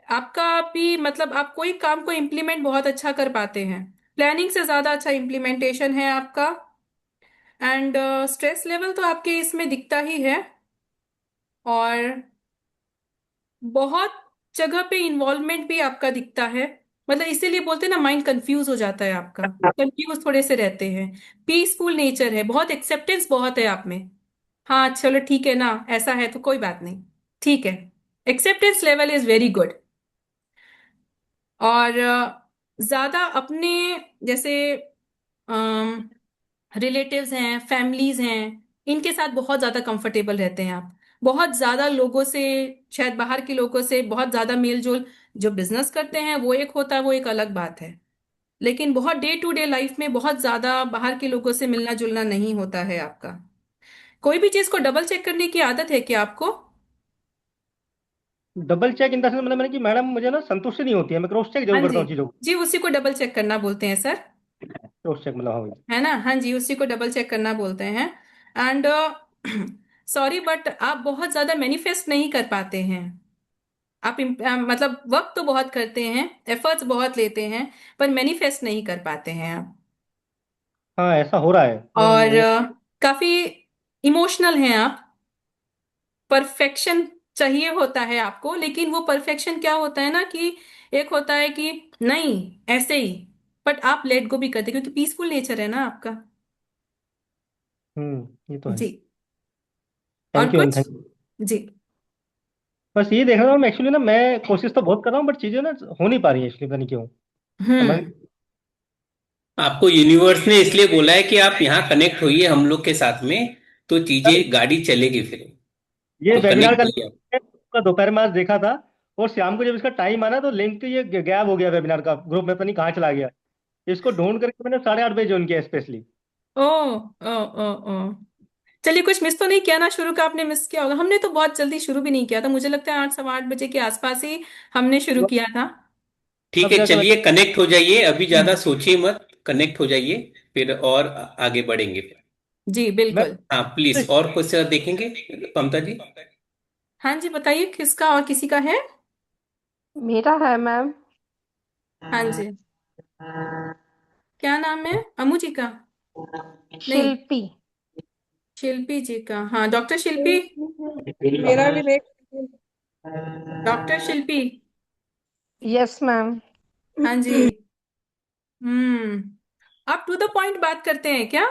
आपका भी? मतलब आप कोई काम को इम्प्लीमेंट बहुत अच्छा कर पाते हैं, प्लानिंग से ज्यादा अच्छा इम्प्लीमेंटेशन है आपका, एंड स्ट्रेस लेवल तो आपके इसमें दिखता ही है, और बहुत जगह पे इन्वॉल्वमेंट भी आपका दिखता है। मतलब इसीलिए बोलते हैं ना, माइंड कंफ्यूज हो जाता है आपका, कंफ्यूज थोड़े से रहते हैं। पीसफुल नेचर है, बहुत एक्सेप्टेंस बहुत है आप में। हाँ चलो ठीक है ना, ऐसा है तो कोई बात नहीं, ठीक है। Acceptance level is very good. और ज्यादा अपने जैसे रिलेटिव्स हैं, फैमिलीज हैं, इनके साथ बहुत ज्यादा कंफर्टेबल रहते हैं आप। बहुत ज्यादा लोगों से, शायद बाहर के लोगों से बहुत ज्यादा मेल जोल, जो बिजनेस करते हैं वो एक होता है, वो एक अलग बात है। लेकिन बहुत डे टू डे लाइफ में बहुत ज्यादा बाहर के लोगों से मिलना जुलना नहीं होता है आपका। कोई भी चीज को डबल चेक करने की आदत है क्या आपको? Double check in the sense, मतलब मैंने कि मैडम मुझे ना संतुष्टि नहीं होती है, मैं क्रॉस चेक हाँ जरूर करता जी, हूँ चीजों को। जी उसी को डबल चेक करना बोलते हैं सर। क्रॉस चेक मतलब, हाँ भाई। है ना, हाँ जी, उसी को डबल चेक करना बोलते हैं। एंड सॉरी बट आप बहुत ज्यादा मैनिफेस्ट नहीं कर पाते हैं। आप मतलब वर्क तो बहुत करते हैं, एफर्ट्स बहुत लेते हैं, पर मैनिफेस्ट नहीं कर पाते हैं आप। हाँ ऐसा हो रहा है और वो। काफी इमोशनल हैं आप। परफेक्शन चाहिए होता है आपको, लेकिन वो परफेक्शन क्या होता है ना कि एक होता है कि नहीं ऐसे ही, बट आप लेट गो भी करते क्योंकि पीसफुल नेचर है ना आपका। ये तो है। जी। और थैंक यू मैम, कुछ? Thank you. जी। बस ये देख रहा हूँ एक्चुअली ना, मैं कोशिश तो बहुत कर रहा हूँ बट चीजें ना हो नहीं पा रही है एक्चुअली, पता नहीं क्यों। समझ। हम्म। आपको यूनिवर्स ने इसलिए बोला है कि आप यहाँ कनेक्ट होइए हम लोग के साथ में, तो चीजें गाड़ी चलेगी फिर। ये तो वेबिनार कनेक्ट का होइए आप। link का दोपहर में आज देखा था, और शाम को जब इसका टाइम आना तो लिंक ये गायब हो गया वेबिनार का, ग्रुप में पता नहीं कहाँ चला गया। इसको ढूंढ करके मैंने 8:30 बजे ज्वाइन किया स्पेशली। ओ ओ ओ ओ चलिए, कुछ मिस तो नहीं किया ना? शुरू का आपने मिस किया होगा, हमने तो बहुत जल्दी शुरू भी नहीं किया था, मुझे लगता है 8 सवा 8 बजे के आसपास ही हमने शुरू किया था। ठीक अब है, जाके मैं। चलिए कनेक्ट हो जाइए, अभी ज्यादा सोचिए मत, कनेक्ट हो जाइए, फिर और आगे बढ़ेंगे फिर। जी मैं बिल्कुल। हाँ प्लीज, और कुछ देखेंगे ममता जी? हाँ जी बताइए, किसका और किसी का है? मेरा है मैम। हाँ जी। क्या नाम है? अमू जी का? नहीं, शिल्पी। शिल्पी जी का। हाँ डॉक्टर शिल्पी। मेरा भी देख। डॉक्टर शिल्पी। Yes ma'am. हाँ जी। आप टू द पॉइंट बात करते हैं क्या?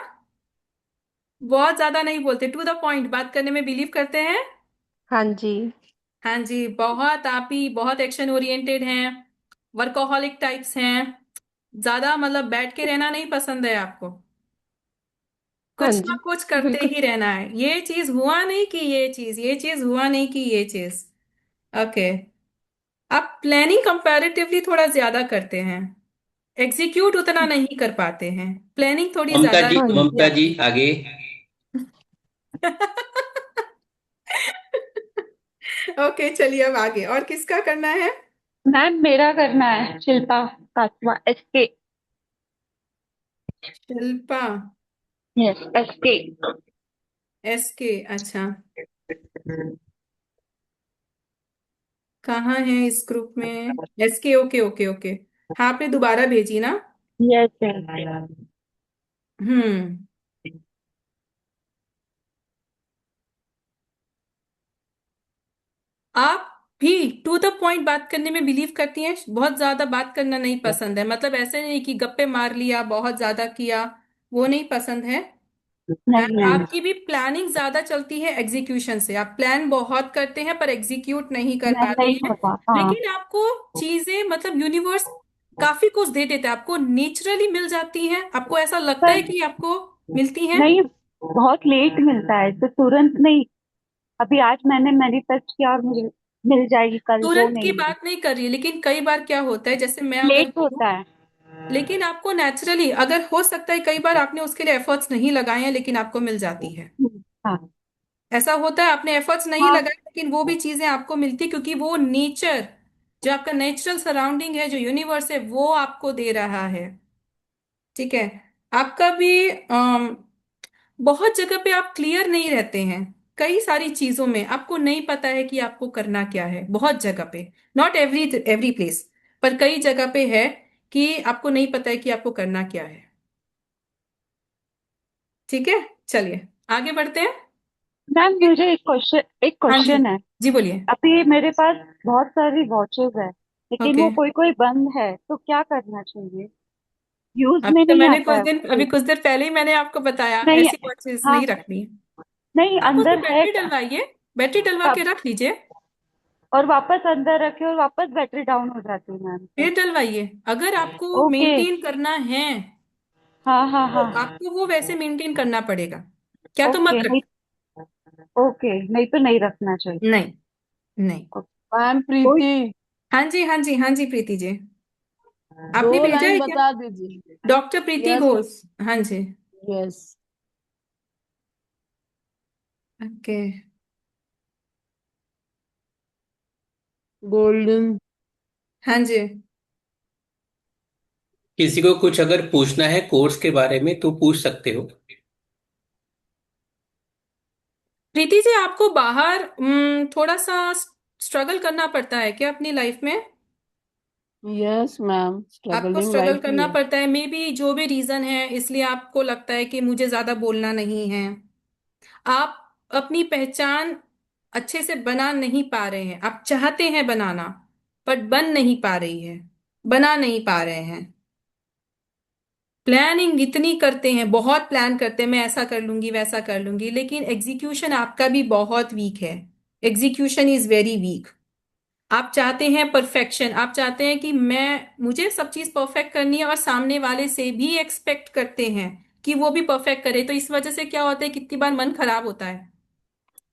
बहुत ज्यादा नहीं बोलते, टू द पॉइंट बात करने में बिलीव करते हैं? हाँ जी। हाँ जी, बहुत आप ही बहुत एक्शन ओरिएंटेड हैं, वर्कोहॉलिक टाइप्स हैं। ज्यादा मतलब बैठ के रहना नहीं पसंद है आपको, हाँ कुछ ना जी। कुछ करते बिल्कुल। ही रहना है। ये चीज हुआ नहीं कि ये चीज, ये चीज हुआ नहीं कि ये चीज। ओके। आप प्लानिंग कंपैरेटिवली थोड़ा ज्यादा करते हैं, एग्जीक्यूट उतना नहीं कर पाते हैं, प्लानिंग थोड़ी ममता ज्यादा जी, हाँ होती जी। है ममता जी आपकी। आगे। ओके चलिए, अब आगे और किसका करना है? मैम मेरा करना है, Shilpa Katwa, SK। Shilpa. Yes, SK। SK, अच्छा। कहाँ है इस ग्रुप में? SK, okay okay okay. हाँ आपने दोबारा भेजी ना? Yes yes. हम्म। आप भी टू द पॉइंट बात करने में बिलीव करती हैं, बहुत ज्यादा बात करना नहीं पसंद है, मतलब ऐसे नहीं कि गप्पे मार लिया बहुत ज्यादा किया, वो नहीं पसंद है। नहीं एंड मैम। आपकी भी प्लानिंग ज्यादा चलती है एग्जीक्यूशन से, आप प्लान बहुत करते हैं पर एग्जीक्यूट नहीं कर मैम पाते नहीं हैं। होता, हाँ। लेकिन आपको चीजें मतलब यूनिवर्स काफी कुछ दे देता है, आपको नेचुरली मिल जाती हैं, आपको ऐसा लगता पर है कि आपको मिलती हैं। नहीं, बहुत लेट मिलता है तो तुरंत नहीं। अभी आज मैंने मैनिफेस्ट किया और मुझे मिल जाएगी, कल वो तुरंत की नहीं मिली। बात नहीं कर रही, लेकिन कई बार क्या होता है, जैसे मैं अगर लेट बोलूं, होता है। लेकिन आपको नेचुरली अगर हो सकता है, कई बार आपने उसके लिए एफर्ट्स नहीं लगाए हैं लेकिन आपको मिल जाती है। हाँ ऐसा होता है, आपने एफर्ट्स नहीं हाँ। लगाए लेकिन वो भी चीजें आपको मिलती, क्योंकि वो नेचर, जो आपका नेचुरल सराउंडिंग है, जो यूनिवर्स है, वो आपको दे रहा है। ठीक है। आपका भी बहुत जगह पे आप क्लियर नहीं रहते हैं, कई सारी चीजों में आपको नहीं पता है कि आपको करना क्या है, बहुत जगह पे, नॉट एवरी एवरी प्लेस, पर कई जगह पे है कि आपको नहीं पता है कि आपको करना क्या है। ठीक है, चलिए आगे बढ़ते हैं। मैम मुझे एक हाँ जी, क्वेश्चन है। जी बोलिए। अभी मेरे पास बहुत सारी वॉचेस है, लेकिन ओके। वो कोई कोई बंद है, तो क्या करना चाहिए? यूज अभी में तो नहीं मैंने आता है अभी वो। कुछ देर पहले ही मैंने आपको बताया नहीं। ऐसी वॉचेस हाँ। नहीं रखनी। नहीं, आप उसमें अंदर है बैटरी डलवाइए, बैटरी डलवा तब, के रख लीजिए, और वापस अंदर रखे और वापस बैटरी डाउन हो जाती है मैम फिर तब। डलवाइए। अगर आपको ओके। मेंटेन करना है हाँ हाँ तो हाँ। आपको वो वैसे मेंटेन करना पड़ेगा, क्या तो मत ओके रख। नहीं। ओके, नहीं तो नहीं रखना चाहिए। नहीं, नहीं। मैम कोई। प्रीति, हाँ जी, हाँ जी, हाँ जी प्रीति जी, दो आपने भेजा लाइन है क्या? बता दीजिए। डॉक्टर प्रीति यस, घोष। हाँ जी। यस। ओके। गोल्डन। हाँ जी। किसी को कुछ अगर पूछना है कोर्स के बारे में तो पूछ सकते हो। प्रीति जी, आपको बाहर थोड़ा सा स्ट्रगल करना पड़ता है क्या अपनी लाइफ में? यस मैम, आपको स्ट्रगलिंग स्ट्रगल लाइफ ही करना है। पड़ता है, मे बी जो भी रीजन है, इसलिए आपको लगता है कि मुझे ज्यादा बोलना नहीं है। आप अपनी पहचान अच्छे से बना नहीं पा रहे हैं। आप चाहते हैं बनाना, बट बन नहीं पा रही है, बना नहीं पा रहे हैं। प्लानिंग इतनी करते हैं, बहुत प्लान करते हैं, मैं ऐसा कर लूंगी वैसा कर लूंगी, लेकिन एग्जीक्यूशन आपका भी बहुत वीक है। Execution is very weak. आप चाहते हैं परफेक्शन, आप चाहते हैं कि मुझे सब चीज परफेक्ट करनी है, और सामने वाले से भी एक्सपेक्ट करते हैं कि वो भी परफेक्ट करे। तो इस वजह से क्या होता है, कितनी बार मन खराब होता है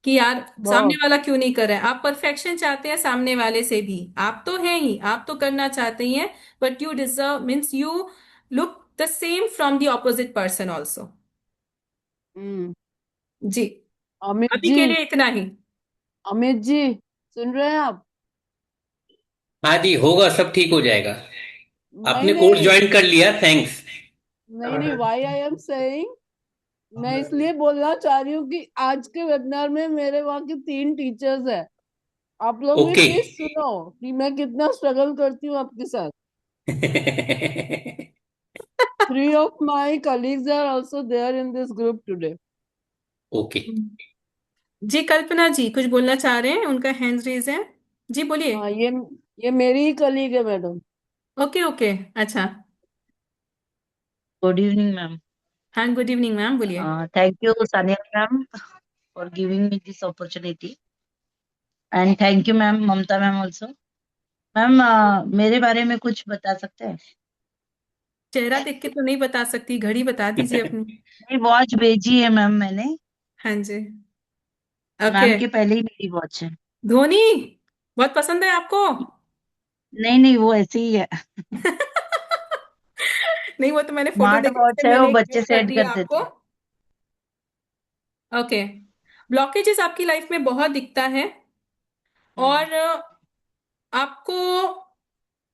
कि यार सामने बहुत। वाला क्यों नहीं कर रहा है। आप परफेक्शन चाहते हैं सामने वाले से भी, आप तो हैं ही, आप तो करना चाहते ही हैं, but you deserve means you look the same from the opposite person also. Hmm. जी। अमित अभी जी, के लिए इतना ही। अमित जी, सुन रहे हैं आप? हाँ जी, होगा, सब ठीक हो जाएगा। नहीं आपने कोर्स नहीं, ज्वाइन कर लिया, थैंक्स। नहीं नहीं, वाई आई एम सेइंग, मैं इसलिए बोलना चाह रही हूँ कि आज के वेबिनार में मेरे वहाँ के 3 टीचर्स हैं। आप लोग भी ओके। प्लीज सुनो कि मैं कितना स्ट्रगल करती हूँ आपके साथ। 3 of my colleagues are also there in this group today. Okay. जी, कल्पना जी कुछ बोलना चाह रहे हैं, उनका हैंड रेज है। जी बोलिए। हाँ, ये मेरी ही कलीग है मैडम। Okay, okay. अच्छा। Good evening, ma'am. हाँ, गुड इवनिंग मैम, बोलिए। Thank you, Sania ma'am, for giving me this opportunity. And thank you, ma'am, Mamta ma'am also. Ma'am मेरे बारे में कुछ बता सकते हैं? चेहरा देख के तो नहीं बता सकती, घड़ी बता दीजिए अपनी। नहीं, वॉच भेजी है मैम मैंने। हाँ जी। ओके। मैम के पहले ही मेरी वॉच है। धोनी बहुत पसंद है आपको? नहीं नहीं, वो ऐसे ही है। नहीं, वो तो मैंने फोटो स्मार्ट देखी, वॉच इसलिए है, वो मैंने बच्चे इग्नोर कर सेंड दिया करते आपको। थे। ओके। ब्लॉकेजेस आपकी लाइफ में बहुत दिखता है, और आपको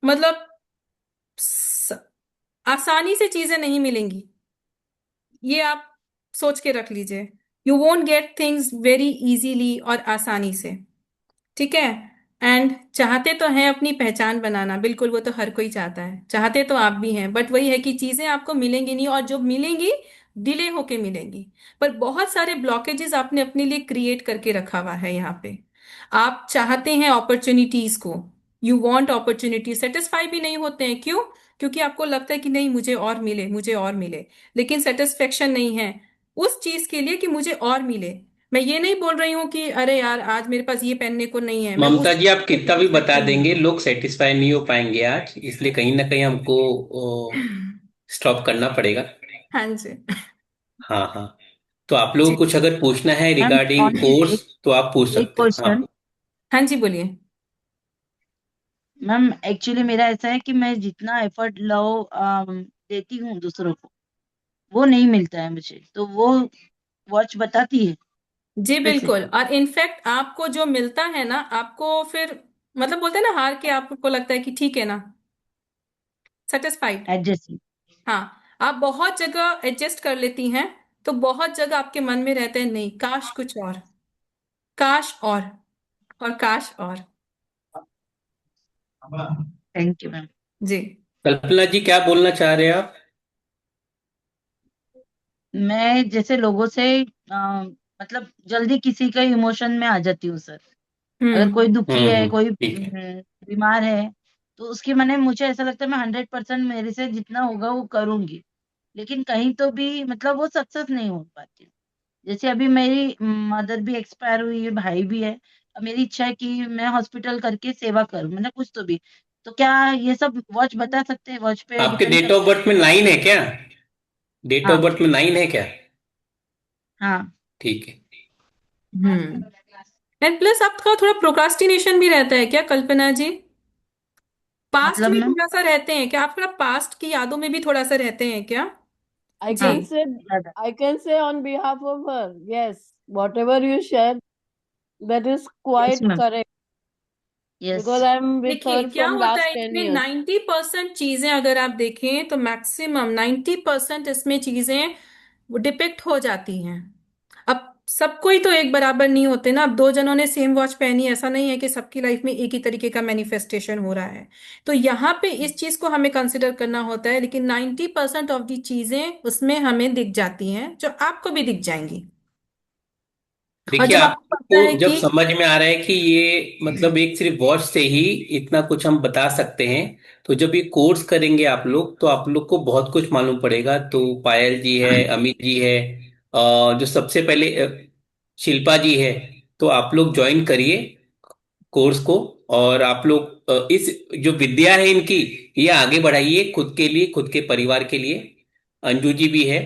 मतलब स- आसानी से चीजें नहीं मिलेंगी, ये आप सोच के रख लीजिए। You won't get things very easily और आसानी से, ठीक है। एंड चाहते तो हैं अपनी पहचान बनाना, बिल्कुल, वो तो हर कोई चाहता है, चाहते तो आप भी हैं, बट वही है कि चीजें आपको मिलेंगी नहीं, और जो मिलेंगी डिले होके मिलेंगी। पर बहुत सारे ब्लॉकेजेस आपने अपने लिए क्रिएट करके रखा हुआ है यहाँ पे। आप चाहते हैं अपॉर्चुनिटीज को, यू वांट अपॉर्चुनिटी, सेटिस्फाई भी नहीं होते हैं, क्यों? क्योंकि आपको लगता है कि नहीं, मुझे और मिले, मुझे और मिले, लेकिन सेटिस्फेक्शन नहीं है उस चीज के लिए कि मुझे और मिले। मैं ये नहीं बोल रही हूँ कि अरे यार आज मेरे पास ये पहनने को नहीं है, मैं ममता उस जी, आप कितना भी सेटिस्फाई बता नहीं देंगे, हूँ। लोग सेटिस्फाई नहीं हो पाएंगे आज, इसलिए कहीं ना कहीं हमको स्टॉप करना पड़ेगा। हाँ जी। हाँ हाँ। तो आप लोगों जी। को कुछ अगर पूछना है मैम रिगार्डिंग एक कोर्स तो आप पूछ एक सकते हैं। क्वेश्चन। हाँ। हाँ जी, बोलिए। मैम एक्चुअली मेरा ऐसा है कि मैं जितना एफर्ट देती हूँ दूसरों को, वो नहीं मिलता है मुझे, तो वो वॉच बताती है जी कैसे बिल्कुल, और इनफैक्ट आपको जो मिलता है ना, आपको फिर मतलब बोलते हैं ना, हार के आपको लगता है कि ठीक है ना, सेटिस्फाइड। एडजस्ट। हाँ। आप बहुत जगह एडजस्ट कर लेती हैं, तो बहुत जगह आपके मन में रहते हैं नहीं, काश कुछ और, काश और काश और। Thank you ma'am. जी। कल्पना जी, क्या बोलना चाह रहे हैं आप? मैं जैसे लोगों से मतलब जल्दी किसी का इमोशन में आ जाती हूँ सर। अगर हम्म। कोई दुखी है, कोई ठीक है। बीमार है, तो उसकी मैंने मुझे ऐसा लगता है मैं 100% मेरे से जितना होगा वो करूंगी, लेकिन कहीं तो भी मतलब वो सक्सेस नहीं हो पाती। जैसे अभी मेरी मदर भी एक्सपायर हुई है, भाई भी है। अब मेरी इच्छा है कि मैं हॉस्पिटल करके सेवा करूं, मतलब कुछ तो भी। तो क्या ये सब वॉच बता सकते हैं? वॉच पे आपके डिपेंड डेट ऑफ करता है? बर्थ में 9 है क्या? डेट ऑफ हाँ। बर्थ में 9 है क्या? हाँ। ठीक है। एंड प्लस आपका थोड़ा प्रोक्रास्टिनेशन भी रहता है क्या कल्पना जी? पास्ट मतलब में मैम। थोड़ा सा रहते हैं क्या आप? थोड़ा पास्ट की यादों में भी थोड़ा सा रहते हैं क्या? I जी। can say I can say on behalf of her, yes, whatever you shared, that is yes quite ma'am. correct yes. because I'm with देखिए her क्या from होता last है 10 इसमें, years. 90% चीजें अगर आप देखें तो मैक्सिमम 90% इसमें चीजें वो डिपिक्ट हो जाती हैं। अब सब कोई तो एक बराबर नहीं होते ना। अब दो जनों ने सेम वॉच पहनी, ऐसा नहीं है कि सबकी लाइफ में एक ही तरीके का मैनिफेस्टेशन हो रहा है। तो यहाँ पे इस चीज को हमें कंसिडर करना होता है, लेकिन 90% ऑफ दी चीजें उसमें हमें दिख जाती हैं, जो आपको भी दिख जाएंगी। और देखिए, जब आपको पता है आपको जब कि समझ में आ रहा है कि ये मतलब एक सिर्फ वॉच से ही इतना कुछ हम बता सकते हैं, तो जब ये कोर्स करेंगे आप लोग तो आप लोग को बहुत कुछ मालूम पड़ेगा। तो पायल जी है, अमित जी है, जो सबसे पहले शिल्पा जी है। तो आप लोग ज्वाइन करिए कोर्स को। और आप लोग इस जो विद्या है इनकी, ये आगे बढ़ाइए खुद के लिए, खुद के परिवार के लिए। अंजू जी भी है।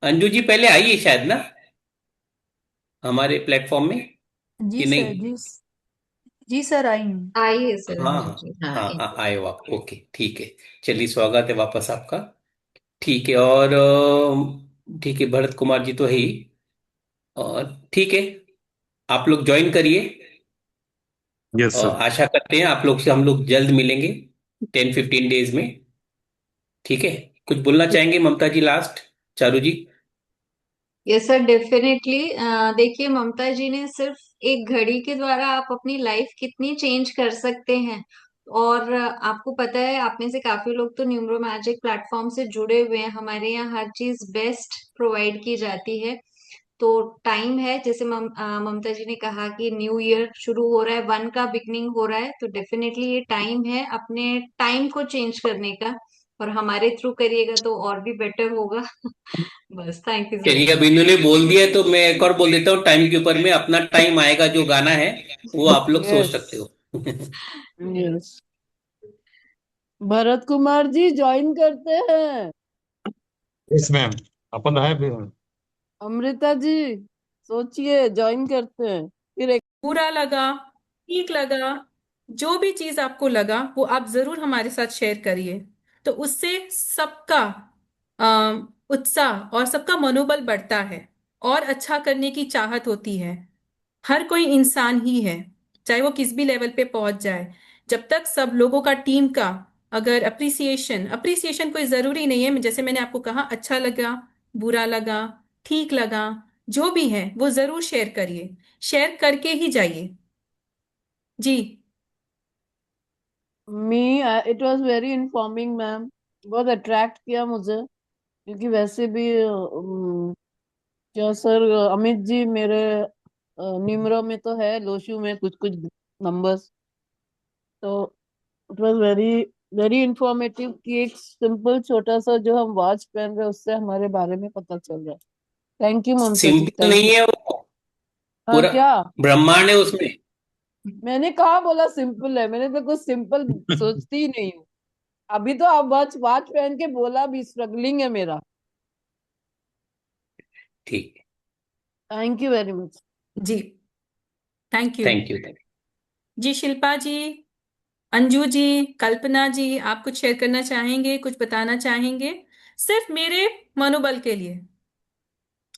अंजू जी पहले आई है शायद ना हमारे प्लेटफॉर्म में, जी कि सर, नहीं? जी सर आई हूँ। आई है सर हाँ अंजू हाँ। जी, हाँ हाँ एक। आए हो आप, ओके ठीक है। चलिए, स्वागत है वापस आपका। ठीक है। और ठीक है, भरत कुमार जी तो है ही। और ठीक है, आप लोग ज्वाइन करिए। यस और सर। आशा करते हैं आप लोग से हम लोग जल्द मिलेंगे, 10-15 डेज में। ठीक है। कुछ बोलना चाहेंगे Mamta ji last? Charu ji? Yes sir, definitely. देखिए, ममता जी ने सिर्फ एक घड़ी के द्वारा आप अपनी लाइफ कितनी चेंज कर सकते हैं। और आपको पता है, आप में से काफी लोग तो न्यूमरो मैजिक प्लेटफॉर्म से जुड़े हुए हैं। हमारे यहाँ हर चीज बेस्ट प्रोवाइड की जाती है। तो टाइम है, जैसे ममता जी ने कहा कि न्यू ईयर शुरू हो रहा है, वन का बिगनिंग हो रहा है, तो डेफिनेटली ये टाइम है अपने टाइम को चेंज करने का। और हमारे थ्रू करिएगा तो और भी बेटर होगा। बस, थैंक यू सो चलिए, मच। अब इन्होंने बोल दिया है तो मैं एक और बोल देता हूँ टाइम के ऊपर में। अपना टाइम आएगा जो गाना है, वो आप लोग सोच सकते Yes, हो। yes. भरत कुमार जी ज्वाइन करते हैं। Yes ma'am. अपन है भी। अमृता जी सोचिए, ज्वाइन करते हैं फिर एक। बुरा लगा, ठीक लगा, जो भी चीज आपको लगा वो आप जरूर हमारे साथ शेयर करिए। तो उससे सबका उत्साह और सबका मनोबल बढ़ता है, और अच्छा करने की चाहत होती है। हर कोई इंसान ही है, चाहे वो किस भी लेवल पे पहुंच जाए। जब तक सब लोगों का, टीम का अगर अप्रिसिएशन अप्रिसिएशन कोई जरूरी नहीं है, जैसे मैंने आपको कहा, अच्छा लगा, बुरा लगा, ठीक लगा, जो भी है वो जरूर शेयर करिए। शेयर करके ही जाइए। जी। Me it was very informing ma'am, बहुत अट्रैक्ट किया मुझे, क्योंकि वैसे भी क्या सर, अमित जी मेरे निम्र में तो है, लोशु में कुछ कुछ नंबर्स। तो it was very very informative कि एक सिंपल छोटा सा जो हम वॉच पहन रहे हैं उससे हमारे बारे में पता चल रहा है। Thank you Mamta ji, simple thank नहीं यू। है वो, हाँ पूरा क्या? ब्रह्मांड है उसमें। मैंने कहा बोला सिंपल है? मैंने तो कुछ सिंपल सोचती ही नहीं हूँ। अभी तो आप वॉच वॉच पहन के बोला भी, स्ट्रगलिंग है मेरा। ठीक। Thank you very much. जी, थैंक यू। Thank you. जी शिल्पा जी, अंजू जी, कल्पना जी, आप कुछ शेयर करना चाहेंगे, कुछ बताना चाहेंगे? सिर्फ मेरे मनोबल के लिए,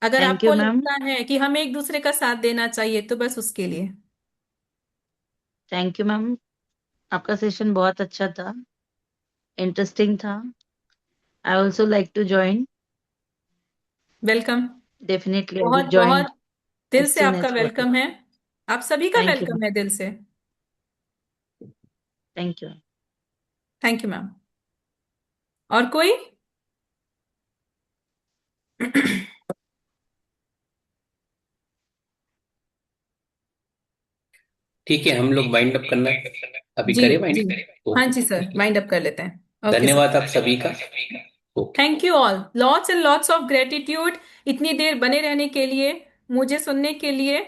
अगर थैंक यू आपको मैम। लगता है कि हमें एक दूसरे का साथ देना चाहिए, तो बस उसके लिए। Thank you ma'am. आपका सेशन बहुत अच्छा था, इंटरेस्टिंग था। I also like to join. Welcome. Definitely I बहुत विल ज्वाइन बहुत दिल एज से सून आपका एज वेलकम पॉसिबल। है। आप सभी का थैंक यू। वेलकम है दिल से। Thank you. Thank you ma'am. और कोई? ठीक है, हम लोग वाइंड अप करना, अभी जी करें जी वाइंड? हाँ ओके, जी सर, वाइंड अप कर लेते हैं। ओके सर, धन्यवाद आप सभी का। Okay, thank you all, lots and lots of gratitude इतनी देर बने रहने के लिए, मुझे सुनने के लिए,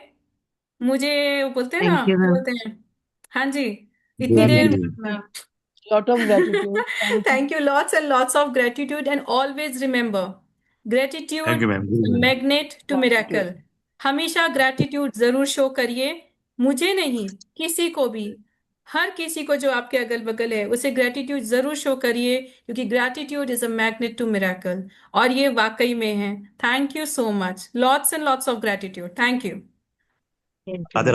मुझे वो बोलते हैं ना, थैंक यू क्या मैम। बोलते हैं, हाँ जी, इतनी देर Gratitude, ma'am. Lot of gratitude. Thank you. Thank you, lots and lots of gratitude, and always remember, thank gratitude you ma'am. is a magnet to Thank you. miracle. हमेशा gratitude जरूर show करिए, मुझे नहीं, किसी को भी, हर किसी को जो आपके अगल बगल है उसे gratitude जरूर शो करिए, क्योंकि gratitude is a magnet to miracle, और ये वाकई में है। Thank you so much, lots and lots of gratitude, thank you. Thank you. आदर